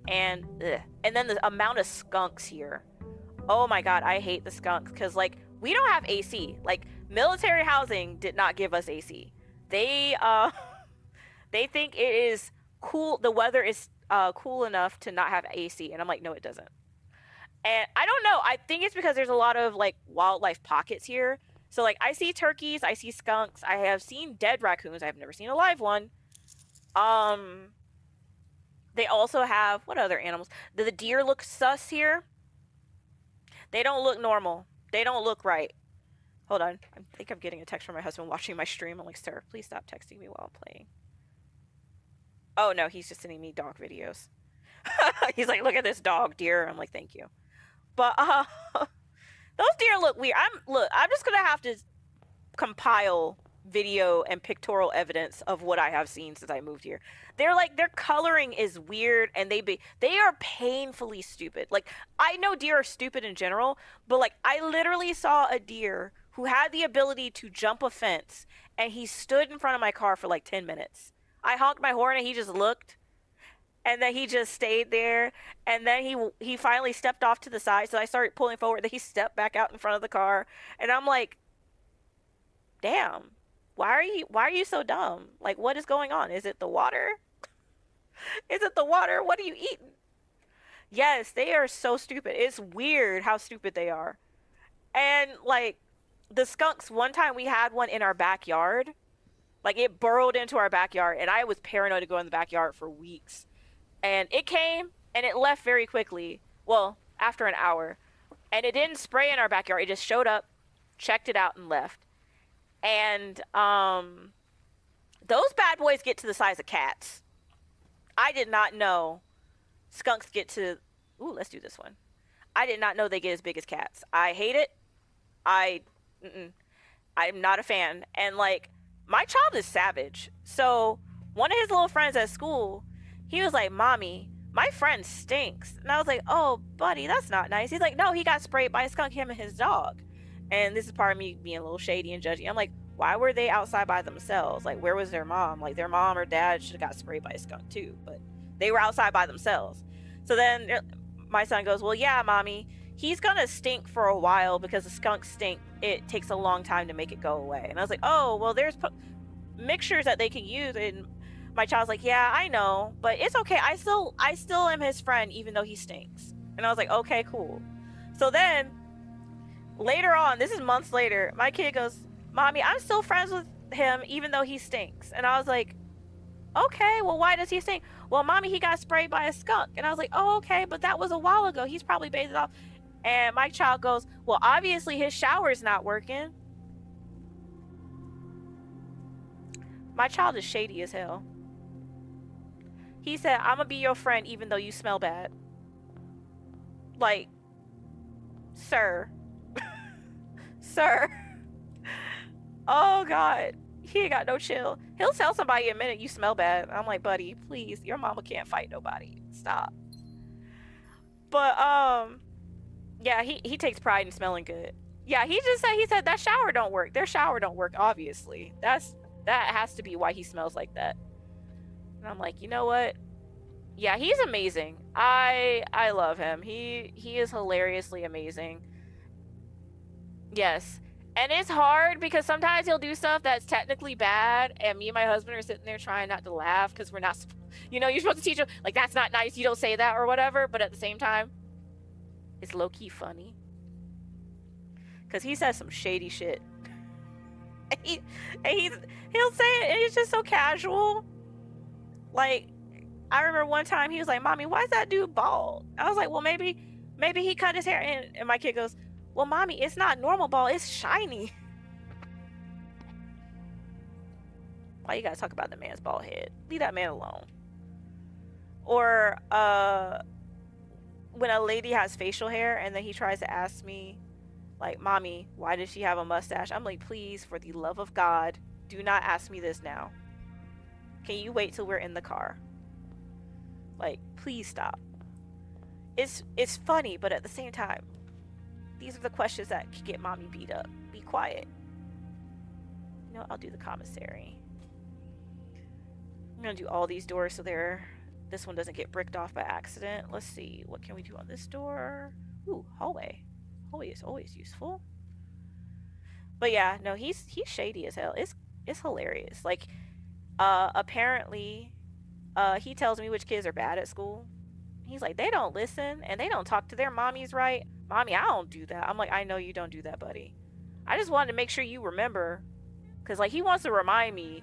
And then the amount of skunks here. Oh my god, I hate the skunks because like we don't have AC. Like military housing did not give us AC. They they think it is cool. The weather is cool enough to not have AC, and I'm like, no, it doesn't. And I don't know. I think it's because there's a lot of like wildlife pockets here. So like I see turkeys, I see skunks, I have seen dead raccoons. I have never seen a live one. They also have, what other animals? Do the deer look sus here? They don't look normal. They don't look right. Hold on. I think I'm getting a text from my husband watching my stream. I'm like, sir, please stop texting me while I'm playing. Oh, no, he's just sending me dog videos. He's like, look at this dog, deer. I'm like, thank you. But those deer look weird. I'm just going to have to compile video and pictorial evidence of what I have seen since I moved here. They're like, their coloring is weird and they are painfully stupid. Like, I know deer are stupid in general, but like I literally saw a deer who had the ability to jump a fence and he stood in front of my car for like 10 minutes. I honked my horn and he just looked and then he just stayed there and then he finally stepped off to the side, so I started pulling forward, then he stepped back out in front of the car and I'm like, damn. Why are you so dumb? Like, what is going on? Is it the water? Is it the water? What are you eating? Yes, they are so stupid. It's weird how stupid they are. And like the skunks, one time we had one in our backyard. Like it burrowed into our backyard and I was paranoid to go in the backyard for weeks. And it came and it left very quickly. Well, after an hour. And it didn't spray in our backyard. It just showed up, checked it out and left. And those bad boys get to the size of cats. I did not know skunks get to... Ooh, let's do this one. I did not know they get as big as cats. I hate it. I'm not a fan. And like, my child is savage. So one of his little friends at school, he was like, Mommy, my friend stinks. And I was like, oh, buddy, that's not nice. He's like, no, he got sprayed by a skunk, him and his dog. And this is part of me being a little shady and judgy. I'm like, why were they outside by themselves? Like, where was their mom? Like, their mom or dad should have got sprayed by a skunk too. But they were outside by themselves. So then my son goes, well, yeah, Mommy, he's going to stink for a while because the skunks stink. It takes a long time to make it go away. And I was like, oh, well, there's mixtures that they can use. And my child's like, yeah, I know. But it's okay. I still am his friend even though he stinks. And I was like, okay, cool. So then Later on, this is months later, my kid goes, Mommy, I'm still friends with him even though he stinks. And I was like, okay, well, why does he stink? Well, Mommy, he got sprayed by a skunk. And I was like, oh, okay, but that was a while ago. He's probably bathed it off. And my child goes, well, obviously his shower's not working. My child is shady as hell. He said, I'm gonna be your friend even though you smell bad. Like, sir. Sir. Oh, God. He ain't got no chill. He'll tell somebody in a minute you smell bad. I'm like, buddy, please, your mama can't fight nobody. Stop. But, yeah, he takes pride in smelling good. Yeah, he said that shower don't work. Their shower don't work, obviously. That has to be why he smells like that. And I'm like, you know what? Yeah, he's amazing. I love him. He is hilariously amazing. Yes. And it's hard because sometimes he'll do stuff that's technically bad, and me and my husband are sitting there trying not to laugh because we're not, you know, you're supposed to teach him, like, that's not nice, you don't say that or whatever, but at the same time, it's low-key funny. Because he says some shady shit. He'll say it, and it's just so casual. Like, I remember one time he was like, Mommy, why is that dude bald? I was like, well, maybe he cut his hair. And my kid goes, well, Mommy, it's not normal bald, it's shiny. Why you gotta talk about the man's bald head? Leave that man alone. Or when a lady has facial hair and then he tries to ask me, like, Mommy, why does she have a mustache? I'm like, please, for the love of God, do not ask me this now. Can you wait till we're in the car? Like, please stop. It's funny, but at the same time, these are the questions that can get Mommy beat up. Be quiet. You know, I'll do the commissary. I'm gonna do all these doors so this one doesn't get bricked off by accident. Let's see, what can we do on this door? Ooh, hallway. Hallway is always useful. But yeah, no, he's shady as hell. It's hilarious. Like, apparently, he tells me which kids are bad at school. He's like, they don't listen and they don't talk to their mommies right. Mommy, I don't do that. I'm like, I know you don't do that, buddy. I just wanted to make sure you remember, because, like, he wants to remind me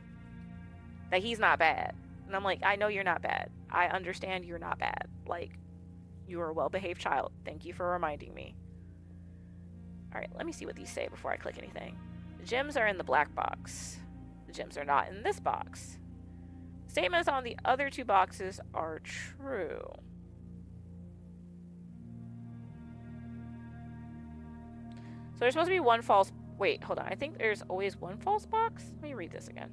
that he's not bad. And I'm like, I know you're not bad. I understand you're not bad. Like, you are a well-behaved child. Thank you for reminding me. All right, let me see what these say before I click anything. The gems are in the black box. The gems are not in this box. Statements on the other two boxes are true. So there's supposed to be one false... Wait, hold on. I think there's always one false box. Let me read this again.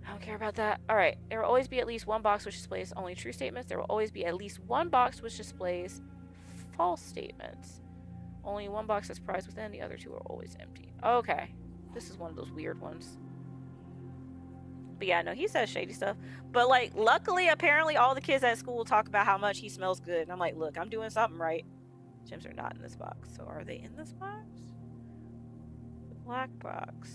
I don't care about that. All right. There will always be at least one box which displays only true statements. There will always be at least one box which displays false statements. Only one box has prize within. The other two are always empty. Okay. This is one of those weird ones. But yeah, no, he says shady stuff. But, like, luckily, apparently, all the kids at school talk about how much he smells good. And I'm like, look, I'm doing something right. Gems are not in this box. So are they in this box? The black box.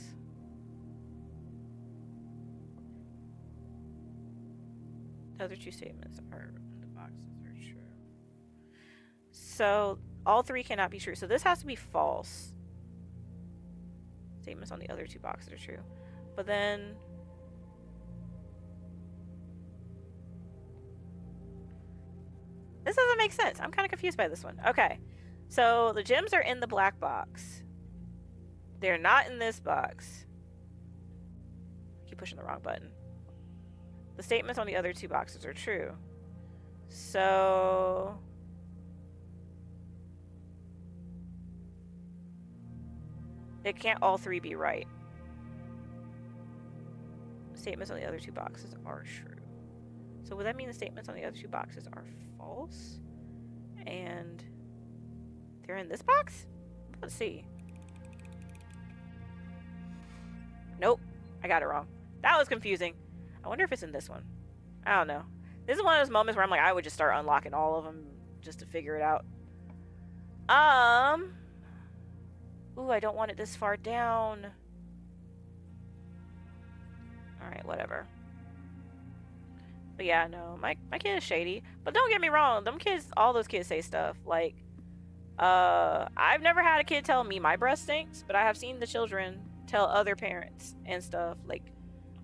The other two statements are in the boxes are true. So all three cannot be true. So this has to be false. Statements on the other two boxes are true. But then... this doesn't make sense. I'm kind of confused by this one. Okay. So the gems are in the black box. They're not in this box. I keep pushing the wrong button. The statements on the other two boxes are true. So... it can't all three be right. The statements on the other two boxes are true. So would that mean the statements on the other two boxes are false? And they're in this box? Let's see. Nope. I got it wrong. That was confusing. I wonder if it's in this one. I don't know. This is one of those moments where I'm like, I would just start unlocking all of them just to figure it out. Ooh, I don't want it this far down. Alright, whatever. But yeah, no, my kid is shady. But don't get me wrong, them kids, all those kids say stuff. Like, I've never had a kid tell me my breast stinks, but I have seen the children tell other parents and stuff, like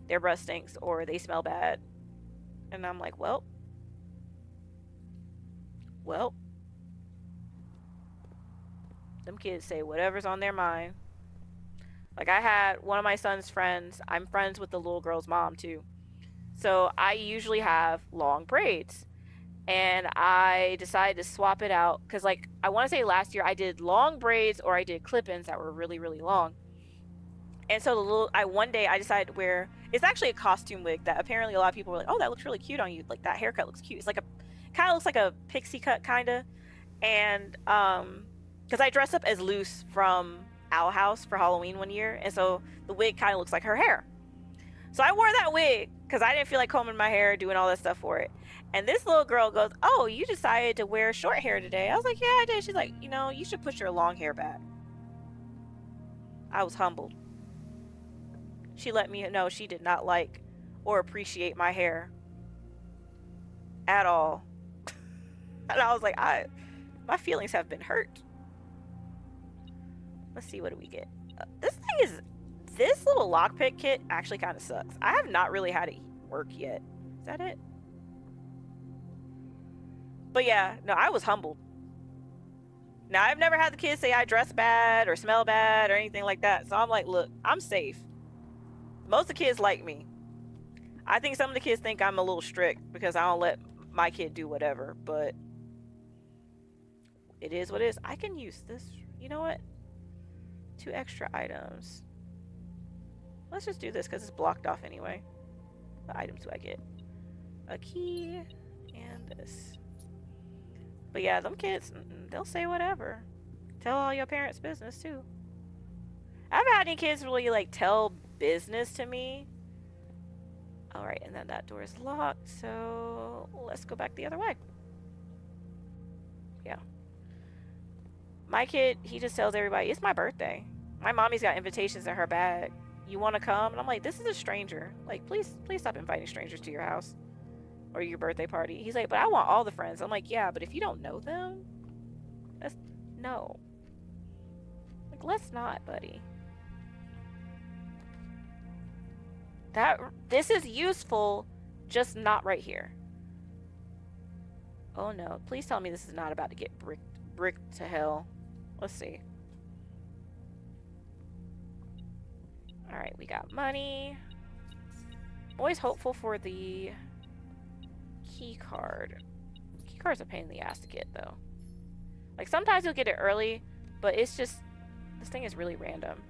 their breast stinks or they smell bad. And I'm like, well, them kids say whatever's on their mind. Like, I had one of my son's friends, I'm friends with the little girl's mom too. So I usually have long braids. And I decided to swap it out because, like, I want to say last year I did long braids or I did clip-ins that were really, really long. And so one day I decided to wear, it's actually a costume wig that apparently a lot of people were like, oh, that looks really cute on you. Like, that haircut looks cute. It's like kind of looks like a pixie cut kind of. And because I dressed up as Luce from Owl House for Halloween one year, and so the wig kind of looks like her hair. So I wore that wig because I didn't feel like combing my hair, doing all that stuff for it. And this little girl goes, oh, you decided to wear short hair today. I was like, yeah, I did. She's like, you know, you should put your long hair back. I was humbled. She let me know she did not like or appreciate my hair at all. And I was like, my feelings have been hurt. Let's see, what do we get? This little lockpick kit actually kind of sucks. I have not really had it work yet. Is that it? But yeah, no, I was humbled. Now, I've never had the kids say I dress bad or smell bad or anything like that. So I'm like, look, I'm safe. Most of the kids like me. I think some of the kids think I'm a little strict because I don't let my kid do whatever. But it is what it is. I can use this. You know what? 2 extra items. Let's just do this because it's blocked off anyway. What items do I get? A key and this. But yeah, them kids, they'll say whatever. Tell all your parents' business too. I haven't had any kids really like tell business to me. Alright, and then that door is locked, so let's go back the other way. Yeah. My kid, he just tells everybody, it's my birthday. My mommy's got invitations in her bag. You want to come? And I'm like, this is a stranger. Like, please stop inviting strangers to your house or your birthday party. He's like, but I want all the friends. I'm like, yeah, but if you don't know them, no. Like, let's not, buddy. This is useful, just not right here. Oh no, please tell me this is not about to get bricked to hell. Let's see. Alright, we got money. Always hopeful for the key card. Key card's a pain in the ass to get, though. Like, sometimes you'll get it early, but it's just, this thing is really random.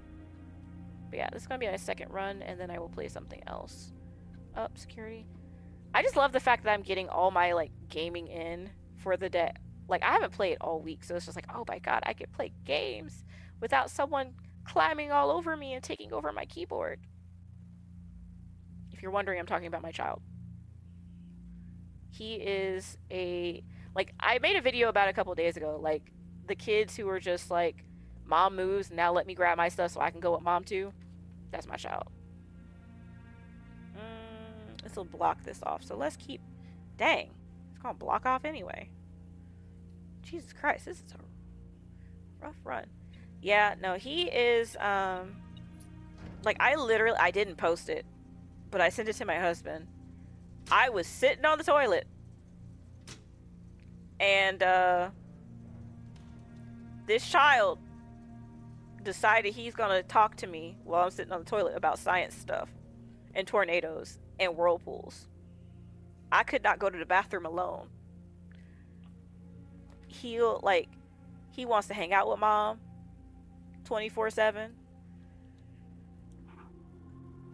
But yeah, this is gonna be my second run, and then I will play something else. Up, security. I just love the fact that I'm getting all my, like, gaming in for the day. Like, I haven't played all week, so it's just like, oh my god, I can play games without someone climbing all over me and taking over my keyboard. If you're wondering, I'm talking about my child. He is like, I made a video about a couple days ago, like, the kids who are just like, mom moves, now let me grab my stuff so I can go with mom too. That's my child. This will block this off, so let's keep, dang, it's gonna block off anyway. Jesus Christ, this is a rough run. Yeah, no, he is, like, I didn't post it, but I sent it to my husband. I was sitting on the toilet, and, this child decided he's gonna talk to me while I'm sitting on the toilet about science stuff, and tornadoes, and whirlpools. I could not go to the bathroom alone. He wants to hang out with mom 24/7.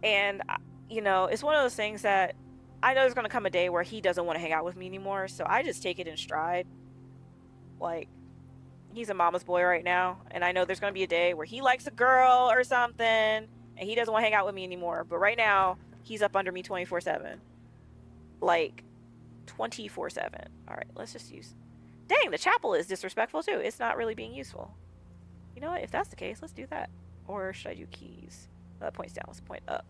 And, you know, it's one of those things that I know there's going to come a day where he doesn't want to hang out with me anymore, so I just take it in stride. Like, he's a mama's boy right now, and I know there's going to be a day where he likes a girl or something, and he doesn't want to hang out with me anymore. But right now, he's up under me 24/7. Like, 24/7. Alright, let's just use... Dang, the chapel is disrespectful too. It's not really being useful. You know what? If that's the case, let's do that. Or should I do keys? That points down. Let's point up.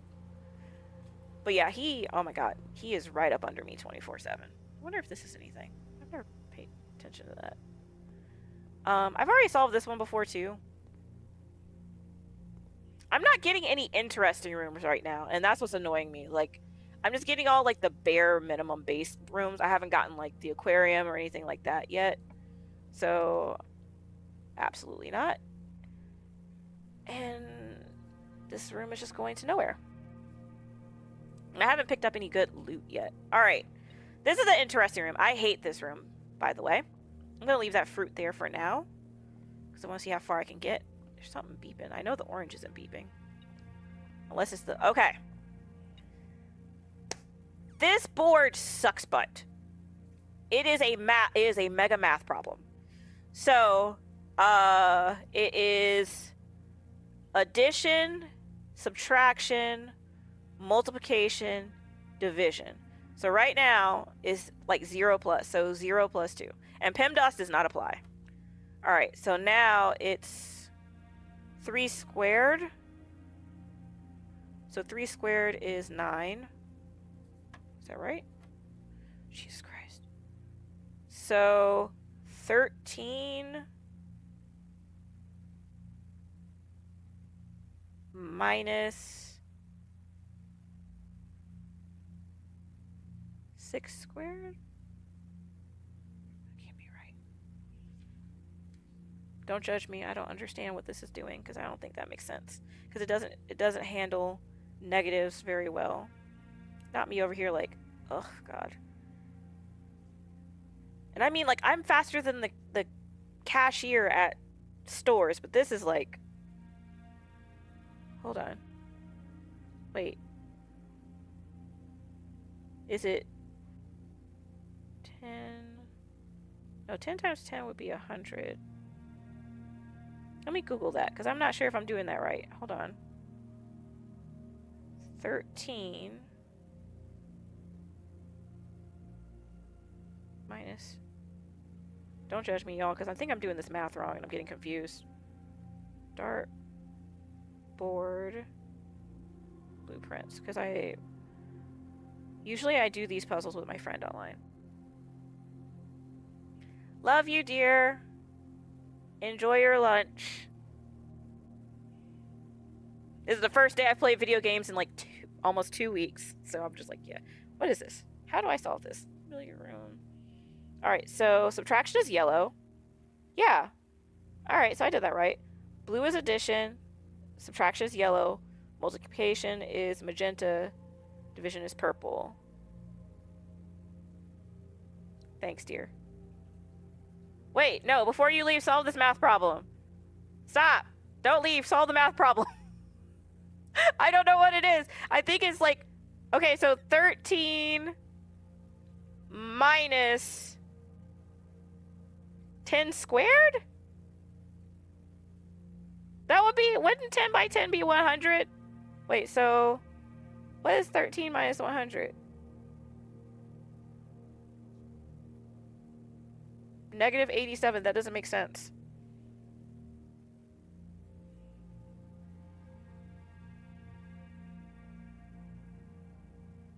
But yeah, oh my god, he is right up under me 24/7. I wonder if this is anything. I've never paid attention to that. I've already solved this one before too. I'm not getting any interesting rooms right now, and that's what's annoying me. Like, I'm just getting all like the bare minimum base rooms. I haven't gotten like the aquarium or anything like that yet. So, absolutely not. And this room is just going to nowhere. I haven't picked up any good loot yet. All right. This is the interesting room. I hate this room, by the way. I'm going to leave that fruit there for now, because I want to see how far I can get. There's something beeping. I know the orange isn't beeping. Unless it's the... Okay. This board sucks butt. It is a mega math problem. So, it is addition, subtraction, multiplication, division. So right now is like 0 plus, so 0 plus 2. And PEMDAS does not apply. All right, so now it's 3 squared. So 3 squared is 9. Is that right? Jesus Christ. So 13 minus 6 squared? That can't be right. Don't judge me. I don't understand what this is doing because I don't think that makes sense. Because it doesn't handle negatives very well. Not me over here like, ugh, God. And I mean, like, I'm faster than the cashier at stores, but this is like... Hold on. Wait. Is it 10? No, 10 times 10 would be 100. Let me Google that, because I'm not sure if I'm doing that right. Hold on. 13 minus... Don't judge me, y'all, because I think I'm doing this math wrong and I'm getting confused. Dart board blueprints, because usually I do these puzzles with my friend online. Love you, dear. Enjoy your lunch. This is the first day I've played video games in like almost 2 weeks, so I'm just like, yeah. What is this? How do I solve this? Familiar room. All right, so subtraction is yellow. Yeah. All right, so I did that right. Blue is addition. Subtraction is yellow. Multiplication is magenta. Division is purple. Thanks, dear. Wait, no, before you leave, solve this math problem. Stop. Don't leave. Solve the math problem. I don't know what it is. I think it's like... Okay, so 13 minus 10 squared? That would be... Wouldn't 10 by 10 be 100? Wait, so... What is 13 minus 100? Negative 87. That doesn't make sense.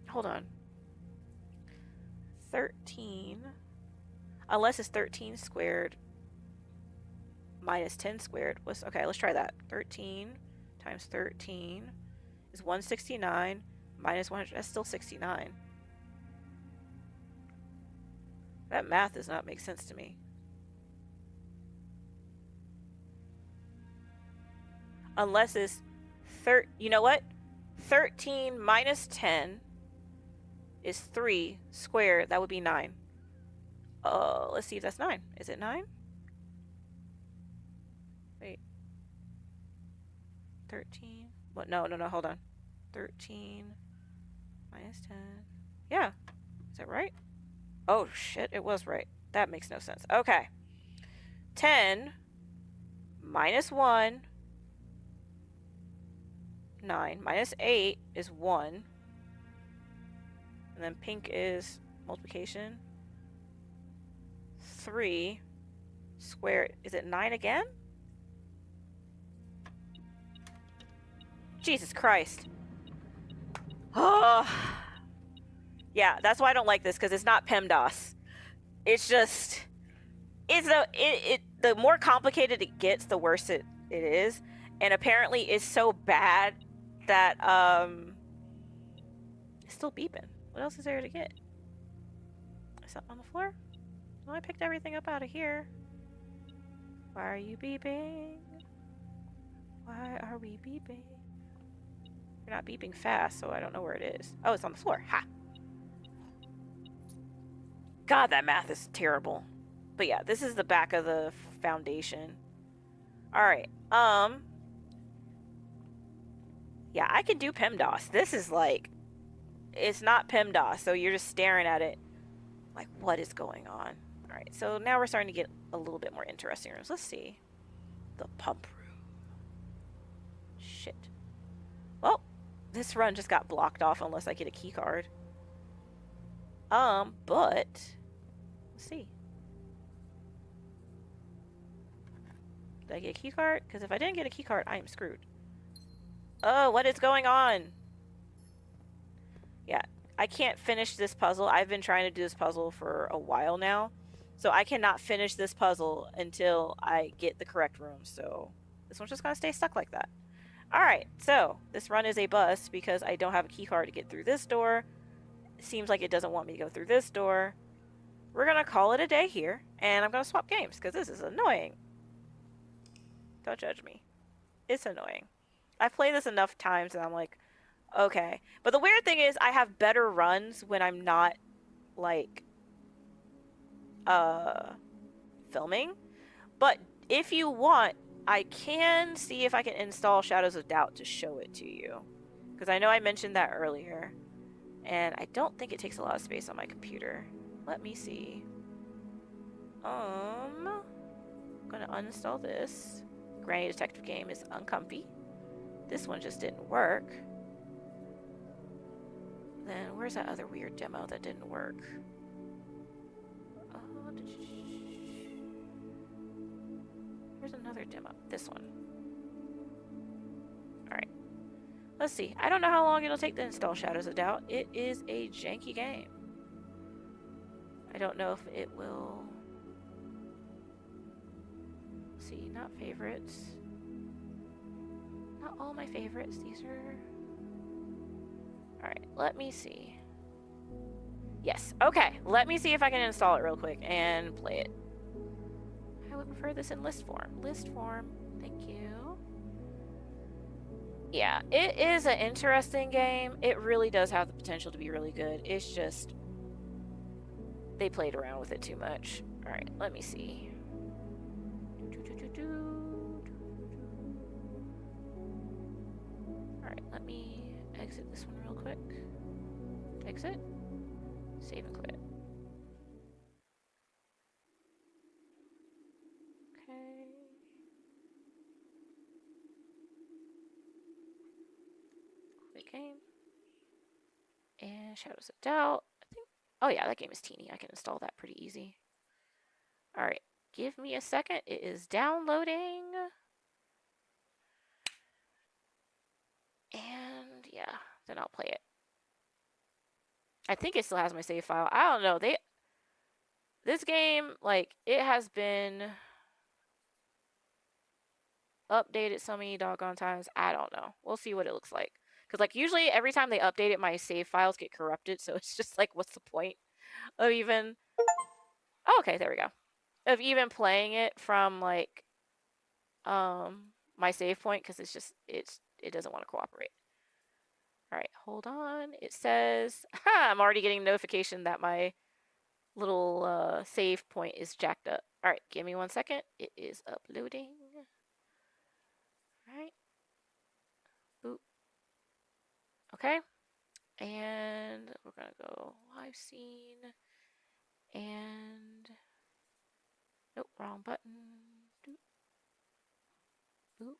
Hold on. 13. Unless it's 13 squared minus 10 squared. Okay, let's try that. 13 times 13 is 169 minus 100. That's still 69. That math does not make sense to me. Unless it's you know what? 13 minus 10 is 3 squared. That would be 9. Let's see if that's 9. Is it 9? Wait. 13. What? No, hold on. 13 minus 10. Yeah. Is that right? Oh, shit. It was right. That makes no sense. Okay. 10 minus 1. 9 minus 8 is 1. And then pink is multiplication. 3 squared. Is it 9 again? Jesus Christ. Oh. Yeah, that's why I don't like this, because it's not PEMDAS. It's just... the more complicated it gets, the worse it is. And apparently it's so bad that it's still beeping. What else is there to get? Is something on the floor? Well, I picked everything up out of here. Why are you beeping? Why are we beeping? You're not beeping fast, so I don't know where it is. Oh, it's on the floor. Ha! God, that math is terrible. But yeah, this is the back of the foundation. Alright, yeah, I can do PEMDAS. This is like, it's not PEMDAS, so you're just staring at it like, what is going on? Alright, so now we're starting to get a little bit more interesting rooms. Let's see. The pump room. Shit. Well, this run just got blocked off unless I get a key card. But let's see. Did I get a key card? Because if I didn't get a key card, I am screwed. Oh, what is going on? Yeah, I can't finish this puzzle. I've been trying to do this puzzle for a while now. So I cannot finish this puzzle until I get the correct room. So this one's just going to stay stuck like that. Alright, so this run is a bust because I don't have a key card to get through this door. It seems like it doesn't want me to go through this door. We're going to call it a day here, and I'm going to swap games because this is annoying. Don't judge me. It's annoying. I've played this enough times and I'm like, okay. But the weird thing is I have better runs when I'm not, like, filming. But if you want, I can see if I can install Shadows of Doubt to show it to you. Because I know I mentioned that earlier. And I don't think it takes a lot of space on my computer. Let me see. I'm gonna uninstall this. Granny Detective game is uncomfy. This one just didn't work. Then where's that other weird demo that didn't work? Here's another demo. This one. Alright. Let's see. I don't know how long it'll take to install Shadows of Doubt. It is a janky game. I don't know if it will... Let's see, not favorites. Not all my favorites. These are... Alright, let me see. Yes, okay. Let me see if I can install it real quick and play it. I would prefer this in list form. List form. Thank you. Yeah, it is an interesting game. It really does have the potential to be really good. It's just... they played around with it too much. Alright, let me see. Alright, let me exit this one real quick. Exit. Save and quit. Okay. Quit game. And Shadows of Doubt. I think. Oh yeah, that game is teeny. I can install that pretty easy. Alright, give me a second. It is downloading. And yeah, then I'll play it. I think it still has my save file. I don't know. This game, like, it has been updated so many doggone times. I don't know. We'll see what it looks like. Because, like, usually every time they update it, my save files get corrupted. So it's just like, what's the point of even... Oh, okay, there we go. Of even playing it from, like, my save point. Because it's just, it doesn't want to cooperate. Alright, hold on. It says, I'm already getting a notification that my little save point is jacked up. Alright, give me 1 second. It is uploading. Alright. Boop. Okay. And we're gonna go live scene. And nope, wrong button. Doop. Boop.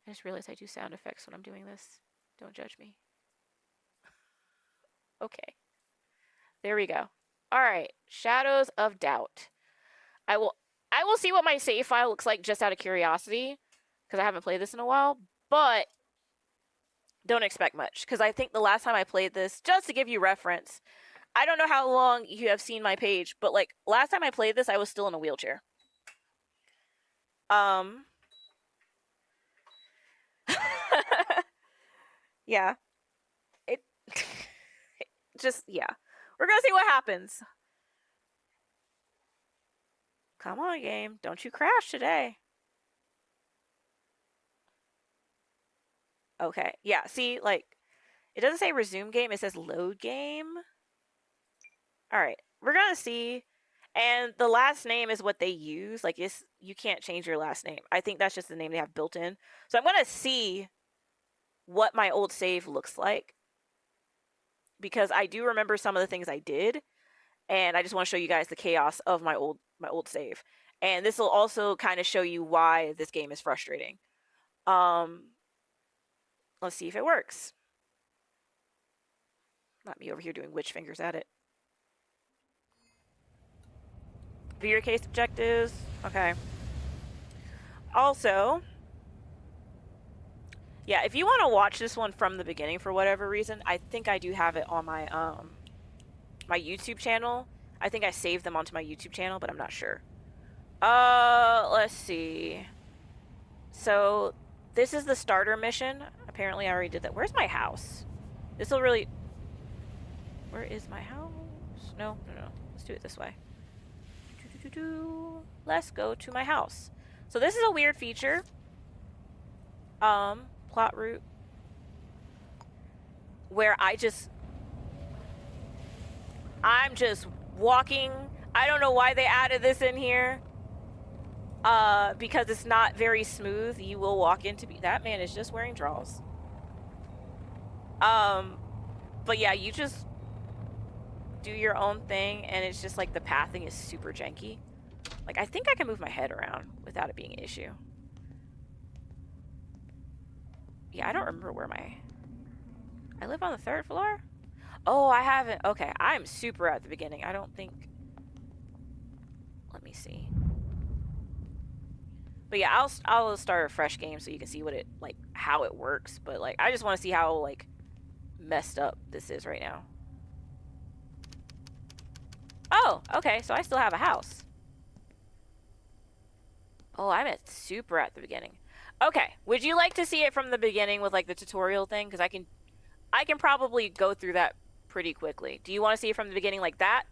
I just realized I do sound effects when I'm doing this. Don't judge me. Okay. There we go. Alright. Shadows of Doubt. I will see what my save file looks like just out of curiosity. Because I haven't played this in a while. But don't expect much. Because I think the last time I played this, just to give you reference, I don't know how long you have seen my page, but like last time I played this, I was still in a wheelchair. Um, yeah, it just yeah. We're gonna see what happens. Come on, game, don't you crash today. Okay, yeah. See, like it doesn't say resume game; it says load game. All right, we're gonna see. And the last name is what they use. Like, you can't change your last name. I think that's just the name they have built in. So I'm gonna see what my old save looks like because I do remember some of the things I did, and I just want to show you guys the chaos of my old save. And this will also kind of show you why this game is frustrating. Um, let's see if it works. Not me over here doing witch fingers at it. View your case objectives. Okay. Also, yeah, if you want to watch this one from the beginning for whatever reason, I think I do have it on my my YouTube channel. I think I saved them onto my YouTube channel, but I'm not sure. Let's see. So, this is the starter mission. Apparently, I already did that. Where's my house? This will really... Where is my house? No. Let's do it this way. Let's go to my house. So, this is a weird feature. Plot route. Where I'm just walking. I don't know why they added this in here. Because it's not very smooth. You will walk into... That man is just wearing drawers. But yeah, you just do your own thing, and it's just like the pathing is super janky. Like, I think I can move my head around without it being an issue. Yeah, I don't remember where I live on the 3rd floor? Oh, I haven't... Okay, I'm super at the beginning. I don't think... Let me see. But yeah, I'll start a fresh game so you can see what it... Like, how it works. But, like, I just want to see how, like, messed up this is right now. Oh, okay, so I still have a house. Oh, I'm super at the beginning. Okay, would you like to see it from the beginning with like the tutorial thing? Because I can probably go through that pretty quickly. Do you want to see it from the beginning like that?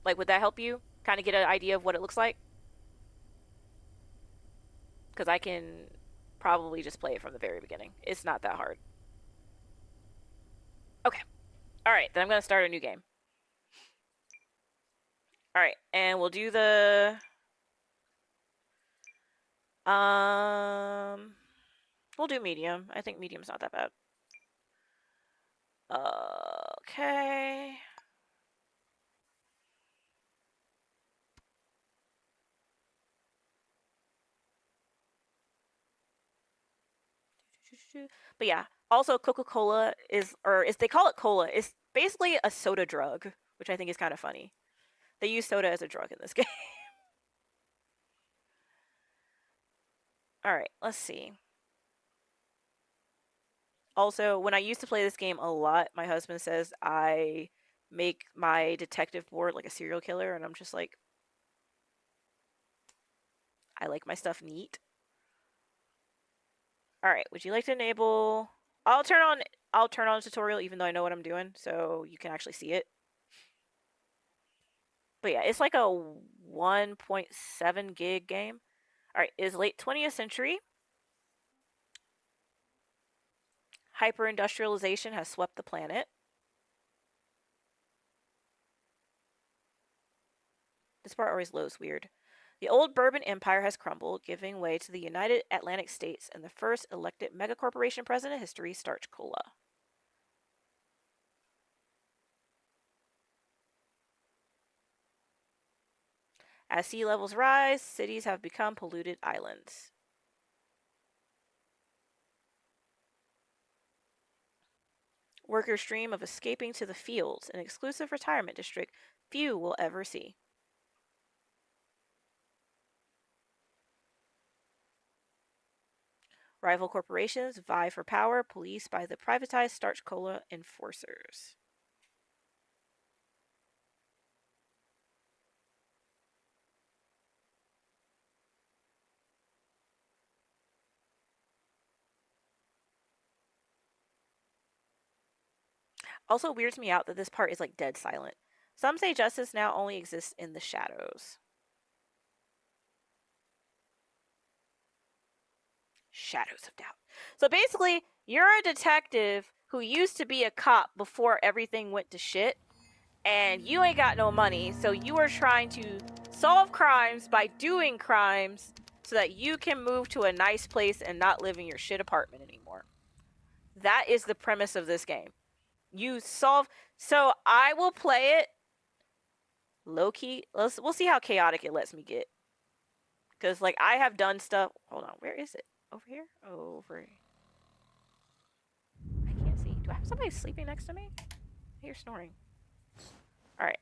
Like, would that help you kind of get an idea of what it looks like? Because I can probably just play it from the very beginning. It's not that hard. Okay. All right, then I'm going to start a new game. All right, and we'll do the... We'll do medium. I think medium's not that bad. Okay. But yeah, also Coca-Cola they call it cola. It's basically a soda drug, which I think is kind of funny. They use soda as a drug in this game. All right, let's see. Also, when I used to play this game a lot, my husband says I make my detective board like a serial killer, and I'm just like, I like my stuff neat. All right, would you like to enable... I'll turn on tutorial even though I know what I'm doing, so you can actually see it. But yeah, it's like a 1.7 gig game. All right, is late 20th century. Hyper-industrialization has swept the planet. This part always loads weird. The old Bourbon Empire has crumbled, giving way to the United Atlantic States and the first elected megacorporation president in history, Starch Cola. As sea levels rise, cities have become polluted islands. Workers dream of escaping to the fields, an exclusive retirement district few will ever see. Rival corporations vie for power, policed by the privatized Starch Cola enforcers. Also weirds me out that this part is like dead silent. Some say justice now only exists in the shadows. Shadows of doubt. So basically, you're a detective who used to be a cop before everything went to shit, and you ain't got no money, so you are trying to solve crimes by doing crimes so that you can move to a nice place and not live in your shit apartment anymore. That is the premise of this game. You solve. So I will play it low key. We'll see how chaotic it lets me get. Because like I have done stuff. Hold on, where is it? Over here? Over. I can't see. Do I have somebody sleeping next to me? I hear snoring. All right.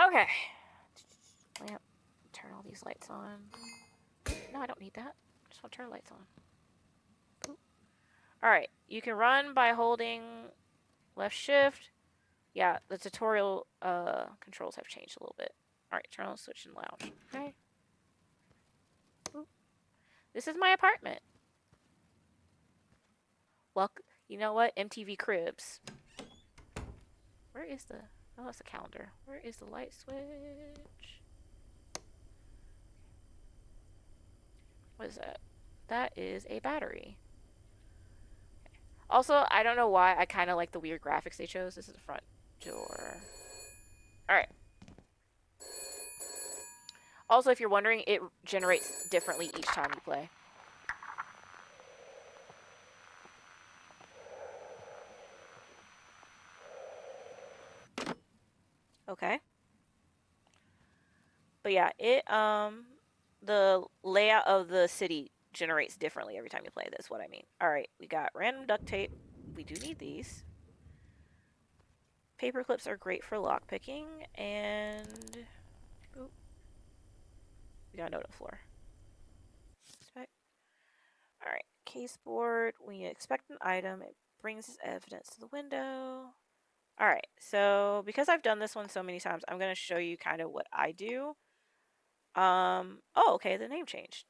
Okay. Lamp. Turn all these lights on. No, I don't need that. I just want to turn the lights on. Boop. All right. You can run by holding left shift. Yeah, the tutorial controls have changed a little bit. All right, turn on the switch in lounge. Okay. Boop. This is my apartment. Well, you know what? MTV Cribs. Where is the... Oh, that's the calendar. Where is the light switch? What is that? That is a battery. Okay. Also, I don't know why I kind of like the weird graphics they chose. This is the front door. Alright. Also, if you're wondering, it generates differently each time you play. Okay. But yeah, it the layout of the city generates differently every time you play this, what I mean. Alright, we got random duct tape. We do need these. Paper clips are great for lockpicking, and oop, we got a note on the floor. Expect. Alright, case board. When you expect an item, it brings evidence to the window. Alright, so because I've done this one so many times, I'm going to show you kind of what I do. Oh, okay, the name changed.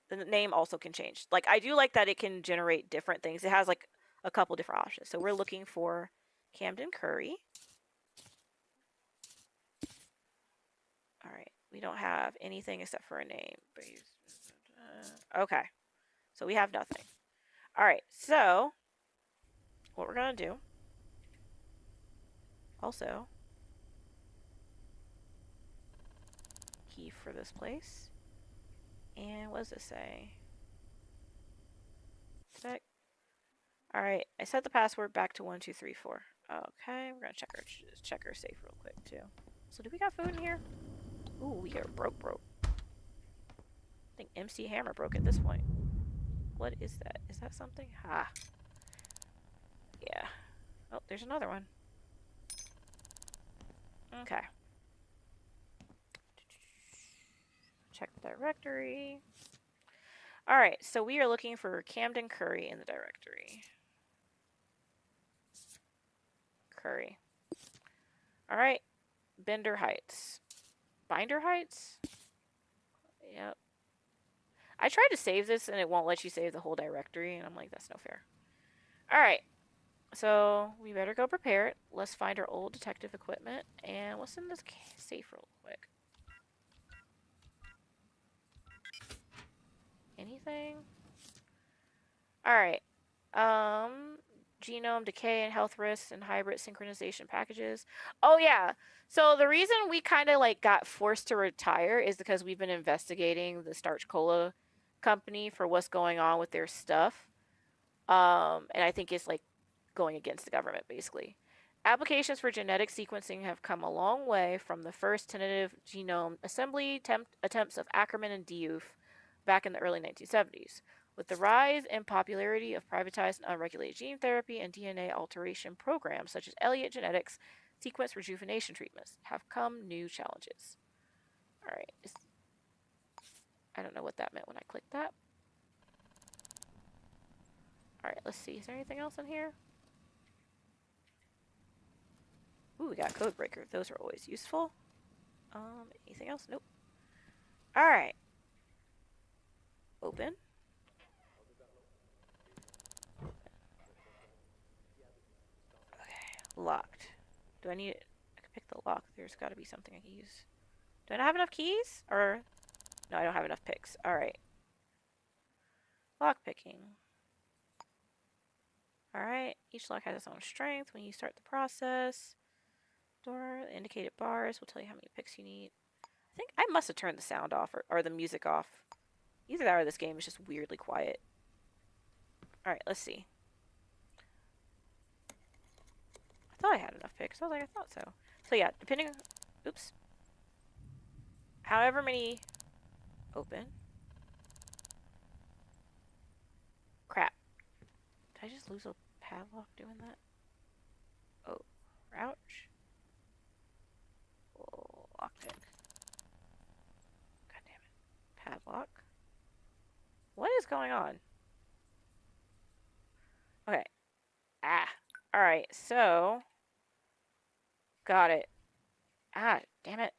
The name also can change. Like, I do like that it can generate different things. It has, like, a couple different options. So we're looking for Camden Curry. Alright, we don't have anything except for a name. Okay, so we have nothing. Alright, so what we're going to do... Also... Key for this place. And what does this say? Check. Alright, I set the password back to 1234. Okay, we're gonna check our safe real quick too. So do we got food in here? Ooh, we got broke. I think MC Hammer broke at this point. What is that? Is that something? Ah. Yeah. Oh, there's another one. Okay. Check the directory. Alright, so we are looking for Camden Curry in the directory. Curry. Alright. Binder Heights. Binder Heights? Yep. I tried to save this and it won't let you save the whole directory, and I'm like, that's no fair. Alright. So, we better go prepare it. Let's find our old detective equipment, and what's in this safe real quick? Anything? Alright. Genome decay and health risks and hybrid synchronization packages. Oh yeah. So the reason we kind of like got forced to retire is because we've been investigating the Starch Cola company for what's going on with their stuff. And I think it's like going against the government basically. Applications for genetic sequencing have come a long way from the first tentative genome assembly attempts of Ackerman and Diouf back in the early 1970s. With the rise in popularity of privatized and unregulated gene therapy and DNA alteration programs such as Elliott Genetics, sequence rejuvenation treatments have come new challenges. All right. I don't know what that meant when I clicked that. All right, let's see. Is there anything else in here? Ooh, we got a code breaker. Those are always useful. Anything else? Nope. All right. Open. locked. Do I need it? I can pick the lock. There's got to be something I can use. Do I not have enough keys? Or no, I don't have enough picks. All right. Lock picking. All right. Each lock has its own strength. When you start the process, door indicated bars will tell you how many picks you need. I think I must have turned the sound off or the music off. Either that or this game is just weirdly quiet. All right. Let's see. I thought I had enough picks. I was like, I thought so. So yeah, depending on... Oops. However many... Open. Crap. Did I just lose a padlock doing that? Oh. Crouch. Oh, lockpick. God damn it. Padlock. What is going on? Okay. Ah. Alright, so... Got it. Ah, damn it.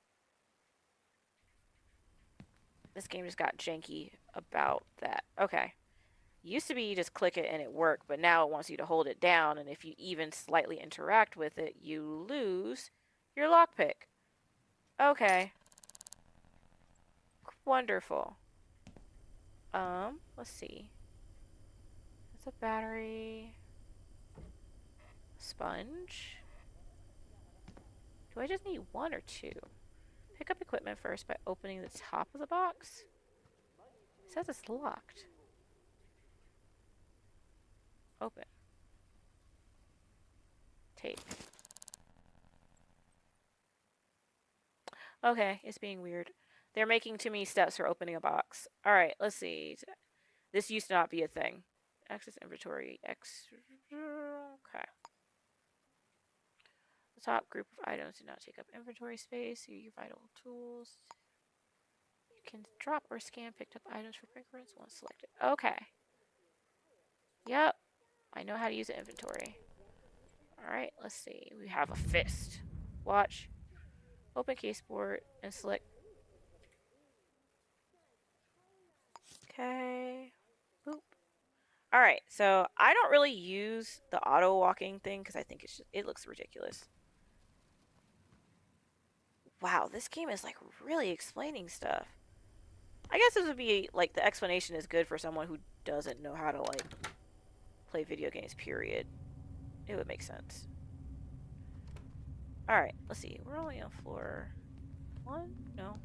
This game just got janky about that. Okay. Used to be you just click it and it worked, but now it wants you to hold it down, and if you even slightly interact with it, you lose your lockpick. Okay. Wonderful. Let's see. That's a battery. Sponge. Do I just need one or two? Pick up equipment first by opening the top of the box. It says it's locked. Open. Take. Okay, it's being weird. They're making too many steps for opening a box. Alright, let's see. This used to not be a thing. Access inventory. Okay. The top group of items do not take up inventory space. See your vital tools. You can drop or scan picked up items for fingerprints once selected. Okay. Yep. I know how to use an inventory. Alright, let's see. We have a fist. Watch. Open caseboard and select. Okay. Boop. Alright, so I don't really use the auto walking thing because I think it looks ridiculous. Wow, this game is like really explaining stuff. I guess this would be like the explanation is good for someone who doesn't know how to like play video games, period. It would make sense. Alright, let's see. We're only on floor 1? No.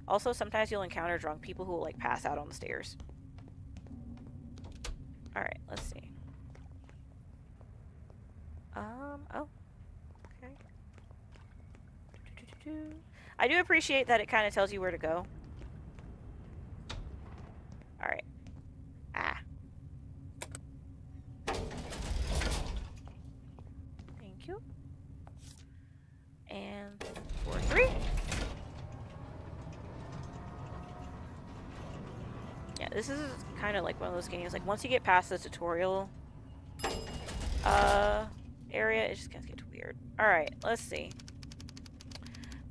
Also, sometimes you'll encounter drunk people who will like pass out on the stairs. Alright, let's see. Oh. Okay. I do appreciate that it kind of tells you where to go. Alright. Ah. Thank you. And 4-3. Yeah, this is kind of like one of those games. Like, once you get past the tutorial area, it just gets weird. Alright, let's see.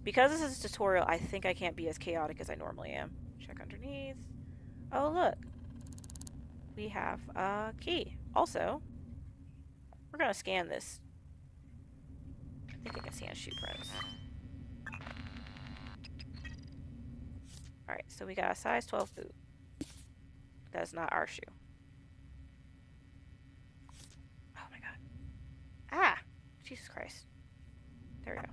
Because this is a tutorial, I think I can't be as chaotic as I normally am. Check underneath. Oh, look. We have a key. Also, we're going to scan this. I think I can scan shoe prints. Alright, so we got a size 12 boot. That's not our shoe. Oh my god. Ah! Jesus Christ. There we go.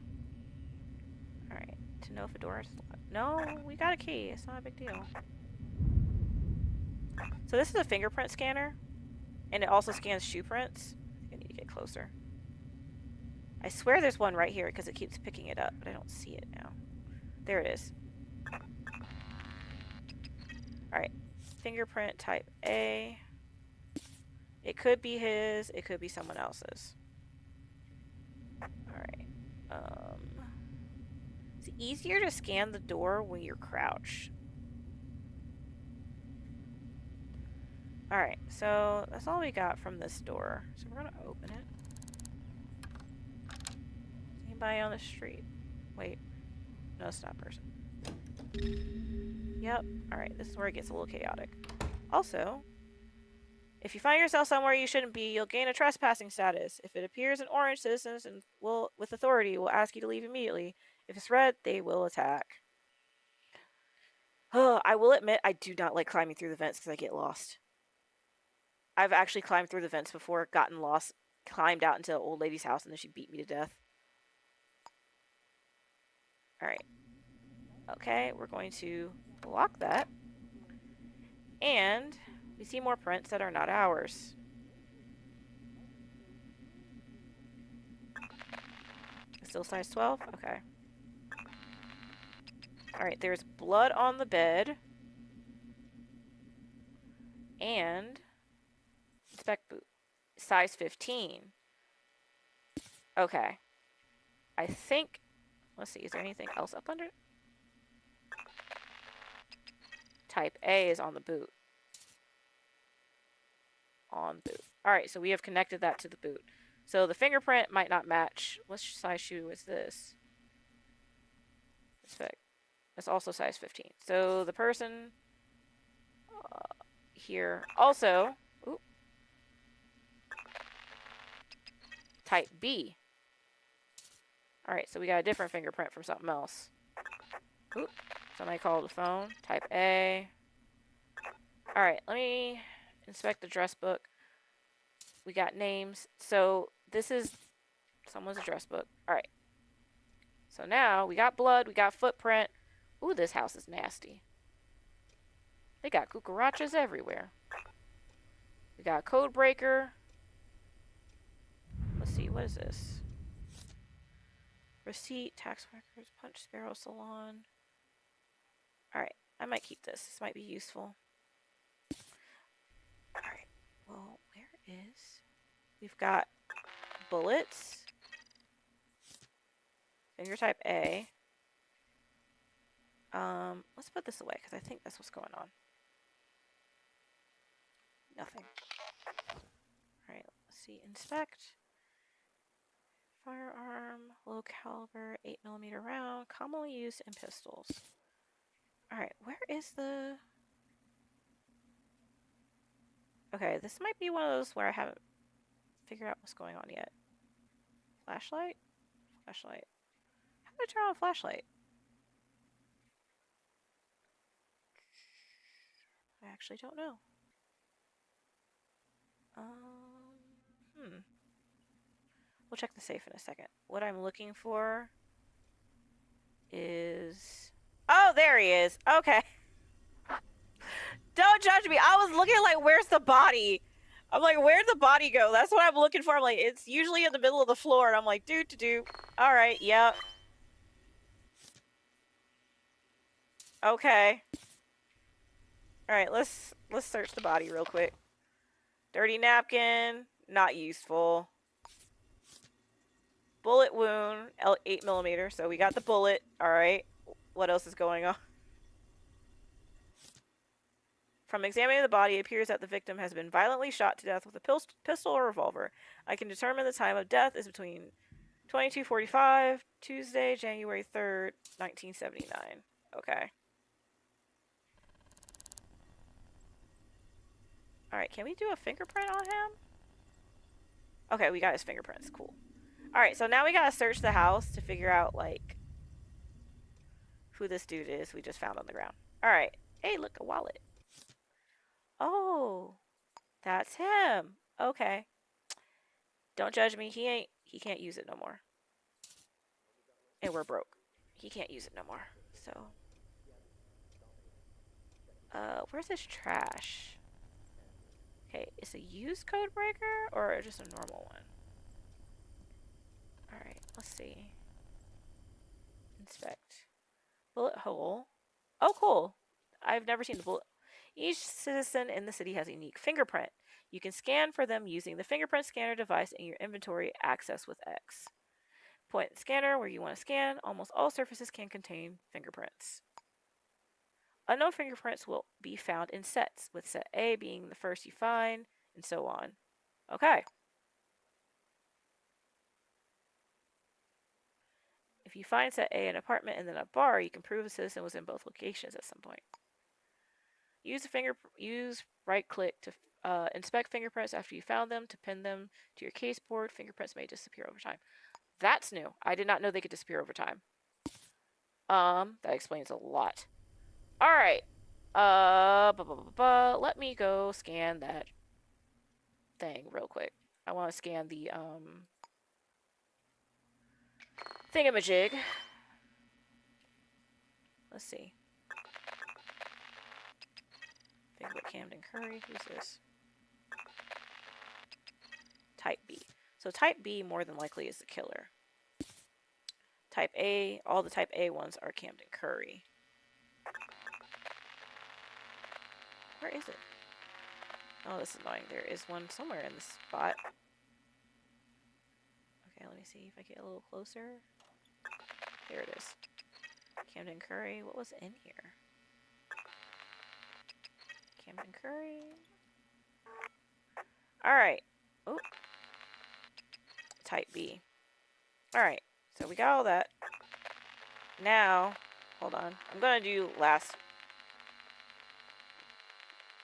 Alright. To know if a door is locked. No, we got a key. It's not a big deal. So this is a fingerprint scanner. And it also scans shoe prints. I think I need to get closer. I swear there's one right here because it keeps picking it up, but I don't see it now. There it is. Alright. Fingerprint type A. It could be his. It could be someone else's. Alright. It's easier to scan the door when you're crouched. Alright, so that's all we got from this door. So we're gonna open it. Anybody on the street? Wait. No, it's not a person. Yep. Alright, this is where it gets a little chaotic. Also, If you find yourself somewhere you shouldn't be, you'll gain a trespassing status. If it appears in orange, citizens and with authority will ask you to leave immediately. If it's red, they will attack. I will admit I do not like climbing through the vents because I get lost. I've actually climbed through the vents before, gotten lost, climbed out into an old lady's house, and then she beat me to death. Alright. Okay, we're going to block that. And we see more prints that are not ours. Still size 12? Okay. Alright, there's blood on the bed. And spec boot. Size 15. Okay. I think... Let's see, is there anything else up under it? Type A is on the boot. On boot. Alright, so we have connected that to the boot. So the fingerprint might not match. What size shoe is this? It's also size 15. So the person here also... Ooh, type B. Alright, so we got a different fingerprint from something else. Oop, somebody called the phone. Type A. Alright, let me inspect the address book. We got names. So this is someone's address book. Alright. So now we got blood, we got footprint. Ooh, this house is nasty. They got cucarachas everywhere. We got a code breaker. Let's see, what is this? Receipt, tax records, Punch Sparrow Salon. Alright, I might keep this. This might be useful. Alright, well, where is... We've got bullets. Finger type A. Let's put this away, because I think that's what's going on. Nothing. Alright, let's see. Inspect. Firearm, low caliber, 8mm round, commonly used in pistols. Alright, where is the... Okay, this might be one of those where I haven't figured out what's going on yet. Flashlight? Flashlight. How do I turn on a flashlight? I actually don't know. We'll check the safe in a second. What I'm looking for is... Oh, there he is. Okay. Don't judge me. I was looking like, where's the body? I'm like, where'd the body go? That's what I'm looking for. I'm like, it's usually in the middle of the floor. And I'm like, do. All right, yep. Okay. All right, let's search the body real quick. Dirty napkin, not useful. Bullet wound, 8mm. So we got the bullet. All right. What else is going on? From examining the body, it appears that the victim has been violently shot to death with a pistol or revolver. I can determine the time of death is between 22:45, Tuesday, January 3rd, 1979. Okay. Alright, can we do a fingerprint on him? Okay, we got his fingerprints. Cool. Alright, so now we gotta search the house to figure out, like, who this dude is we just found on the ground. Alright. Hey, look, a wallet. Oh, that's him. Okay. Don't judge me. He can't use it no more. And we're broke. He can't use it no more. So, where's his trash? Okay, is a used code breaker or just a normal one? Alright, let's see. Inspect. Bullet hole. Oh, cool. I've never seen the bullet. Each citizen in the city has a unique fingerprint. You can scan for them using the fingerprint scanner device in your inventory access with X. Point the scanner where you want to scan. Almost all surfaces can contain fingerprints. Unknown fingerprints will be found in sets, with set A being the first you find, and so on. Okay. If you find set A in an apartment and then a bar, you can prove a citizen was in both locations at some point. Use right click to Inspect fingerprints after you found them to pin them to your case board. Fingerprints may disappear over time. That's new. I did not know they could disappear over time. That explains a lot. All right. Let me go scan that thing real quick. I want to scan the thingamajig. Let's see. Think about Camden Curry. Who's this? Type B. So type B more than likely is the killer. Type A, all the type A ones are Camden Curry. Where is it? Oh, this is annoying. There is one somewhere in this spot. Okay, let me see if I get a little closer. There it is. Camden Curry. What was in here? Camden Curry. Alright. Oh. Type B. Alright. So we got all that. Now, hold on. I'm going to do last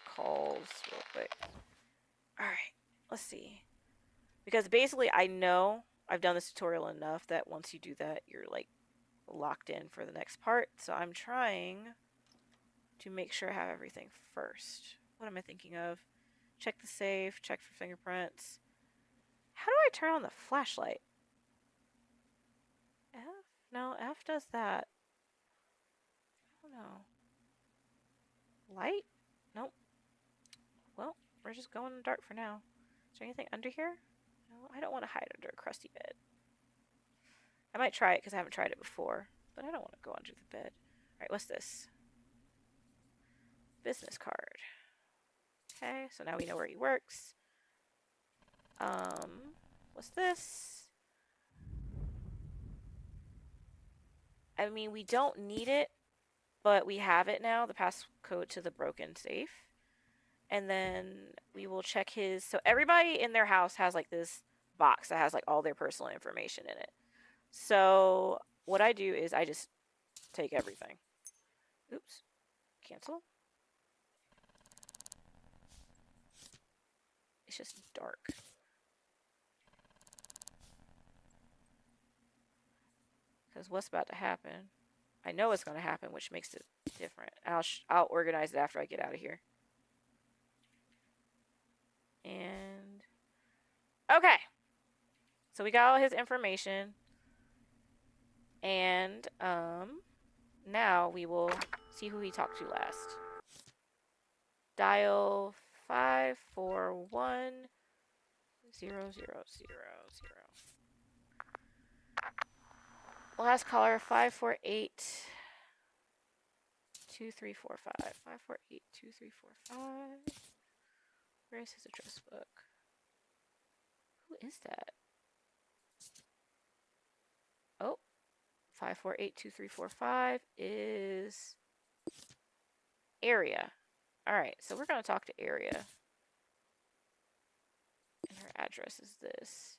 calls real quick. Alright. Let's see. Because basically I know I've done this tutorial enough that once you do that, you're like locked in for the next part. So I'm trying to make sure I have everything first. What am I thinking of? Check the safe, check for fingerprints. How do I turn on the flashlight? F? No, F does that. I don't know. Light? Nope. Well, we're just going in the dark for now. Is there anything under here? No, I don't want to hide under a crusty bed. I might try it because I haven't tried it before, but I don't want to go under the bed. Alright, what's this? Business card. Okay, so now we know where he works. What's this? I mean, we don't need it, but we have it now, the passcode to the broken safe. And then we will check his... So everybody in their house has like this box that has like all their personal information in it. So what I do is I just take everything. Oops. Cancel. It's just dark. Because what's about to happen? I know what's going to happen, which makes it different. I'll organize it after I get out of here. And okay. So we got all his information. And now we will see who he talked to last. Dial 541-0000. Last caller 548-2345. 548-2345. Where is his address book? Who is that? Oh, 548-2345 is Area. Alright, so we're going to talk to Area. And her address is this.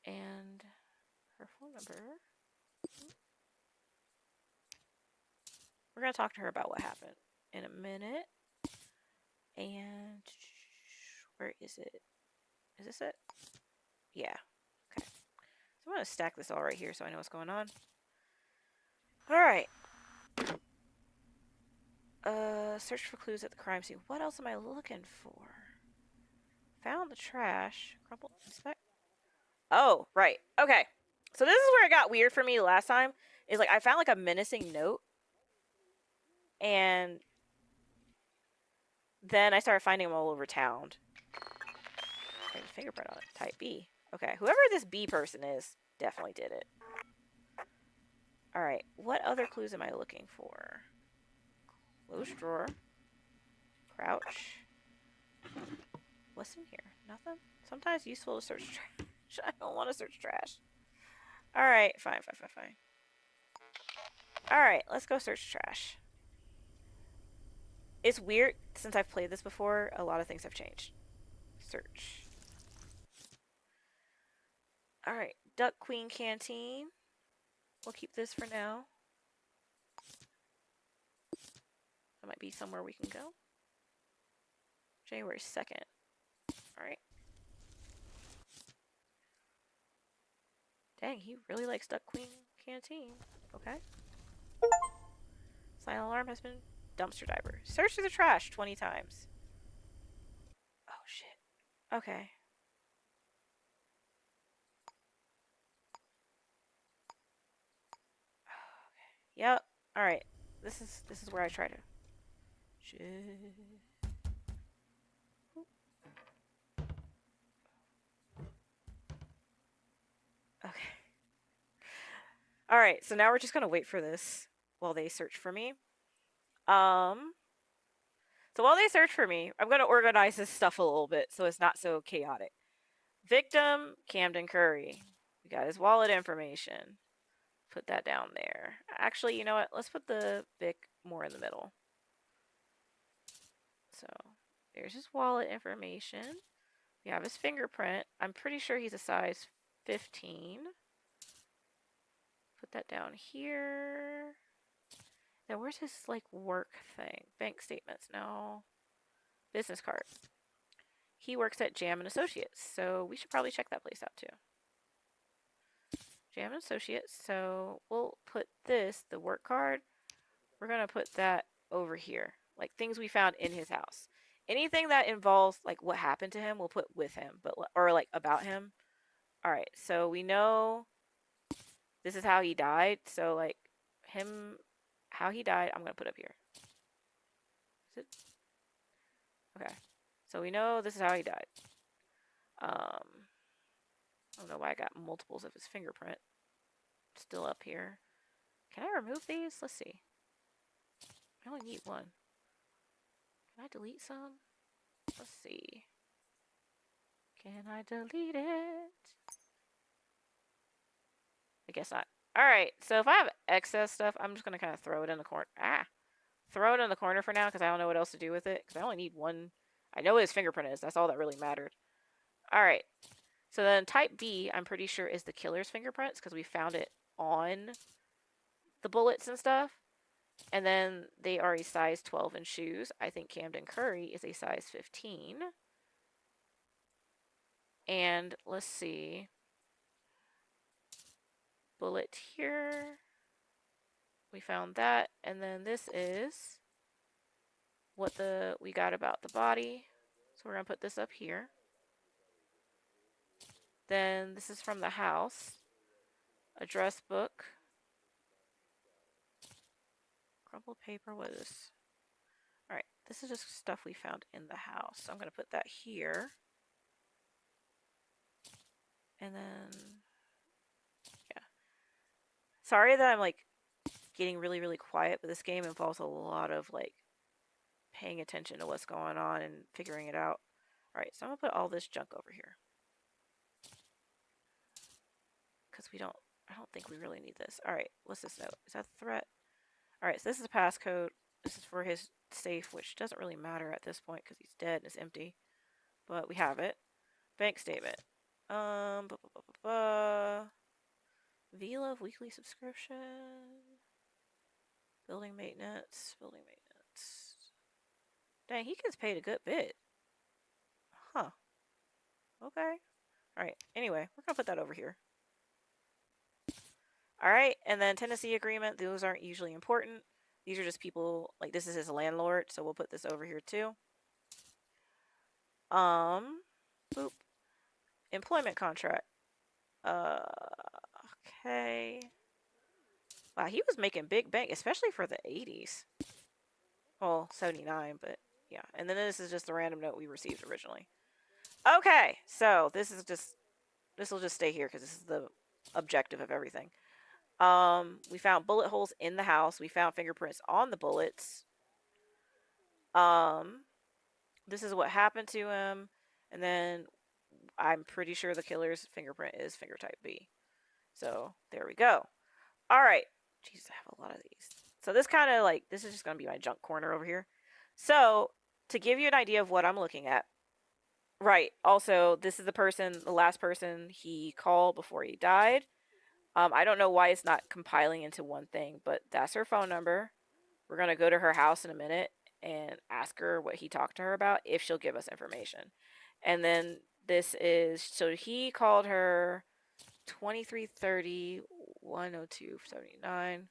And her phone number. We're going to talk to her about what happened in a minute. And where is it? Is this it? Yeah. Okay. So I'm going to stack this all right here so I know what's going on. Alright. Search for clues at the crime scene. What else am I looking for? Found the trash. Crumpled. Inspect. Oh, right. Okay. So this is where it got weird for me last time. Is like I found like a menacing note. And then I started finding them all over town. There's a fingerprint on it. Type B. Okay. Whoever this B person is definitely did it. Alright. What other clues am I looking for? Close drawer. Crouch. What's in here? Nothing? Sometimes useful to search trash. I don't want to search trash. Alright, fine. Alright, let's go search trash. It's weird, since I've played this before, a lot of things have changed. Search. Alright, Duck Queen Canteen. We'll keep this for now. That might be somewhere we can go. January 2nd. Alright. Dang, he really likes Duck Queen Canteen. Okay. Silent alarm has been dumpster diver. Search through the trash 20 times. Oh shit. Okay. Okay. Yep. Alright. This is where I try to. Shit. Okay. Alright, so now we're just gonna wait for this while they search for me. So while they search for me, I'm gonna organize this stuff a little bit so it's not so chaotic. Victim, Camden Curry. We got his wallet information. Put that down there. Actually, you know what? Let's put the Vic more in the middle. So there's his wallet information. We have his fingerprint. I'm pretty sure he's a size 15. Put that down here. Now where's his like work thing? Bank statements, no. Business card. He works at Jam and Associates, so we should probably check that place out too. Jam and Associates, so we'll put this, the work card, we're gonna put that over here. Like things we found in his house. Anything that involves like what happened to him, we'll put with him, but or like about him. Alright, so we know this is how he died, so like him, how he died, I'm gonna put up here. Is it? Okay. So we know this is how he died. I don't know why I got multiples of his fingerprint still up here. Can I remove these? Let's see. I only need one. Can I delete some? Let's see. Can I delete it? I guess not. Alright, so if I have excess stuff, I'm just going to kind of throw it in the corner. Throw it in the corner for now because I don't know what else to do with it. Because I only need one. I know what his fingerprint is. That's all that really mattered. Alright. So then type B, I'm pretty sure, is the killer's fingerprints because we found it on the bullets and stuff. And then they are a size 12 in shoes. I think Camden Curry is a size 15. And let's see. Bullet here. We found that. And then this is what we got about the body. So we're going to put this up here. Then this is from the house. Address book. Crumpled paper, what is this? Alright, this is just stuff we found in the house. So I'm going to put that here. And then, yeah. Sorry that I'm like getting really, really quiet, but this game involves a lot of like paying attention to what's going on and figuring it out. Alright, so I'm going to put all this junk over here. Because I don't think we really need this. Alright, what's this note? Is that a threat? Alright, so this is a passcode. This is for his safe, which doesn't really matter at this point because he's dead and it's empty. But we have it. Bank statement. V-Love weekly subscription. Building maintenance. Dang, he gets paid a good bit. Huh. Okay. Alright, anyway, we're gonna put that over here. Alright, and then tenancy agreement, those aren't usually important. These are just people, like this is his landlord, so we'll put this over here too. Boop. Employment contract. Okay. Wow, he was making big bank, especially for the 80s. Well, 79, but yeah. And then this is just the random note we received originally. Okay, so this will just stay here because this is the objective of everything. We found bullet holes in the house. We found fingerprints on the bullets. This is what happened to him. And then I'm pretty sure the killer's fingerprint is finger type B. So there we go. All right. Jeez, I have a lot of these. So this kind of like, this is just going to be my junk corner over here. So to give you an idea of what I'm looking at. Right. Also, this is the last person he called before he died. I don't know why it's not compiling into one thing, but that's her phone number. We're going to go to her house in a minute and ask her what he talked to her about if she'll give us information. And then this is, so he called her 2330 10279.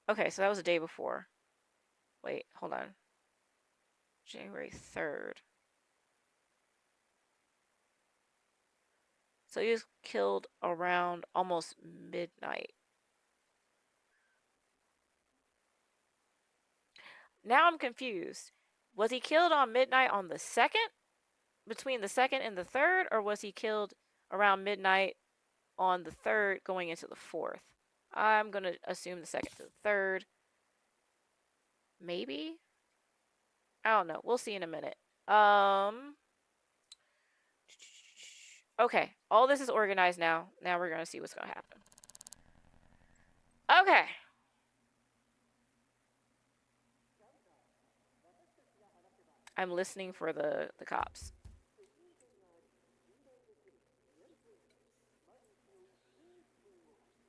Okay, so that was the day before. Wait, hold on. January 3rd. So he was killed around almost midnight. Now I'm confused. Was he killed on midnight on the 2nd? Between the 2nd and the 3rd? Or was he killed around midnight on the 3rd going into the 4th? I'm going to assume the 2nd to the 3rd. Maybe? I don't know. We'll see in a minute. Okay. All this is organized now. Now we're going to see what's going to happen. Okay. I'm listening for the cops.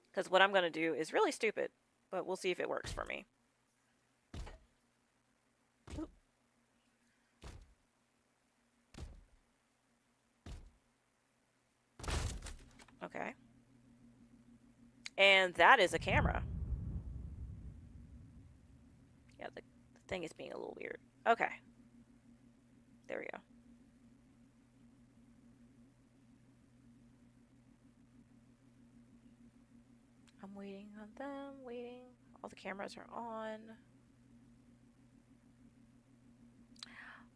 Because what I'm going to do is really stupid, but we'll see if it works for me. Oop. Okay. And that is a camera. Yeah, the thing is being a little weird. Okay. There we go. I'm waiting on them, waiting. All the cameras are on.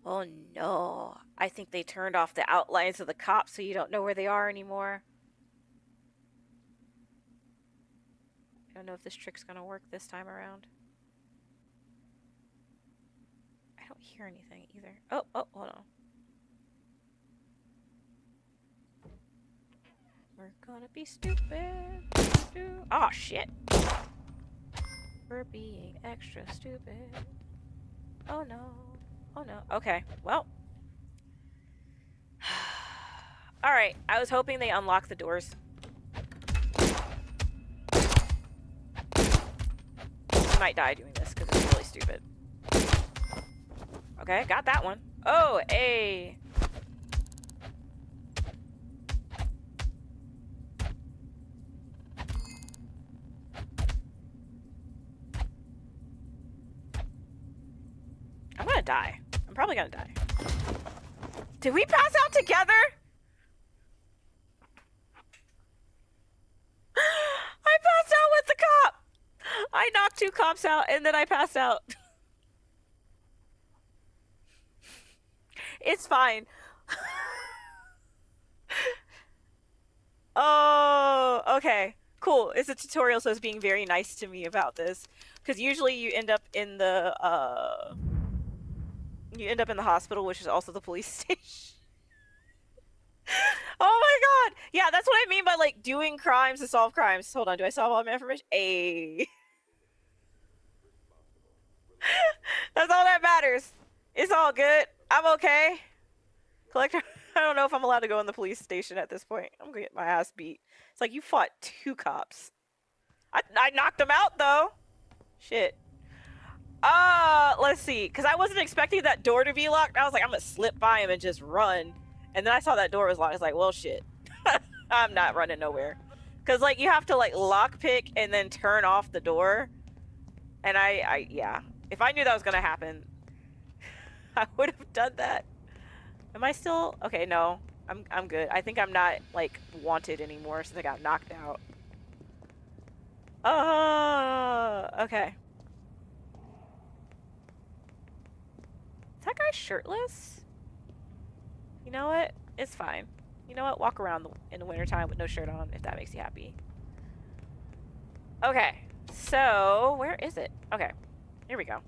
Oh no. I think they turned off the outlines of the cops so you don't know where they are anymore. I don't know if this trick's gonna work this time around. I don't hear anything either. Oh, hold on. We're gonna be stupid. Oh, shit. We're being extra stupid. Oh no. Oh no. Okay, well. Alright, I was hoping they unlocked the doors. I might die doing this because it's really stupid. Okay, got that one. Oh, hey. I'm gonna die. I'm probably gonna die. Did we pass out together? I passed out with the cop. I knocked 2 cops out and then I passed out. It's fine. Oh, okay. Cool. It's a tutorial, so it's being very nice to me about this. Because usually you end up in the hospital, which is also the police station. Oh my god! Yeah, that's what I mean by like doing crimes to solve crimes. Hold on, do I solve all my information? Ayy. That's all that matters. It's all good. I'm okay. Collector, I don't know if I'm allowed to go in the police station at this point. I'm gonna get my ass beat. It's like you fought 2 cops. I knocked them out though. Shit. Let's see. Because I wasn't expecting that door to be locked. I was like, I'm gonna slip by him and just run. And then I saw that door was locked. I was like, well, shit. I'm not running nowhere. Because, like, you have to, like, lockpick and then turn off the door. And yeah. If I knew that was gonna happen, I would have done that. Am I still? Okay, no. I'm good. I think I'm not, like, wanted anymore since I got knocked out. Okay. Is that guy shirtless? You know what? It's fine. You know what? Walk around in the wintertime with no shirt on if that makes you happy. Okay. So, where is it? Okay. Here we go.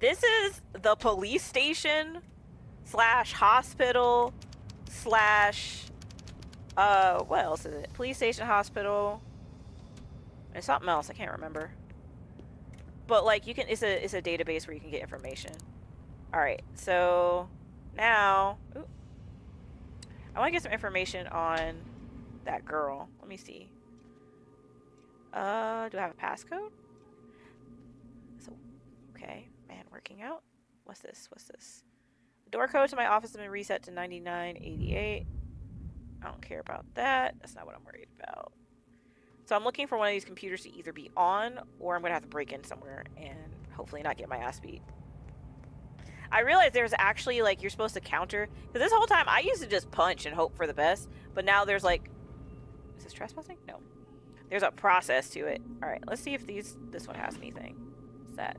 This is the police station / hospital / what else is it? Police station, hospital. And something else. I can't remember. But, like, you can, it's a database where you can get information. Alright, so now, ooh, I want to get some information on that girl. Let me see. Do I have a passcode? Okay, man, working out. What's this? What's this? The door code to my office has been reset to 9988. I don't care about that. That's not what I'm worried about. So I'm looking for one of these computers to either be on, or I'm gonna have to break in somewhere and hopefully not get my ass beat. I realized there's actually, like, you're supposed to counter, because this whole time I used to just punch and hope for the best, but now there's like, is this trespassing? No. There's a process to it. Alright, let's see if this one has anything. What's that?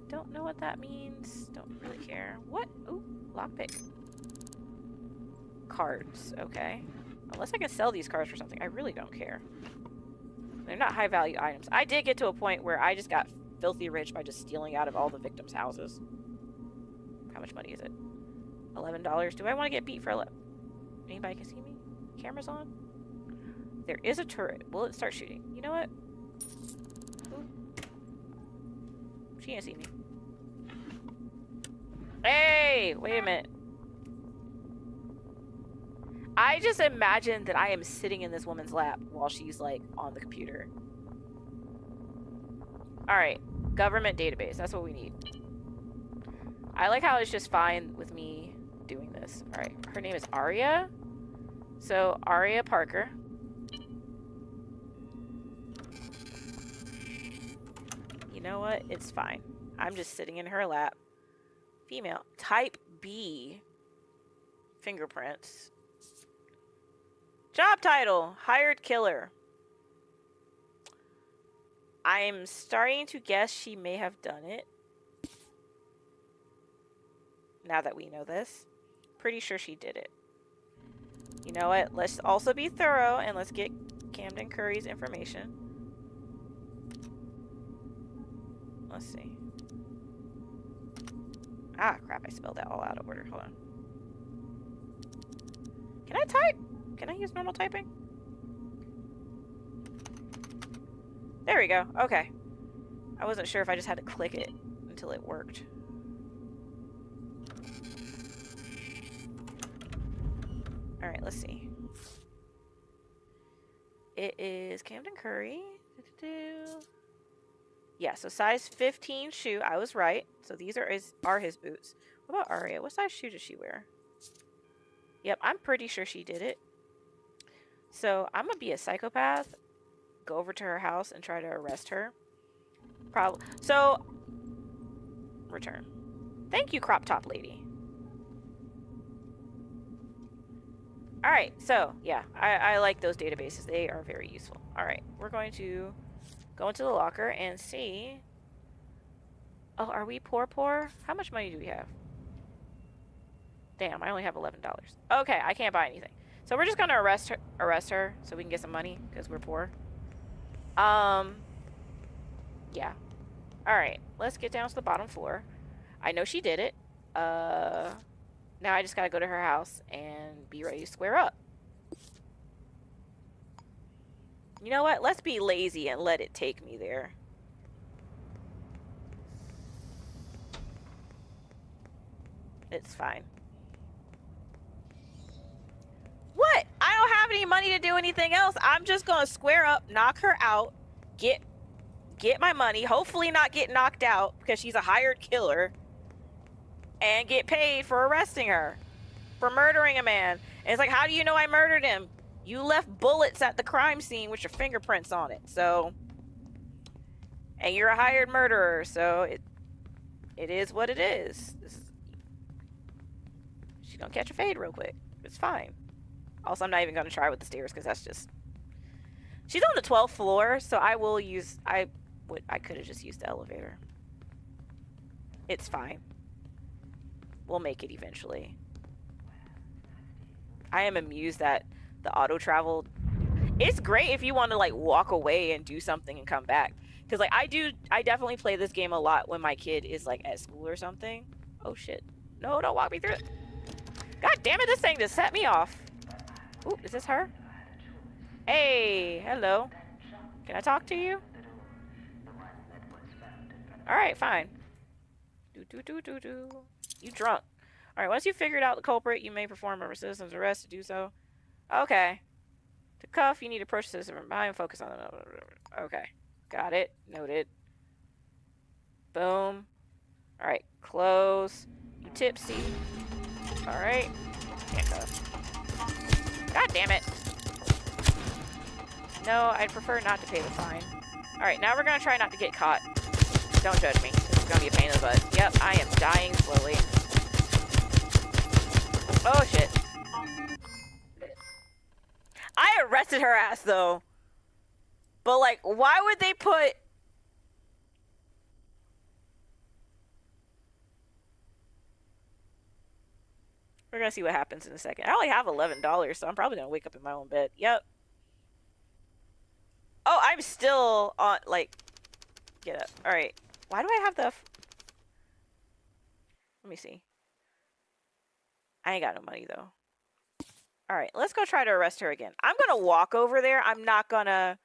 Don't know what that means. Don't really care. What? Ooh, lockpick. Cards, okay. Unless I can sell these cards for something, I really don't care. They're not high value items. I did get to a point where I just got filthy rich by just stealing out of all the victims' houses. How much money is it? $11. Do I want to get beat for Anybody can see me? Camera's on? There is a turret. Will it start shooting? You know what? Ooh. She can't see me. Hey! Wait a minute. I just imagine that I am sitting in this woman's lap while she's, like, on the computer. Alright. Government database. That's what we need. I like how it's just fine with me doing this. Alright. Her name is Aria. So, Aria Parker. You know what? It's fine. I'm just sitting in her lap. Female. Type B. Fingerprints. Job title. Hired killer. I'm starting to guess she may have done it. Now that we know this. Pretty sure she did it. You know what? Let's also be thorough and let's get Camden Curry's information. Let's see. Ah, crap. I spelled that all out of order. Hold on. Can I type? Can I use normal typing? There we go. Okay. I wasn't sure if I just had to click it until it worked. Alright, let's see. It is Camden Curry. Yeah, so size 15 shoe. I was right. So these are his boots. What about Aria? What size shoe does she wear? Yep, I'm pretty sure she did it. So I'm gonna be a psychopath, go over to her house and try to arrest her. Probably. So, return. Thank you, crop top lady. Alright, so, yeah, I like those databases. They are very useful. Alright, we're going to go into the locker and see. Oh, are we poor? How much money do we have? Damn, I only have $11. Okay, I can't buy anything. So we're just gonna arrest her so we can get some money because we're poor. Yeah. Alright, let's get down to the bottom floor. I know she did it. Now I just gotta go to her house and be ready to square up. You know what? Let's be lazy and let it take me there. It's fine. What? I don't have any money to do anything else. I'm just gonna square up, knock her out, get my money, hopefully not get knocked out because she's a hired killer, and get paid for arresting her for murdering a man. And it's like, how do you know I murdered him? You left bullets at the crime scene with your fingerprints on it. So, and you're a hired murderer, so it is what it is. She's gonna catch a fade real quick. It's fine. Also, I'm not even gonna try with the stairs because that's just. She's on the 12th floor, so I will use. I could have just used the elevator. It's fine. We'll make it eventually. I am amused that the auto travel. It's great if you want to like walk away and do something and come back. Because like I definitely play this game a lot when my kid is like at school or something. Oh shit! No, don't walk me through it. God damn it! This thing just set me off. Ooh, is this her? Hey, hello. Can I talk to you? All right, fine. Do. You drunk? All right. Once you figured out the culprit, you may perform a citizen's arrest to do so. Okay. To cuff, you need to approach the citizen from behind and focus on them. Okay. Got it. Noted. Boom. All right, close. You tipsy. All right. Handcuff. God damn it. No, I'd prefer not to pay the fine. All right, now we're gonna try not to get caught. Don't judge me. This is gonna be a pain in the butt. Yep, I am dying slowly. Oh shit. I arrested her ass though. But like, why would they put... We're gonna see what happens in a second. I only have $11, so I'm probably gonna wake up in my own bed. Yep. Oh, I'm still on, like... Get up. Alright. Why do I have the... Let me see. I ain't got no money, though. Alright, let's go try to arrest her again. I'm gonna walk over there. I'm not gonna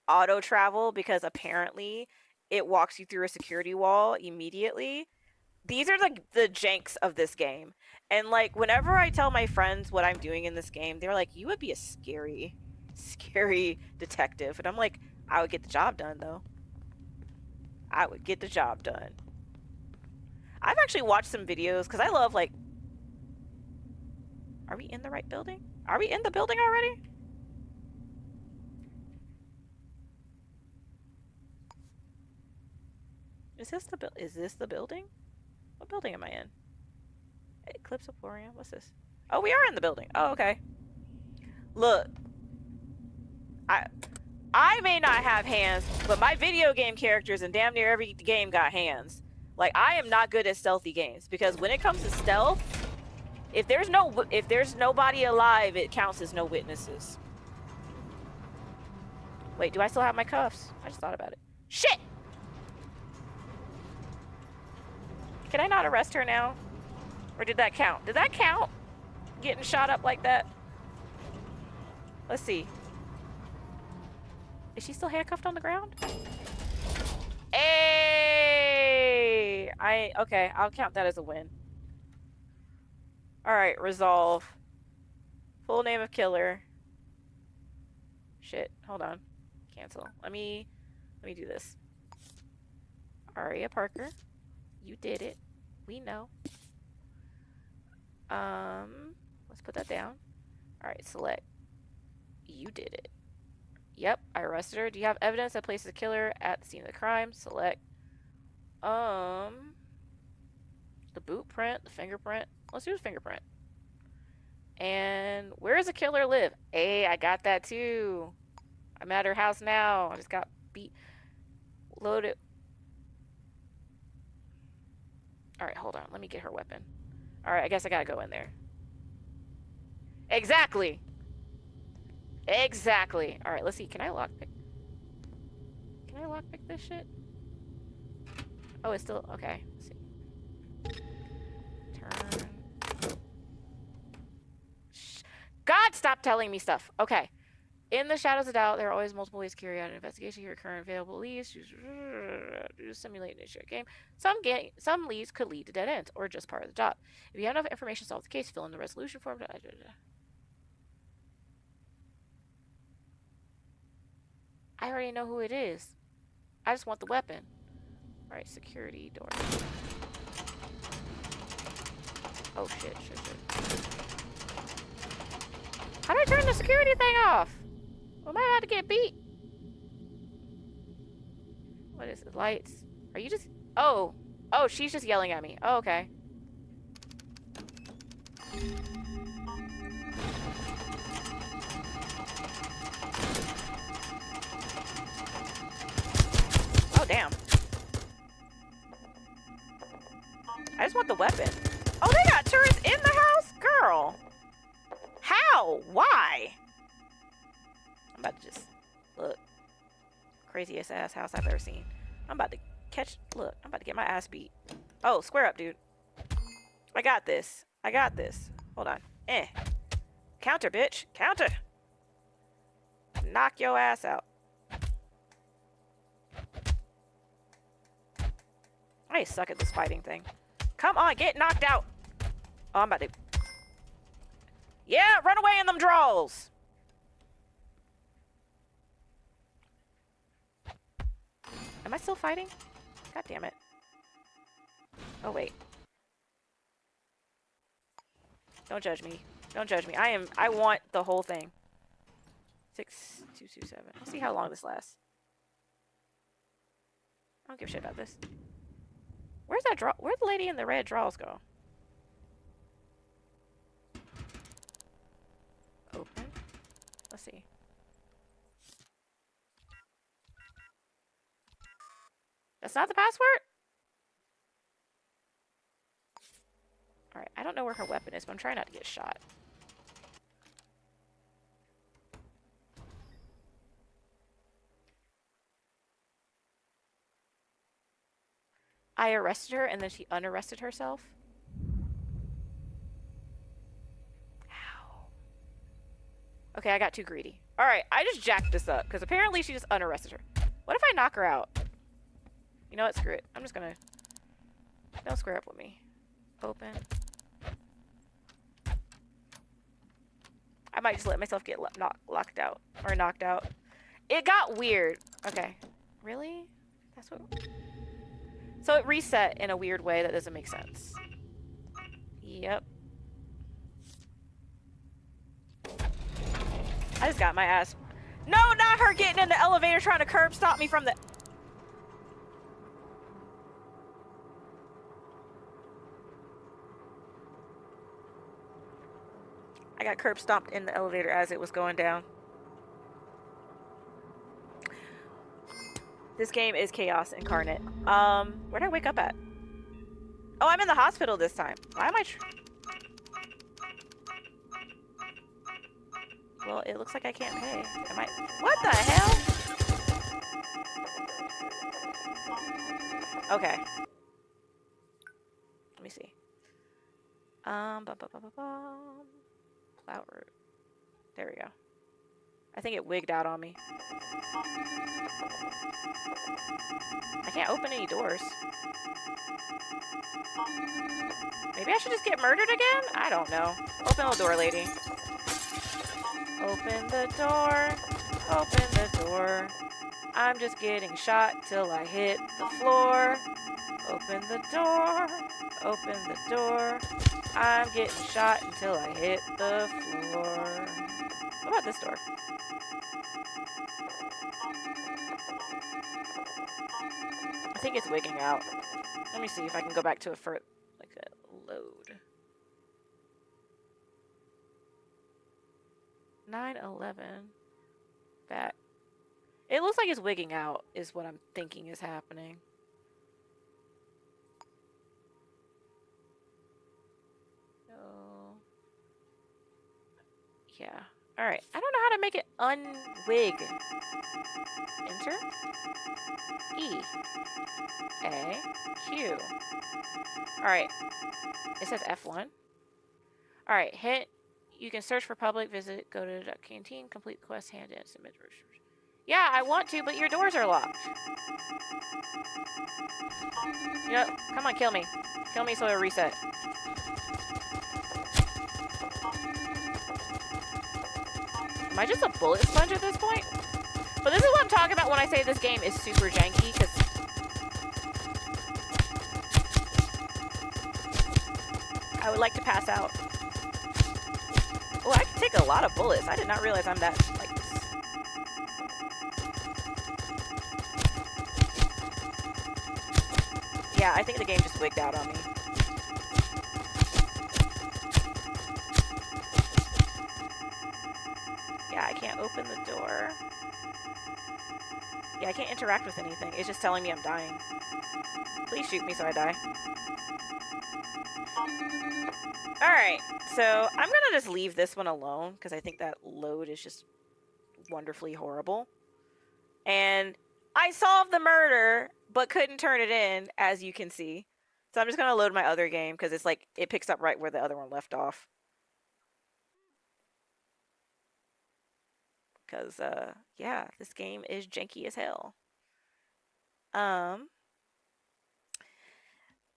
auto travel because apparently it walks you through a security wall immediately. These are like the janks of this game. And like whenever I tell my friends what I'm doing in this game, they're like, you would be a scary detective. And I'm like, I would get the job done though. I would get the job done. I've actually watched some videos because I love like... Are we in the right building? Are we in the building already? Is this the building? What building am I in? Eclipse Emporium? What's this? Oh, we are in the building. Oh, okay. Look. I may not have hands, but my video game characters in damn near every game got hands. Like, I am not good at stealthy games because when it comes to stealth, if there's nobody alive, it counts as no witnesses. Wait, do I still have my cuffs? I just thought about it. Shit! Can I not arrest her now? Or did that count? Did that count? Getting shot up like that? Let's see. Is she still handcuffed on the ground? Hey! Okay, I'll count that as a win. Alright, resolve. Full name of killer. Shit, hold on. Cancel. Let me do this. Aria Parker. You did it. We know. Let's put that down. Alright, select. You did it. Yep, I arrested her. Do you have evidence that places a killer at the scene of the crime? Select. The boot print, the fingerprint. Let's do the fingerprint. And where does the killer live? Hey, I got that too. I'm at her house now. I just got beat. Loaded. Alright, hold on. Let me get her weapon. Alright, I guess I gotta go in there. Exactly! Exactly. Alright, let's see. Can I lockpick? Can I lockpick this shit? Oh, it's still... Okay. Let's see. Turn. God, stop telling me stuff. Okay. In the shadows of doubt, there are always multiple ways to carry out an investigation. Here are current available leads. Simulate an issue game. Some leads could lead to dead ends, or just part of the job. If you have enough information to solve the case, fill in the resolution form. I already know who it is. I just want the weapon. Alright, security door. Oh shit. How do I turn the security thing off? Am I about to get beat? What is it? Lights? Are you just... Oh, she's just yelling at me. Oh, okay. Oh, damn. I just want the weapon. Oh, they got turrets in the house? Girl. How? Why? I'm about to just... Look. Craziest ass house I've ever seen. I'm about to catch... Look, I'm about to get my ass beat. Oh, square up, dude. I got this. Hold on. Counter, bitch. Counter. Knock your ass out. I suck at this fighting thing. Come on, get knocked out. Oh, I'm about to... Yeah, run away in them draws. Am I still fighting? God damn it. Oh, wait. Don't judge me. Don't judge me. I want the whole thing. 6227. Let's see how long this lasts. I don't give a shit about this. Where's that draw? Where'd the lady in the red drawers go? Open. Let's see. That's not the password? Alright, I don't know where her weapon is, but I'm trying not to get shot. I arrested her and then she unarrested herself. Ow. Okay, I got too greedy. Alright, I just jacked this up because apparently she just unarrested her. What if I knock her out? You know what? Screw it. I'm just gonna... Don't square up with me. Open. I might just let myself get locked out. Or knocked out. It got weird. Okay. Really? That's what... So it reset in a weird way that doesn't make sense. Yep. I just got my ass... No, not her getting in the elevator trying to curb stop me from the... I got curb stomped in the elevator as it was going down. This game is chaos incarnate. Where'd I wake up at? Oh, I'm in the hospital this time. Why am I... Well, it looks like I can't pay. Am I... What the hell? Okay. Let me see. Cloud root. There we go. I think it wigged out on me. I can't open any doors. Maybe I should just get murdered again? I don't know. Open the door, lady. Open the door. Open the door. I'm just getting shot till I hit the floor. Open the door. Open the door. I'm getting shot until I hit the floor. What about this door? I think it's wigging out. Let me see if I can go back to a like a load. 911. Back. It looks like it's wigging out is what I'm thinking is happening. So yeah. Alright. I don't know how to make it unwig. Enter. E. A. Q. Alright. It says F1. Alright. Hit. You can search for public, visit, go to the Duck Canteen, complete the quest, hand in, submit brochures. Yeah, I want to, but your doors are locked. You know, come on, kill me. Kill me so it'll reset. Am I just a bullet sponge at this point? But this is what I'm talking about when I say this game is super janky, because... I would like to pass out. Oh, I can take a lot of bullets. I did not realize I'm that, like, this. Yeah, I think the game just wigged out on me. Yeah, I can't open the door. Yeah, I can't interact with anything. It's just telling me I'm dying. Please shoot me so I die. Alright, so I'm gonna just leave this one alone because I think that load is just wonderfully horrible. And I solved the murder, but couldn't turn it in, as you can see. So I'm just gonna load my other game because it's like, it picks up right where the other one left off. Because, yeah, this game is janky as hell. Now,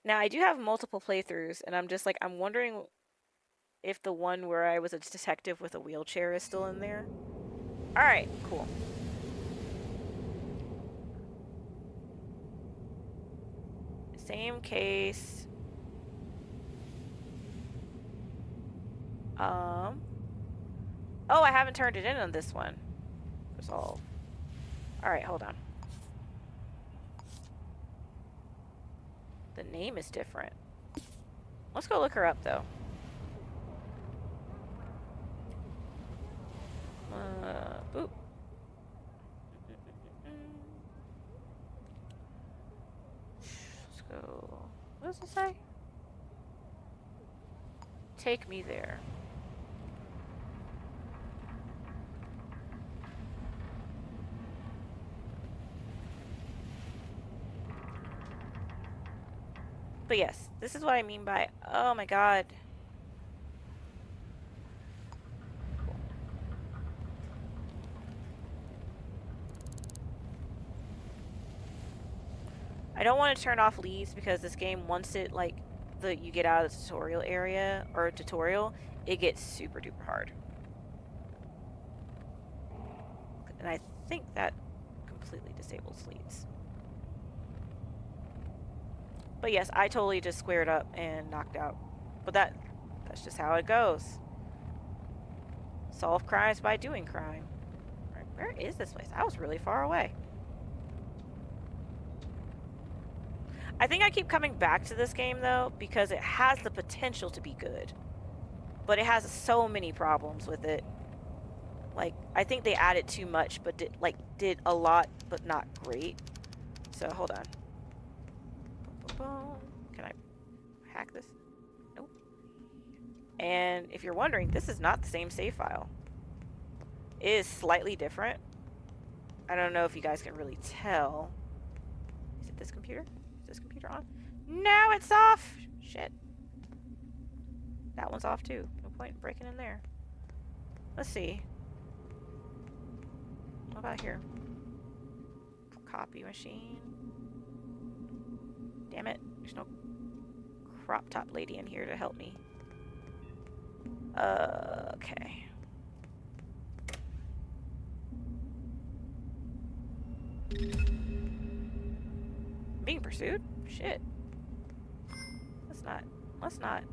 I do have multiple playthroughs, and I'm just like, I'm wondering if the one where I was a detective with a wheelchair is still in there. Alright, cool. Same case. Oh, I haven't turned it in on this one. Resolve. Alright, hold on. The name is different. Let's go look her up, though. Boop. Let's go. What does it say? Take me there. But yes, this is what I mean by, oh my god. I don't want to turn off leads because this game, once it, like, you get out of the tutorial area, or tutorial, it gets super duper hard. And I think that completely disables leads. But yes, I totally just squared up and knocked out. But that's just how it goes. Solve crimes by doing crime. Right, where is this place? I was really far away. I think I keep coming back to this game, though, because it has the potential to be good. But it has so many problems with it. Like, I think they added too much, but did a lot, but not great. So, hold on. Can I hack this? Nope. And if you're wondering, this is not the same save file. It is slightly different. I don't know if you guys can really tell. Is it this computer? Is this computer on? No, it's off! Shit. That one's off too. No point in breaking in there. Let's see. What about here? Copy machine. Damn it. There's no crop top lady in here to help me. Okay. Being pursued? Shit. Let's not.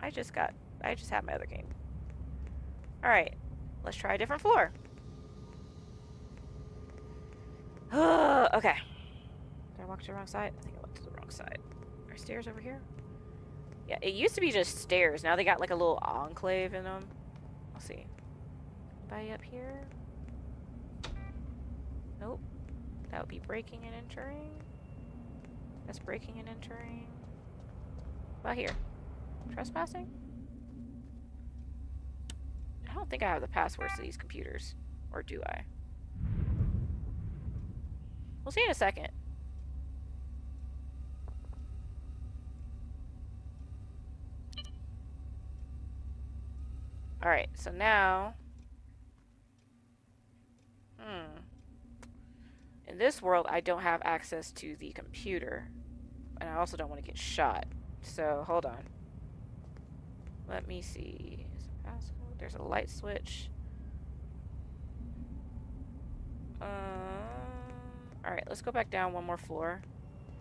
I just had my other game. Alright. Let's try a different floor. Okay. Did I walk to the wrong side? I think I went to the wrong side. Are stairs over here? Yeah, it used to be just stairs. Now they got like a little enclave in them. Let's see. Anybody up here? Nope. That would be breaking and entering. That's breaking and entering. What about here? Trespassing? I don't think I have the passwords to these computers. Or do I? We'll see in a second. Alright, so now... In this world, I don't have access to the computer. And I also don't want to get shot. So, hold on. Let me see. There's a light switch. Alright, let's go back down one more floor.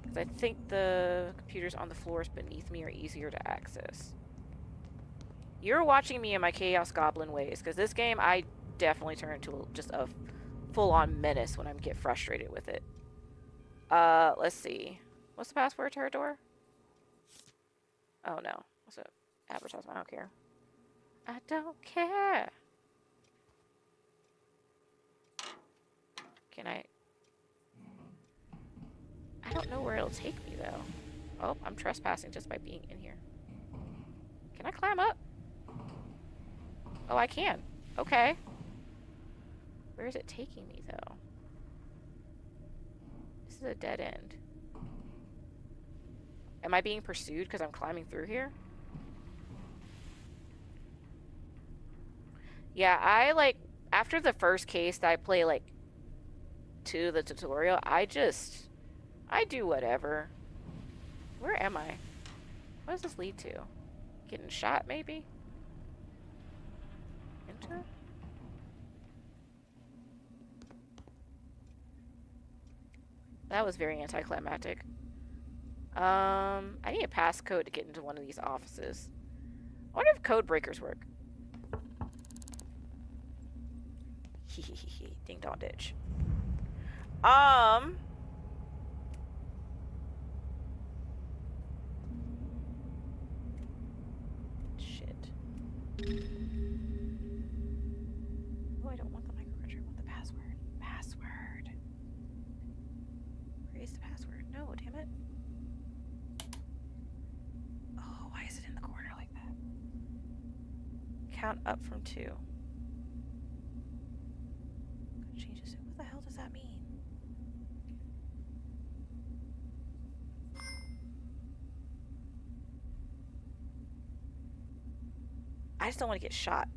Because I think the computers on the floors beneath me are easier to access. You're watching me in my Chaos Goblin ways. Because this game, I definitely turn into just a full-on menace when I get frustrated with it. Let's see. What's the password to her door? Oh no. What's it? Advertisement. I don't care. I don't care. Can I don't know where it'll take me though. Oh, I'm trespassing just by being in here. Can I climb up? Oh, I can. Okay. Where is it taking me though? This is a dead end. Am I being pursued because I'm climbing through here? Yeah, I like, after the first case that I play like to the tutorial, I do whatever. Where am I? What does this lead to? Getting shot maybe? Enter? That was very anticlimactic. I need a passcode to get into one of these offices. I wonder if code breakers work. Ding dong ditch. Shit. Oh, I don't want the microcruncher. I want the password. Password. Where is the password? No, damn it. Oh, why is it in the corner like that? Count up from 2. Changes it. What the hell does that mean? I just don't want to get shot.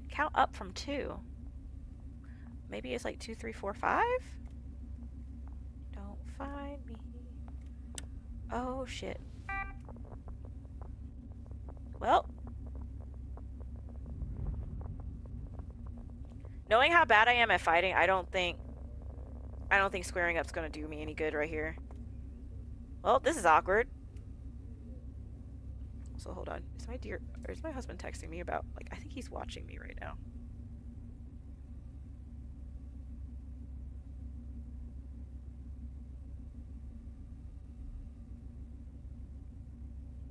Count up from 2. Maybe it's like 2, 3, 4, 5? Don't find me. Oh shit. Well. Knowing how bad I am at fighting, I don't think squaring up's gonna do me any good right here. Well, this is awkward. So hold on. Is my husband texting me about, like, I think he's watching me right now.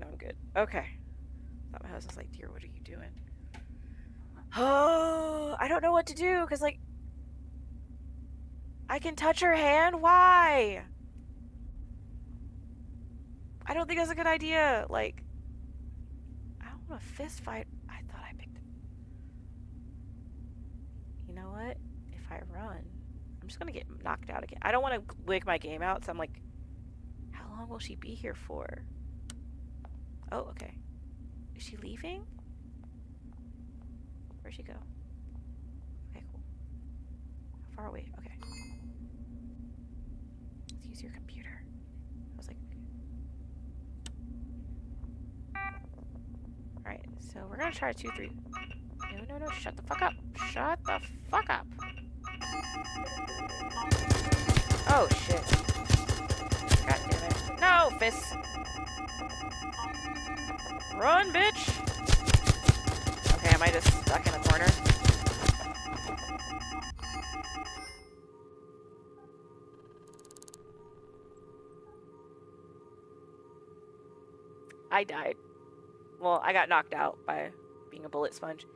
No, I'm good. Okay. Thought my husband's like, dear, what are you doing? Oh, I don't know what to do, because, like, I can touch her hand? Why? I don't think that's a good idea. Like, I don't want a fist fight. I thought I picked it. You know what? If I run, I'm just gonna get knocked out again. I don't want to wig my game out, so I'm like, how long will she be here for? Oh, okay. Is she leaving? Where'd she go? Okay, cool. How far away? Okay. Let's use your computer. I was like, alright, so we're gonna try 2, 3. No, shut the fuck up. Shut the fuck up. Oh, shit. God damn it. No, fists. Run, bitch! Okay, am I just stuck in a corner? I died. Well, I got knocked out by being a bullet sponge.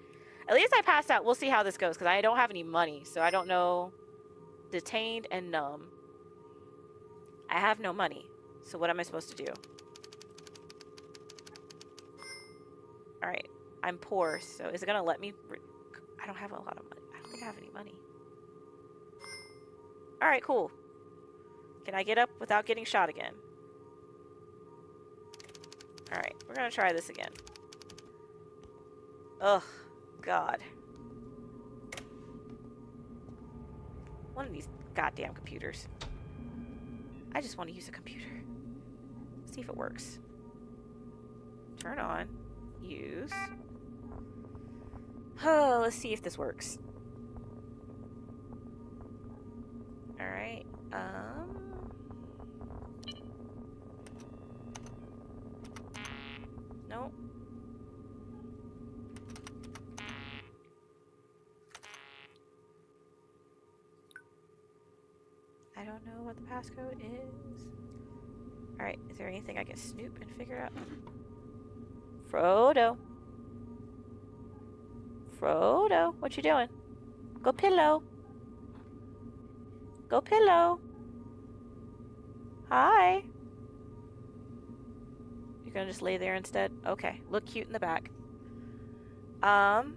At least I passed out. We'll see how this goes, because I don't have any money, so I don't know. Detained and numb. I have no money, so what am I supposed to do? Alright, I'm poor, so is it gonna let me... I don't have a lot of money. I don't think I have any money. Alright, cool. Can I get up without getting shot again? Alright, we're gonna try this again. Ugh, God. One of these goddamn computers. I just want to use a computer. See if it works. Turn on. Use. Oh, let's see if this works. Alright, nope. I don't know what the passcode is. Alright, is there anything I can snoop and figure out? Frodo. Frodo, what you doing? Go pillow. Go pillow. Hi. You're gonna just lay there instead? Okay, look cute in the back. I'm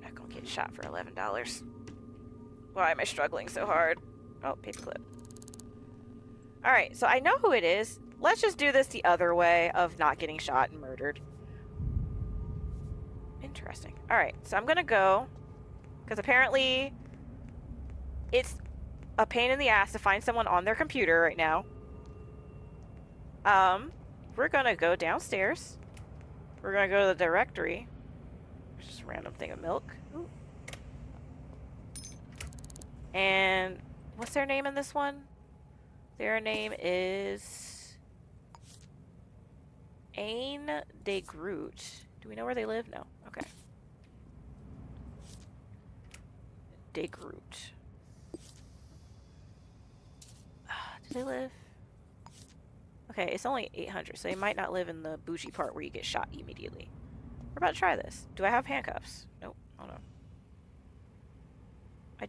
not gonna get shot for $11. Why am I struggling so hard? Oh, paperclip. Alright, so I know who it is. Let's just do this the other way of not getting shot and murdered. Interesting. Alright, so I'm gonna go. Because apparently it's a pain in the ass to find someone on their computer right now. We're gonna go downstairs. We're gonna go to the directory. There's just a random thing of milk. Ooh. And what's their name in this one? Their name is Ain de Groot. Do we know where they live? No. Okay. de Groot. Do they live? Okay, it's only 800, so they might not live in the bougie part where you get shot immediately. We're about to try this. Do I have handcuffs? Nope. Hold on. I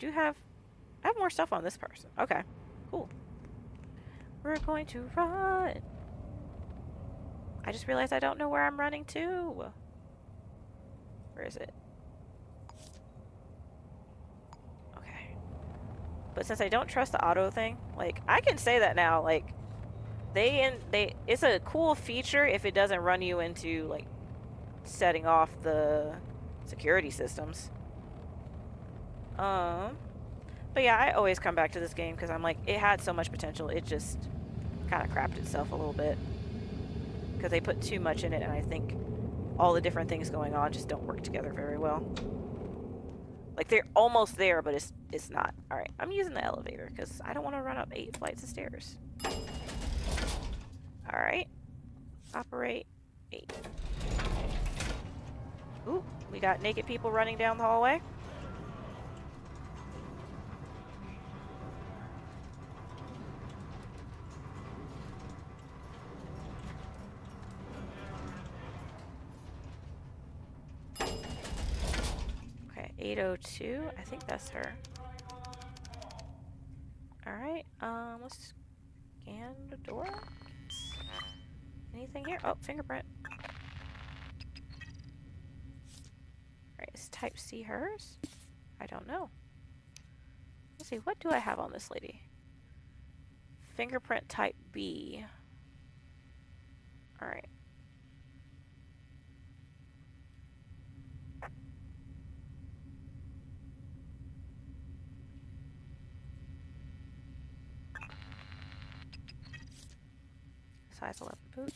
have more stuff on this person. Okay, cool. We're going to run. I just realized I don't know where I'm running to. Where is it? Okay. But since I don't trust the auto thing, like, I can say that now, like, it's a cool feature if it doesn't run you into, like, setting off the security systems. But yeah, I always come back to this game because I'm like, it had so much potential. It just kind of crapped itself a little bit because they put too much in it, and I think all the different things going on just don't work together very well. Like, they're almost there, but it's not. All right, I'm using the elevator because I don't want to run up 8 flights of stairs. All right, operate 8. Ooh, we got naked people running down the hallway. Okay, 802. I think that's her. All right, let's scan the door. Anything here? Oh, fingerprint. Alright, is type C hers? I don't know. Let's see, what do I have on this lady? Fingerprint type B. Alright. Size 11 boot.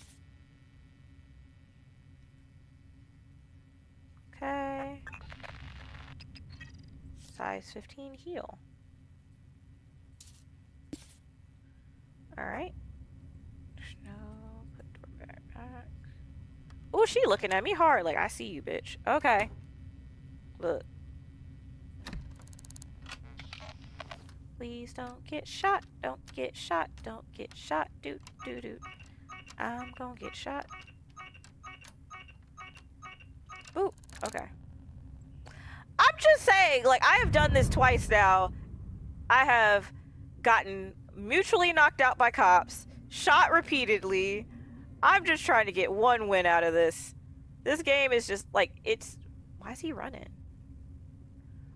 Okay. Size 15 heel. Alright. No, put door back. Oh, she looking at me hard like, I see you, bitch. Okay. Look. Please don't get shot. Don't get shot. Don't get shot. Doot, doot, doot. I'm gonna get shot. Ooh, okay. I'm just saying, like, I have done this twice now. I have gotten mutually knocked out by cops, shot repeatedly. I'm just trying to get one win out of this. This game is just, like, it's... Why is he running?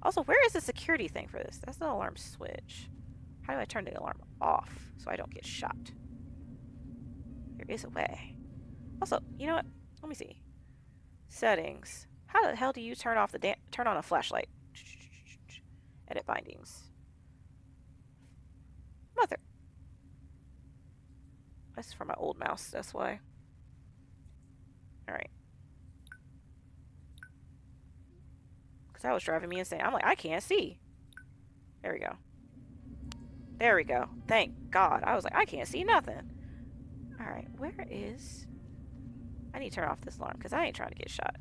Also, where is the security thing for this? That's an alarm switch. How do I turn the alarm off so I don't get shot? There is a way. Also, you know what? Let me see. Settings. How the hell do you turn off the turn on a flashlight? Edit bindings. Mother. That's for my old mouse, that's why. Alright. Because that was driving me insane. I'm like, I can't see. There we go. There we go. Thank God. I was like, I can't see nothing. Alright, where is... I need to turn off this alarm because I ain't trying to get shot.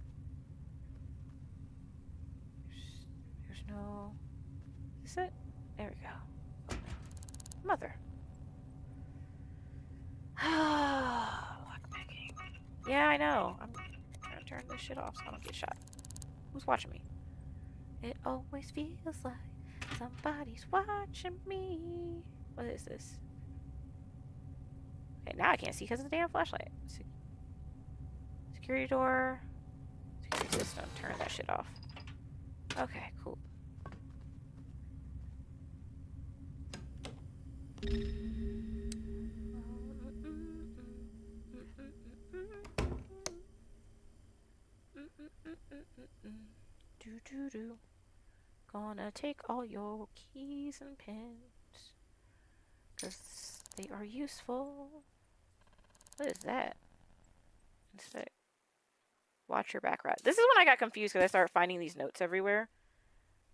There's no... Is it? There we go. Mother. Lockpicking. Yeah, I know. I'm trying to turn this shit off so I don't get shot. Who's watching me? It always feels like somebody's watching me. What is this? Okay, now I can't see because of the damn flashlight. Security door. Security system. Turn that shit off. Okay, cool. Do do do. Gonna take all your keys and pins, 'cause they are useful. What is that? Inspect. Watch your back ride. This is when I got confused because I started finding these notes everywhere.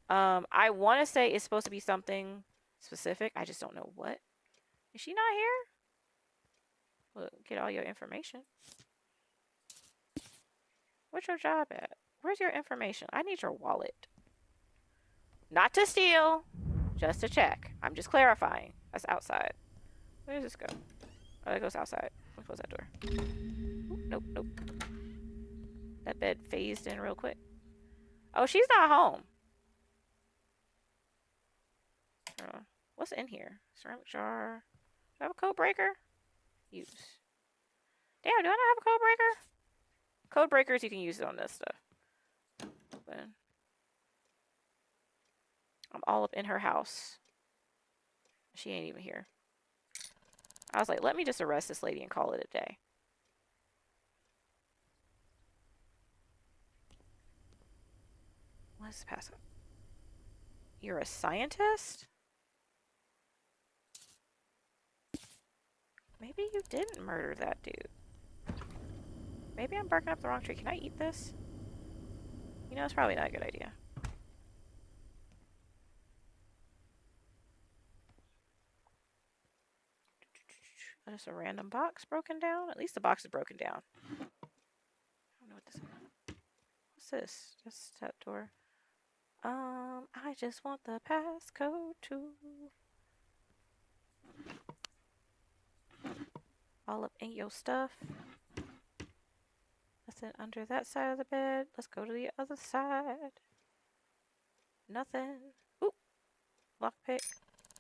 I want to say it's supposed to be something specific. I just don't know what. Is she not here? Look, get all your information. What's your job at? Where's your information? I need your wallet. Not to steal, just to check. I'm just clarifying. That's outside. Where does this go? Oh, it goes outside. Let's close that door. Ooh, nope, nope. That bed phased in real quick. Oh, she's not home. What's in here? Ceramic jar. Do I have a code breaker? Use. Damn, do I not have a code breaker? Code breakers, you can use it on this stuff. Open. I'm all up in her house. She ain't even here. I was like, let me just arrest this lady and call it a day. What's the pass up? You're a scientist? Maybe you didn't murder that dude. Maybe I'm barking up the wrong tree. Can I eat this? You know, it's probably not a good idea. Just a random box broken down? At least the box is broken down. I don't know what this is. What's this? Just that door. I just want the passcode to... all up in your stuff. Nothing under that side of the bed. Let's go to the other side. Nothing. Ooh. Lockpick.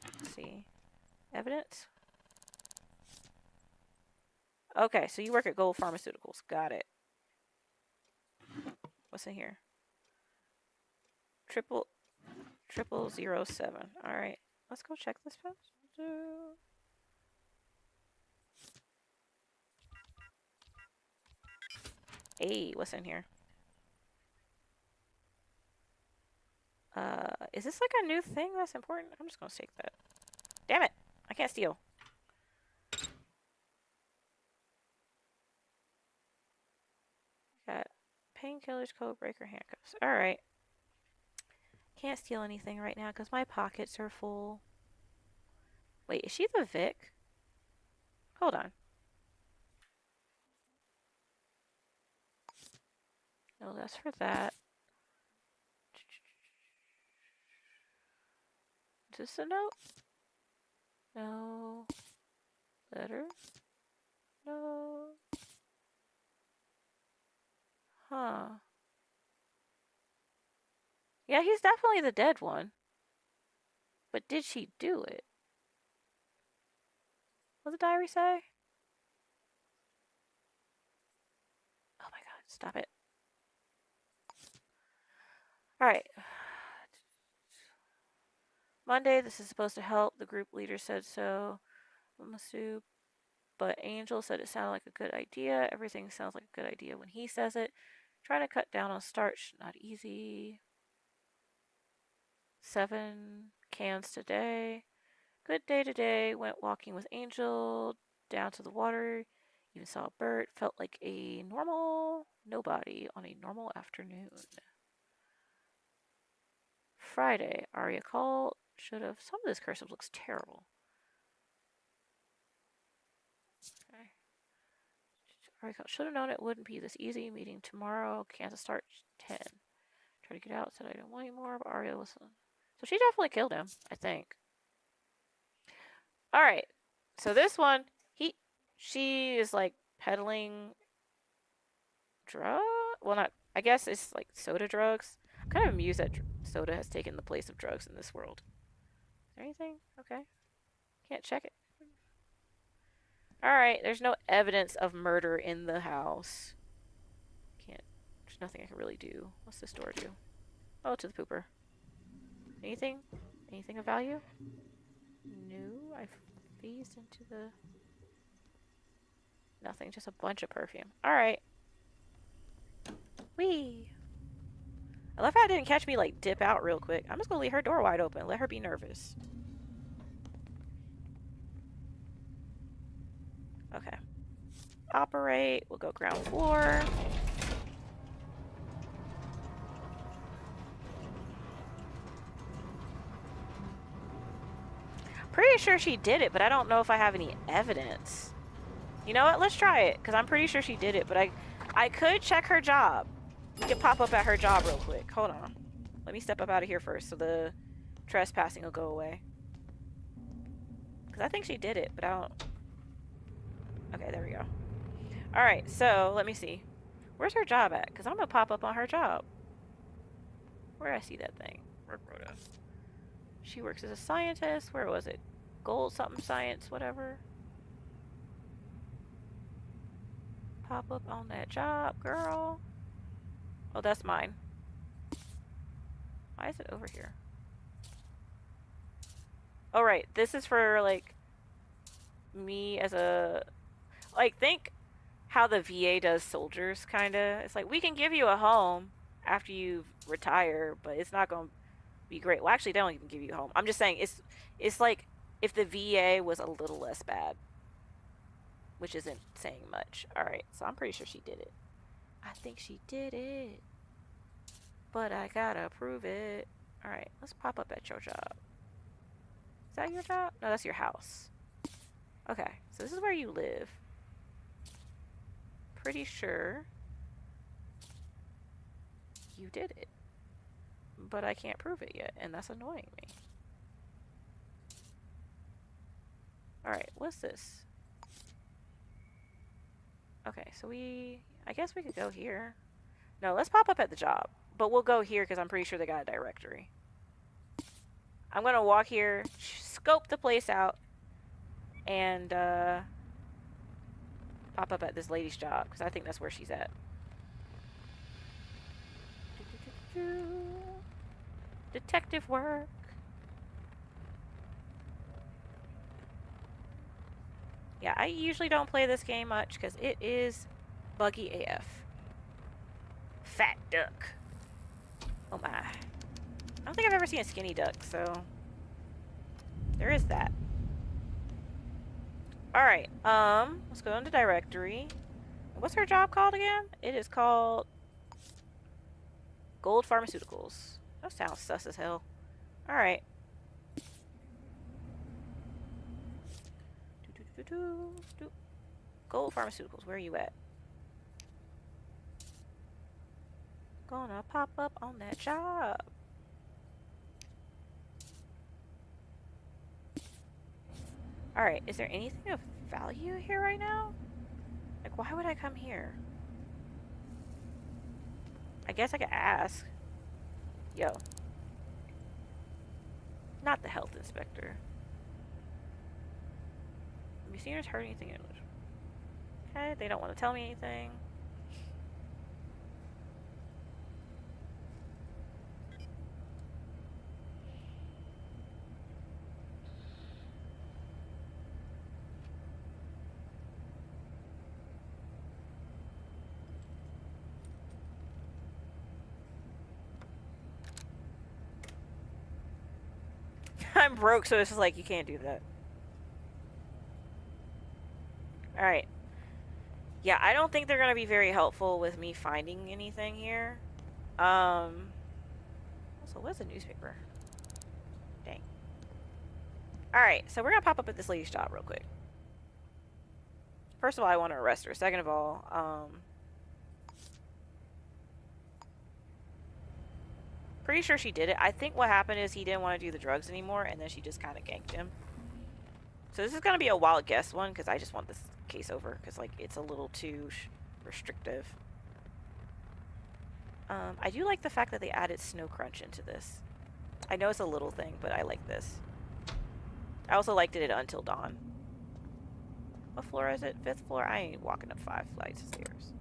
Let's see. Evidence. Okay, so you work at Gold Pharmaceuticals. Got it. What's in here? 0007. Alright. Let's go check this post. Hey, what's in here? Is this like a new thing that's important? I'm just gonna take that. Damn it! I can't steal. Got painkillers, code breaker, handcuffs. Alright. Can't steal anything right now because my pockets are full. Wait, is she the Vic? Hold on. No, that's for that. Is this a note? No. Letter? No. Huh. Yeah, he's definitely the dead one. But did she do it? What did the diary say? Oh my god, stop it. Alright. Monday, this is supposed to help. The group leader said so. Masu, but Angel said it sounded like a good idea. Everything sounds like a good idea when he says it. Trying to cut down on starch, not easy. 7 cans today. Good day today. Went walking with Angel down to the water. Even saw a bird. Felt like a normal nobody on a normal afternoon. Friday. Arya called. Should have. Some of this cursive looks terrible. Okay. Arya called. Should have known it wouldn't be this easy. Meeting tomorrow. Kansas start 10. Try to get out. Said I didn't want any more, but Arya listened. So she definitely killed him, I think. Alright. So this one, she is like peddling drug? Well, not, I guess it's like soda drugs. I'm kind of amused that soda has taken the place of drugs in this world. Is there anything? Okay. Can't check it. Alright, there's no evidence of murder in the house. There's nothing I can really do. What's this door do? Oh, to the pooper. Anything? Anything of value? No, I've phased into the... Nothing, just a bunch of perfume. Alright. Whee! I love how it didn't catch me, like, dip out real quick. I'm just gonna leave her door wide open. Let her be nervous. Okay. Operate. We'll go ground floor. Pretty sure she did it, but I don't know if I have any evidence. You know what? Let's try it, because I'm pretty sure she did it, but I could check her job. We could pop up at her job real quick. Hold on. Let me step up out of here first so the trespassing will go away. Because I think she did it, but I don't... Okay, there we go. Alright, so let me see. Where's her job at? Because I'm going to pop up on her job. Where did I see that thing? Work rota. She works as a scientist. Where was it? Gold something science, whatever. Pop up on that job, girl. Oh, that's mine. Why is it over here? Oh, right. This is for, like, me as a... Like, think how the VA does soldiers, kind of. It's like, we can give you a home after you retire, but it's not going to be great. Well, actually, they don't even give you a home. I'm just saying, it's like if the VA was a little less bad, which isn't saying much. All right, so I'm pretty sure she did it. I think she did it, but I gotta prove it. All right, let's pop up at your job. Is that your job? No, that's your house. Okay, so this is where you live. Pretty sure you did it, but I can't prove it yet, and that's annoying me. Alright, what's this? Okay, so I guess we could go here. No, let's pop up at the job, but we'll go here because I'm pretty sure they got a directory. I'm gonna walk here, scope the place out, and pop up at this lady's job because I think that's where she's at. Detective work. Yeah, I usually don't play this game much because it is buggy AF. Fat duck. Oh my. I don't think I've ever seen a skinny duck, so there is that. Alright, let's go into directory. What's her job called again? It is called Gold Pharmaceuticals. That sounds sus as hell. Alright. Gold Pharmaceuticals, where are you at? Gonna pop up on that job. Alright, is there anything of value here right now? Like, why would I come here? I guess I could ask. Yo. Not the health inspector. Have you seen or heard anything? Okay, they don't want to tell me anything. I'm broke, so it's just like, you can't do that. Alright. Yeah, I don't think they're going to be very helpful with me finding anything here. Also, what's a newspaper? Dang. Alright, so we're going to pop up at this lady's job real quick. First of all, I want to arrest her. Second of all, pretty sure she did it. I think what happened is he didn't want to do the drugs anymore, and then she just kind of ganked him. So this is going to be a wild guess one, because I just want this case over, because, like, it's a little too restrictive. I do like the fact that they added Snow Crunch into this. I know it's a little thing, but I like this. I also liked it at Until Dawn. What floor is it? 5th floor? I ain't walking up 5 flights of stairs.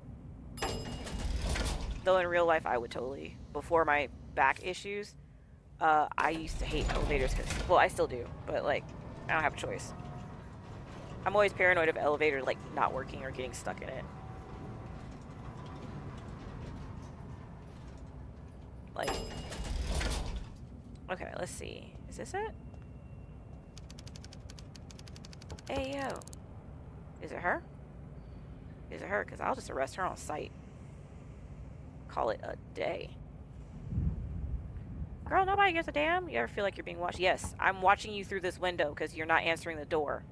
Though in real life, I would totally. Before my back issues, I used to hate elevators because, well, I still do, but, like, I don't have a choice. I'm always paranoid of elevator, like, not working or getting stuck in it. Like, okay, let's see. Is this it? Hey, yo. Is it her? Is it her? Because I'll just arrest her on sight. Call it a day. Girl, nobody gives a damn. You ever feel like you're being watched? Yes, I'm watching you through this window because you're not answering the door.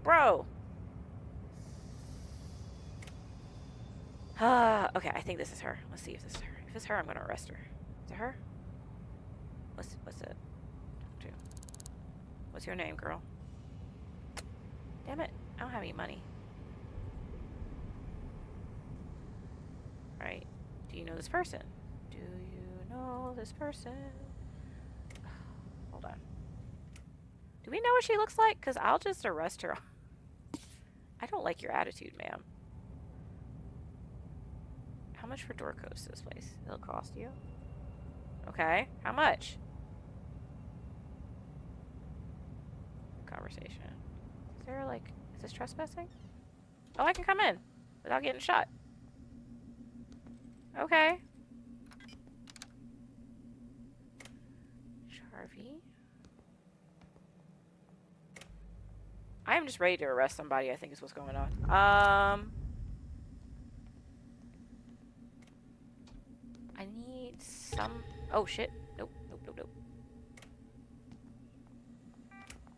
Bro. Okay, I think this is her. Let's see if this is her. If it's her, I'm gonna arrest her. Is it her? What's it? Talk to. What's your name, girl? Damn it, I don't have any money. Right. Do you know this person? Do you know this person? Hold on. Do we know what she looks like? Because I'll just arrest her. I don't like your attitude, ma'am. How much for door codes to this place? It'll cost you? Okay. How much? Conversation. Is there like... Is this trespassing? Oh, I can come in without getting shot. Okay. Charvy. I am just ready to arrest somebody, I think is what's going on. I need some... Oh, shit. Nope, nope, nope, nope.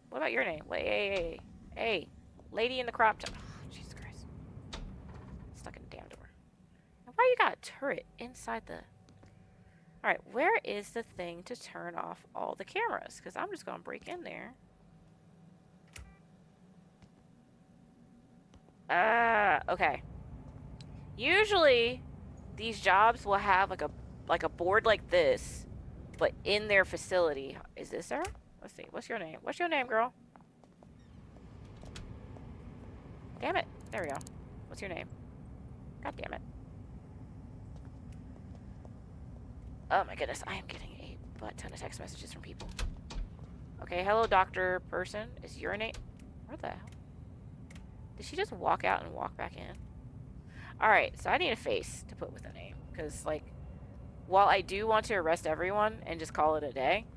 What about your name? Hey, hey, lady in the crop top. Oh, Jesus Christ. Stuck in the damn door. And why you got a turret inside the... Alright, where is the thing to turn off all the cameras? Because I'm just going to break in there. Okay. Usually, these jobs will have like a board like this, but in their facility. Is this her? Let's see. What's your name? What's your name, girl? Damn it. There we go. What's your name? God damn it. Oh my goodness. I am getting a butt ton of text messages from people. Okay. Hello, doctor person. Is your name... Where the hell? Did she just walk out and walk back in? Alright. So I need a face to put with a name. Because, like, while I do want to arrest everyone and just call it a day...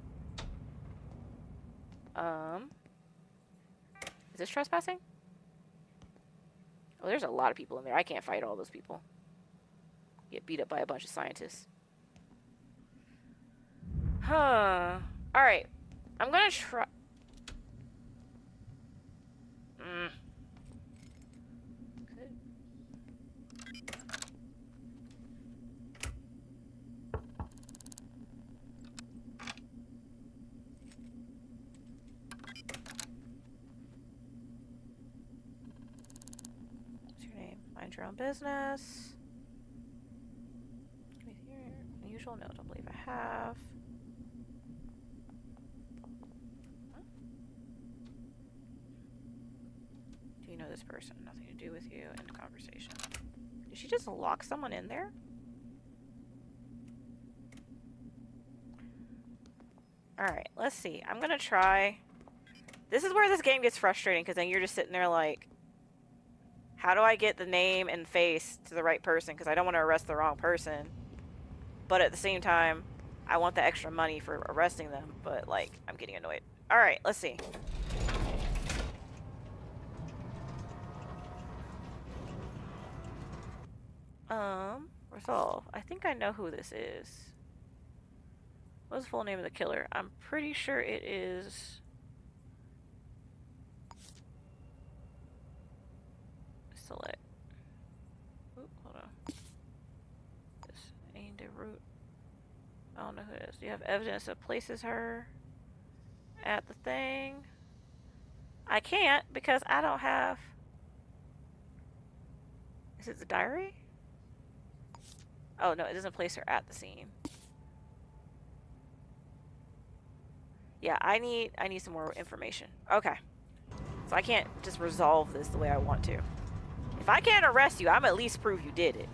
Is this trespassing? Oh, there's a lot of people in there. I can't fight all those people. Get beat up by a bunch of scientists. Huh. Alright. I'm gonna try... Good. Mind your own business. Unusual? No, don't believe I have. Huh? Do you know this person? Nothing to do with you. End conversation. Did she just lock someone in there? Alright, let's see. I'm gonna try... This is where this game gets frustrating, because then you're just sitting there like... How do I get the name and face to the right person? Because I don't want to arrest the wrong person. But at the same time, I want the extra money for arresting them. But, like, I'm getting annoyed. Alright, let's see. Resolve. I think I know who this is. What's the full name of the killer? I'm pretty sure it is... Select. Oop, hold on. This ain't the root. I don't know who it is. Do you have evidence that places her at the thing? I can't because I don't have... Is it the diary? Oh no, it doesn't place her at the scene. Yeah, I need some more information. Okay. So I can't just resolve this the way I want to. If I can't arrest you, I'm at least prove you did it.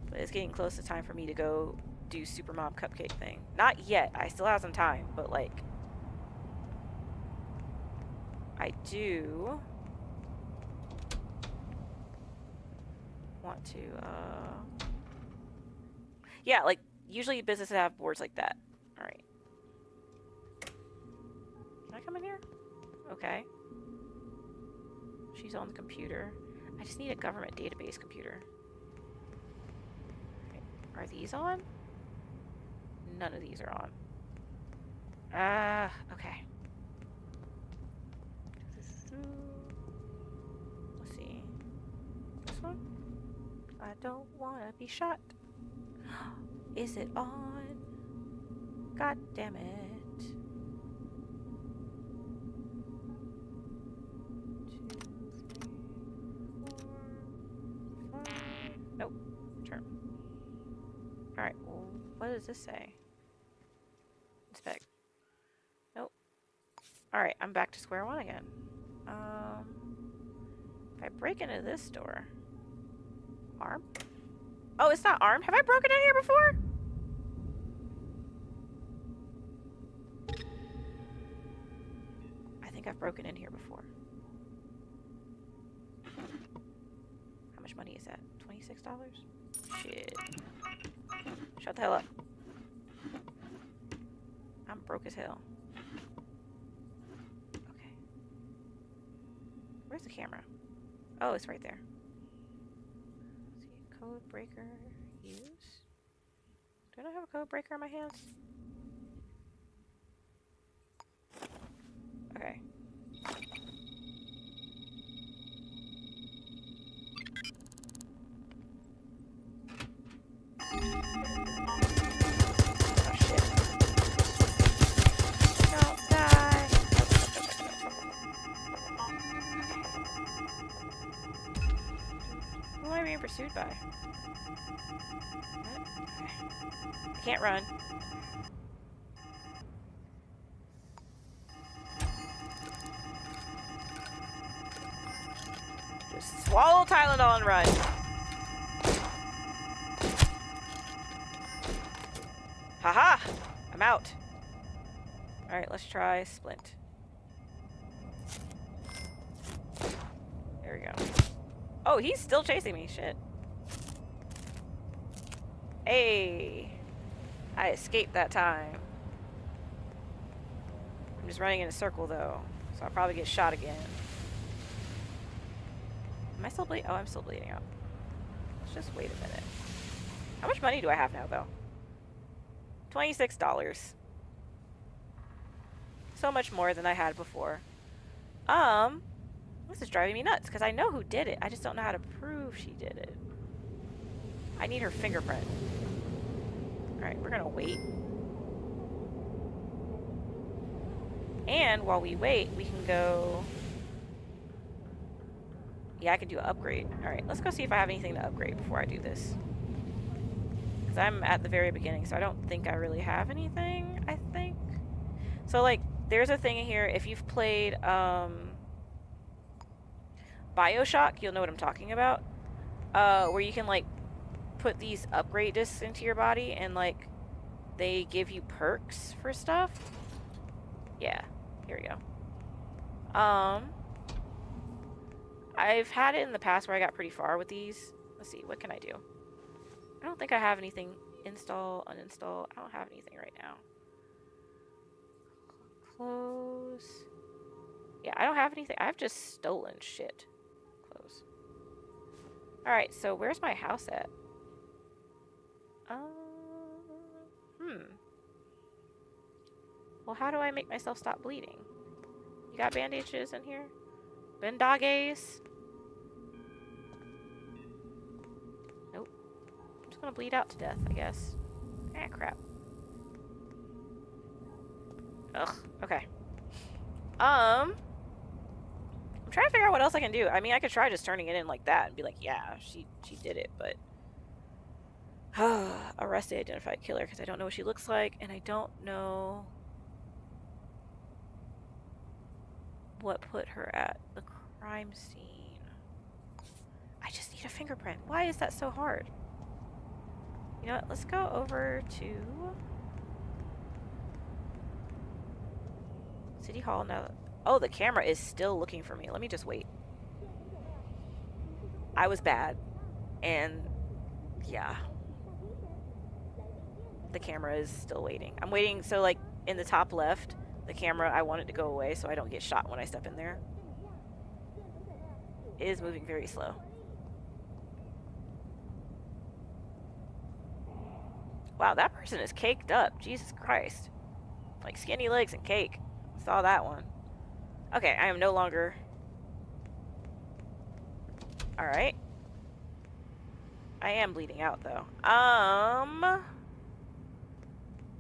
But it's getting close to time for me to go do Super Mom Cupcake thing. Not yet. I still have some time, but like... I do... want to, Yeah, like, usually businesses have boards like that. Alright. Can I come in here? Okay. She's on the computer. I just need a government database computer. Okay. Are these on? None of these are on. Okay. Let's see. I don't wanna be shot. Is it on? God damn it. 2, 3, 4, 5. Nope. Turn. Alright, well, what does this say? Inspect. Nope. Alright, I'm back to square one again. If I break into this door. Arm? Oh, it's not armed? Have I broken in here before? I think I've broken in here before. How much money is that? $26? Shit. Shut the hell up. I'm broke as hell. Okay. Where's the camera? Oh, it's right there. Let's see, code breaker use. Do I not have a code breaker in my hands? Okay. Oh shit. Don't die. Who am I being pursued by? What? Okay. I can't run. Just swallow Tylenol and run. Haha! I'm out. Alright, let's try Splint. There we go. Oh, he's still chasing me. Shit. Hey! I escaped that time. I'm just running in a circle, though. So I'll probably get shot again. Am I still bleeding? Oh, I'm still bleeding out. Let's just wait a minute. How much money do I have now, though? $26. So much more than I had before. This is driving me nuts, because I know who did it. I just don't know how to prove she did it. I need her fingerprint. Alright, we're gonna wait. And while we wait, we can go... Yeah, I can do an upgrade. Alright, let's go see if I have anything to upgrade before I do this. Because I'm at the very beginning, so I don't think I really have anything, I think. So, like, there's a thing in here. If you've played Bioshock, you'll know what I'm talking about. Where you can, like, put these upgrade discs into your body and, like, they give you perks for stuff. Yeah, here we go. I've had it in the past where I got pretty far with these. Let's see, what can I do? I don't think I have anything. Install, uninstall. I don't have anything right now. Close. Yeah, I don't have anything. I've just stolen shit. Close. Alright, so where's my house at? Well, how do I make myself stop bleeding? You got bandages in here? Bandages? Nope. I'm just gonna bleed out to death, I guess. Ah, crap. Ugh, okay. I'm trying to figure out what else I can do. I mean, I could try just turning it in like that and be like, yeah, she did it, but... Arrest the identified killer, because I don't know what she looks like, and I don't know what put her at the crime scene. I just need a fingerprint. Why is that so hard? You know what? Let's go over to City Hall now. Oh, the camera is still looking for me. Let me just wait. I was bad. And yeah. The camera is still waiting. I'm waiting, so like in the top left, the camera, I want it to go away so I don't get shot when I step in there. It is moving very slow. Wow, that person is caked up. Jesus Christ. Like skinny legs and cake. Saw that one. Okay, I am no longer... Alright. I am bleeding out though.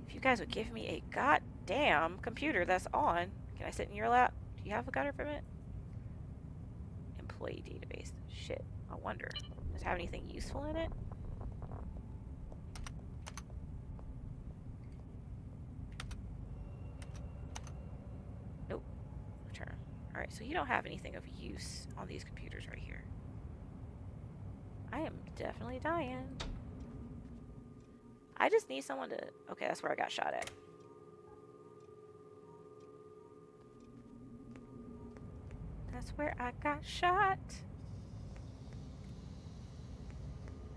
If you guys would give me a goddamn computer that's on. Can I sit in your lap? Do you have a gutter permit? Employee database. Shit. I wonder. Does it have anything useful in it? Nope. Return. Alright, so you don't have anything of use on these computers right here. I am definitely dying. I just need someone to... Okay, that's where I got shot at. That's where I got shot.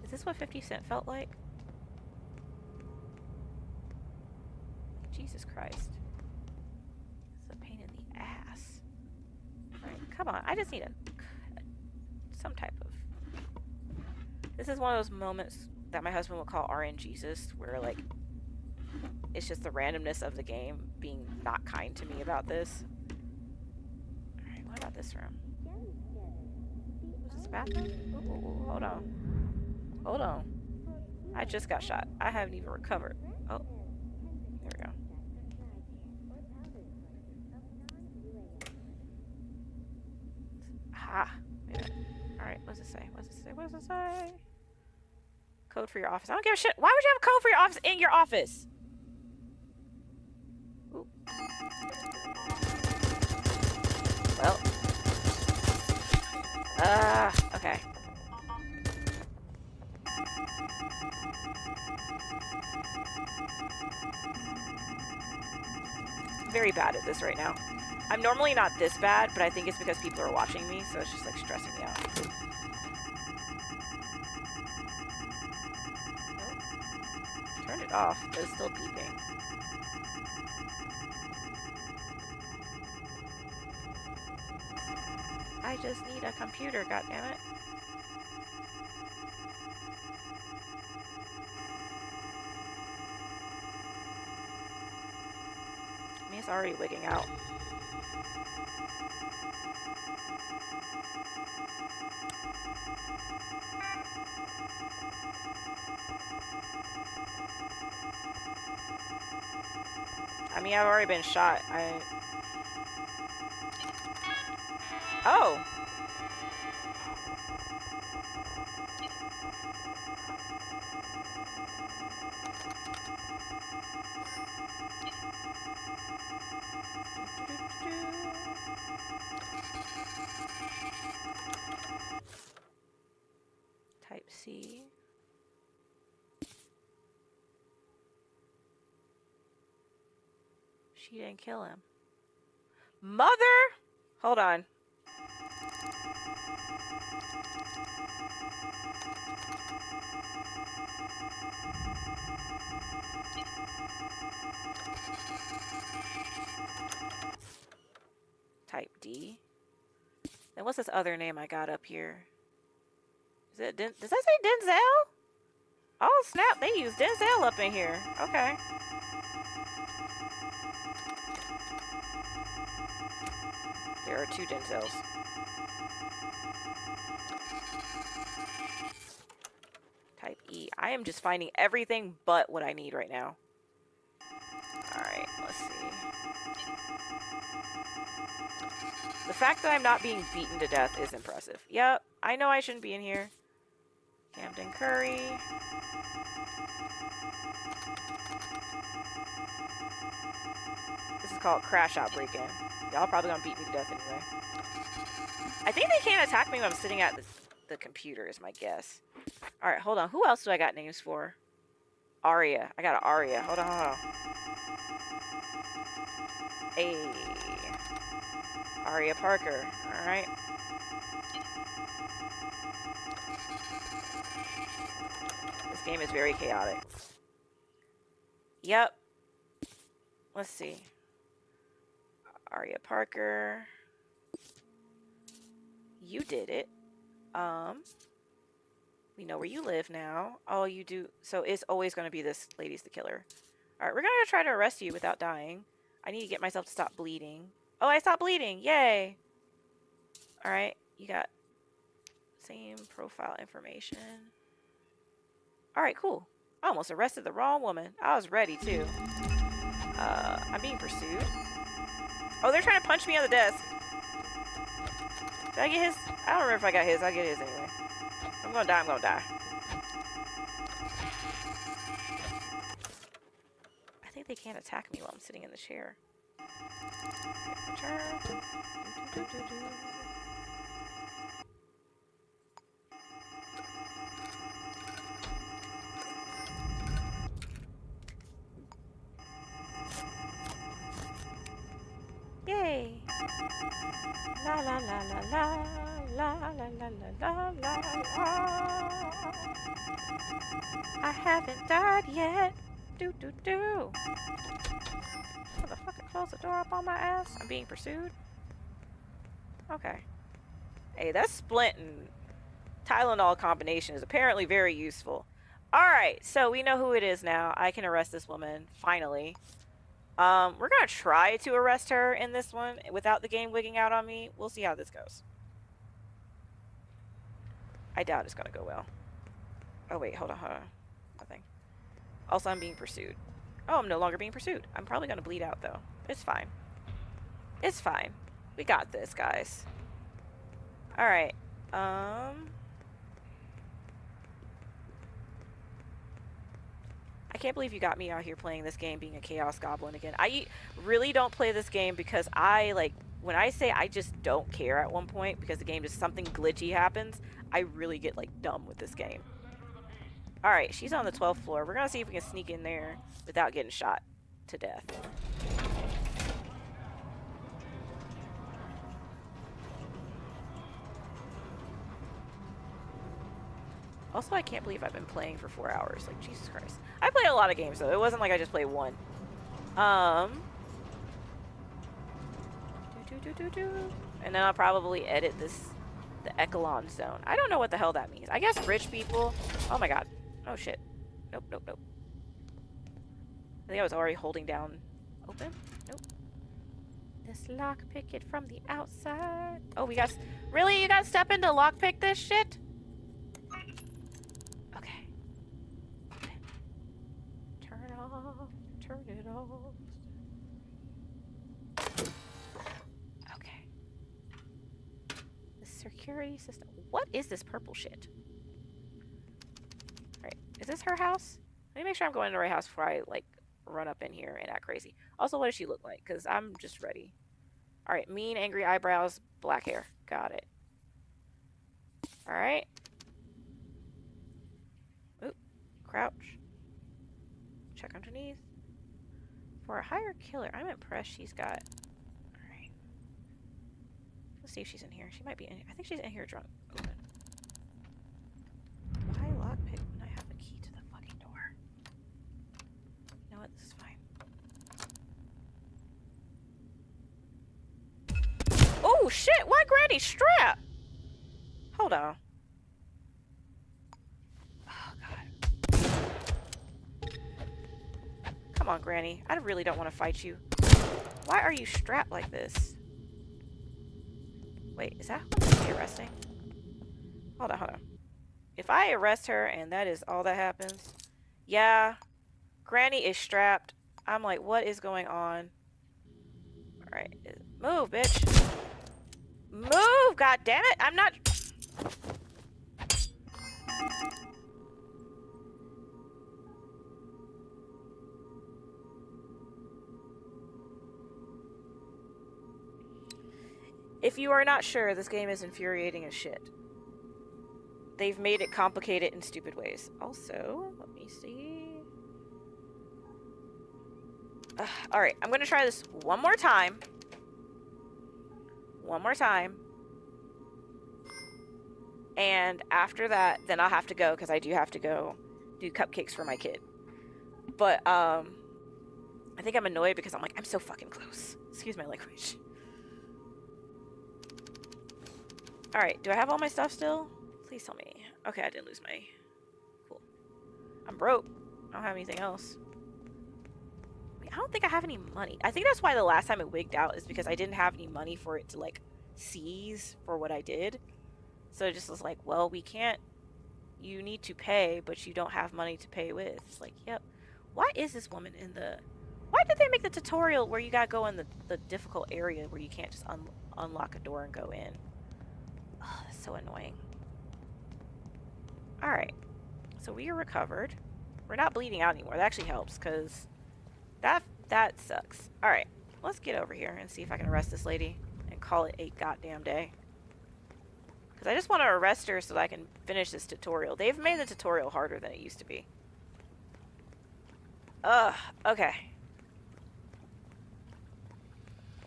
Is this what 50 Cent felt like? Jesus Christ. It's a pain in the ass. Alright, come on. I just need some type of... This is one of those moments that my husband would call RNGesus, where, like, it's just the randomness of the game being not kind to me about this. Alright, what about this room? Is this a bathroom? Ooh, hold on. Hold on. I just got shot. I haven't even recovered. Oh. There we go. Ha! Yeah. Alright, what does it say? What does it say? What does it say? Code for your office. I don't give a shit. Why would you have a code for your office in your office? Ooh. Well. Okay. Very bad at this right now. I'm normally not this bad, but I think it's because people are watching me, so it's just like stressing me out. Nope. Turn it off, but it's still beeping. I just need a computer, goddammit. I mean, it's already wigging out. I mean, I've already been shot. Oh! Type C. She didn't kill him. Mother! Hold on. Type D. Then what's this other name I got up here? Is it does that say Denzel? Oh snap, they use Denzel up in here. Okay. There are two Denzels. Type E. I am just finding everything but what I need right now. Alright, let's see. The fact that I'm not being beaten to death is impressive. Yep, I know I shouldn't be in here. Camden Curry. This is called Crash Out Break-In. Y'all probably gonna beat me to death anyway. I think they can't attack me when I'm sitting at the computer is my guess. Alright, hold on. Who else do I got names for? Aria. I got an Aria. Hold on, hold on. Hey. Aria Parker. Alright. This game is very chaotic. Yep. Let's see. Aria Parker. You did it. We know where you live now. Oh, you do. So it's always going to be this lady's the killer. Alright, we're going to try to arrest you without dying. I need to get myself to stop bleeding. Oh, I stopped bleeding. Yay. Alright, you got same profile information. Alright, cool. I almost arrested the wrong woman. I was ready, too. I'm being pursued. Oh, they're trying to punch me on the desk. Did I get his? I don't remember if I got his. I'll get his anyway. I'm gonna die. I'm gonna die. I think they can't attack me while I'm sitting in the chair. Return. Yay! La la la la la la la la la la la. I haven't died yet. Do do do. Motherfucker, close the door up on my ass. I'm being pursued. Okay. Hey, that Splint and Tylenol combination is apparently very useful. Alright, so we know who it is now. I can arrest this woman, finally. We're gonna try to arrest her in this one without the game wigging out on me. We'll see how this goes. I doubt it's gonna go well. Oh wait, hold on. Nothing. Also, I'm being pursued. Oh, I'm no longer being pursued. I'm probably gonna bleed out though. It's fine. It's fine. We got this, guys. Alright. I can't believe you got me out here playing this game being a Chaos Goblin again. I really don't play this game because when I say I just don't care at one point because the game just something glitchy happens, I really get dumb with this game. Alright, she's on the 12th floor. We're gonna see if we can sneak in there without getting shot to death. Also, I can't believe I've been playing for 4 hours. Jesus Christ. I played a lot of games, though. It wasn't like I just played one. And then I'll probably edit the Echelon zone. I don't know what the hell that means. I guess rich people... Oh my god. Oh shit. Nope, nope, nope. I think I was already holding down... Open? Nope. This lockpick it from the outside. Oh, we got... Really? You gotta step in to lockpick this shit? Okay. Turn it off. Turn it off. Okay. The security system. What is this purple shit? Alright. Is this her house? Let me make sure I'm going to the right house before I, run up in here and act crazy. Also, what does she look like? Because I'm just ready. Alright. Mean, angry eyebrows, black hair. Got it. Alright. Oop. Crouch. Check underneath. For a higher killer, I'm impressed she's got... Alright. Let's see if she's in here. She might be in here. I think she's in here drunk. Open. Why lockpick when I have a key to the fucking door? You know what? This is fine. Oh shit! Why Granny strap? Hold on. Oh god. Come on, Granny. I really don't want to fight you. Why are you strapped like this? Wait, is that who I'm supposed to be arresting? Hold on, hold on. If I arrest her and that is all that happens... Yeah. Granny is strapped. I'm like, what is going on? Alright. Move, bitch. Move! God damn it! I'm not... If you are not sure, this game is infuriating as shit. They've made it complicated in stupid ways. Also, let me see... Alright, I'm gonna try this one more time. One more time. And after that, then I'll have to go, because I do have to go do cupcakes for my kid. But, I think I'm annoyed because I'm like, I'm so fucking close. Excuse my language. Alright, do I have all my stuff still? Please tell me. Okay, I didn't lose my... Cool. I'm broke. I don't have anything else. I don't think I have any money. I think that's why the last time it wigged out is because I didn't have any money for it to, seize for what I did. So it just was like, well, we can't, you need to pay, but you don't have money to pay with. It's like, yep. Why is this woman in the... Why did they make the tutorial where you gotta go in the difficult area where you can't just unlock a door and go in? Oh, that's so annoying. Alright. So we are recovered. We're not bleeding out anymore. That actually helps, because that sucks. Alright. Let's get over here and see if I can arrest this lady and call it a goddamn day. Because I just want to arrest her so that I can finish this tutorial. They've made the tutorial harder than it used to be. Ugh. Okay.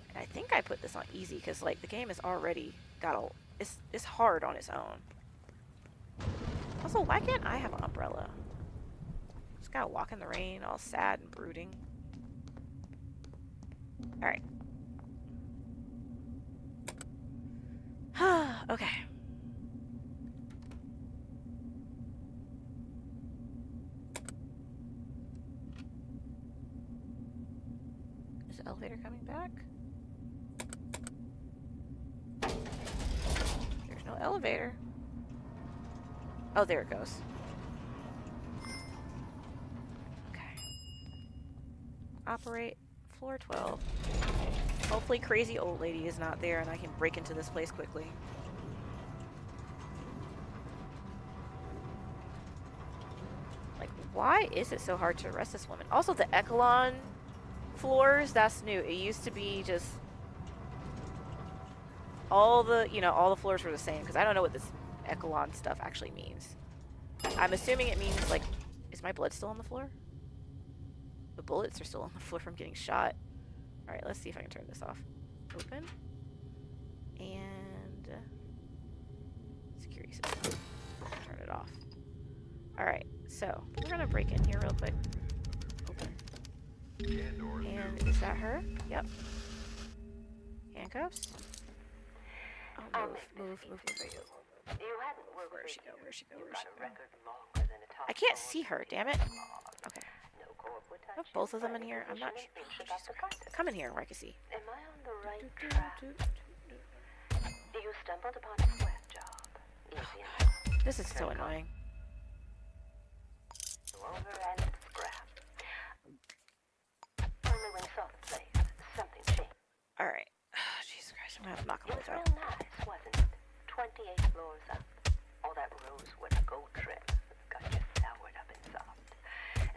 And I think I put this on easy because, like, the game has already got a... It's hard on its own. Also, why can't I have an umbrella? Just gotta walk in the rain, all sad and brooding. Alright. Okay. Is the elevator coming back? There's no elevator. Oh, there it goes. Okay. Operate floor 12. Hopefully crazy old lady is not there and I can break into this place quickly. Like, why is it so hard to arrest this woman? Also, the Echelon floors, that's new. It used to be just all the, all the floors were the same, because I don't know what this Echelon stuff actually means. I'm assuming it means, like, is my blood still on the floor? The bullets are still on the floor from getting shot. Alright, let's see if I can turn this off. Open. And... security system. Turn it off. Alright, so we're gonna break in here real quick. Open. And is that her? Yep. Handcuffs. Oh, move. Where'd she go? I can't see her, damn it. Okay. Oh, both of them in here? I'm not sure. Come in here where I can see. Am I on the right track? You stumbled upon a sweat job. Easy enough. This is so annoying. Over and scrap. Only when soft plays, something changed. Alright. Jesus Christ, I'm gonna have to knock It them was both out. real nice, wasn't it? 28 floors up. All that rosewood gold trim got you soured up and soft.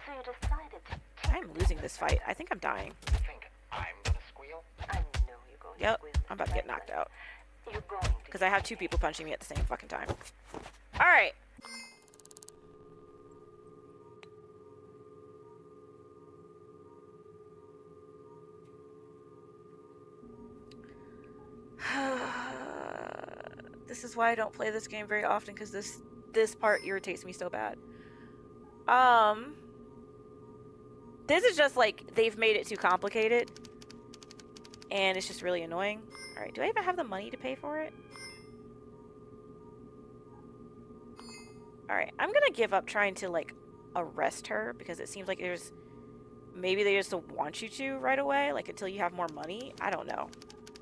So you decided to... I'm losing this fight. I think I'm dying. You think I'm gonna squeal? I know you're going to Yep, squeal. I'm about to get knocked out. You're going to... Because I have two people punching me at the same fucking time. Alright. This is why I don't play this game very often, because this part irritates me so bad. This is just like they've made it too complicated, and it's just really annoying. All right, do I even have the money to pay for it? All right, I'm gonna give up trying to like arrest her because it seems like maybe they just don't want you to right away, like until you have more money. I don't know.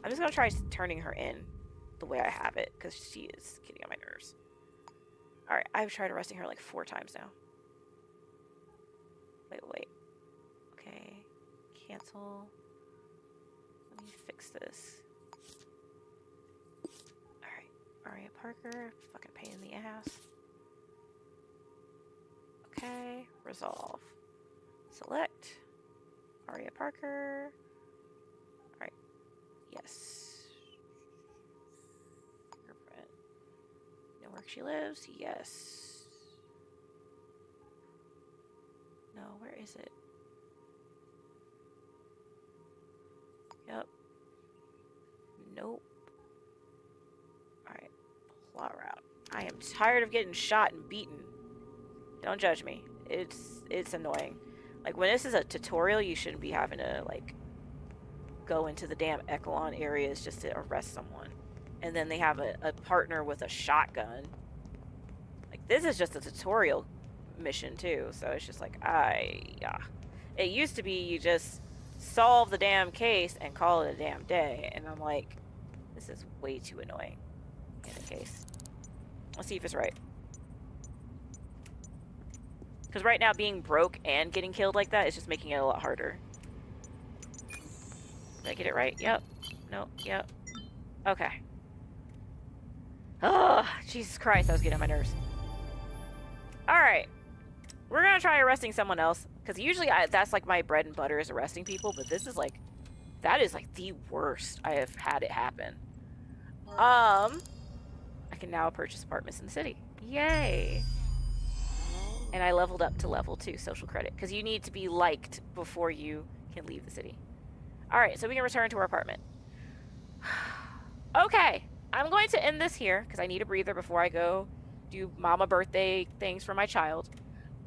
I'm just gonna try turning her in the way I have it because she is getting on my nerves. All right, I've tried arresting her like 4 times now. Wait. Okay, cancel. Let me fix this. Alright, Aria Parker, fucking pain in the ass. Okay, resolve. Select. Aria Parker. Alright, yes. Fingerprint. Know where she lives? Yes. No, where is it? Yep. Nope. Alright. Plot route. I am tired of getting shot and beaten. Don't judge me. It's annoying. Like, when this is a tutorial, you shouldn't be having to, like, go into the damn Echelon areas just to arrest someone. And then they have a partner with a shotgun. Like, this is just a tutorial mission too, so it's just like it used to be you just solve the damn case and call it a damn day, and I'm like, this is way too annoying in the case. Let's see if it's right. Because right now being broke and getting killed like that is just making it a lot harder. Did I get it right? Yep. Nope. Yep. Okay. Oh, Jesus Christ, that was getting on my nerves. Alright. We're gonna try arresting someone else. Because usually that's like my bread and butter is arresting people, but this is like... That is like the worst I have had it happen. I can now purchase apartments in the city. Yay! And I leveled up to level 2 social credit. Because you need to be liked before you can leave the city. Alright, so we can return to our apartment. Okay, I'm going to end this here because I need a breather before I go do mama birthday things for my child.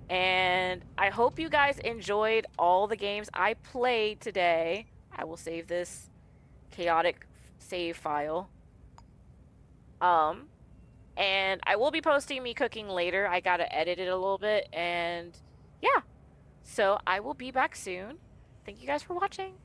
And I hope you guys enjoyed all the games I played today. I will save this chaotic save file. And I will be posting me cooking later. I gotta edit it a little bit, and yeah. So I will be back soon. Thank you guys for watching.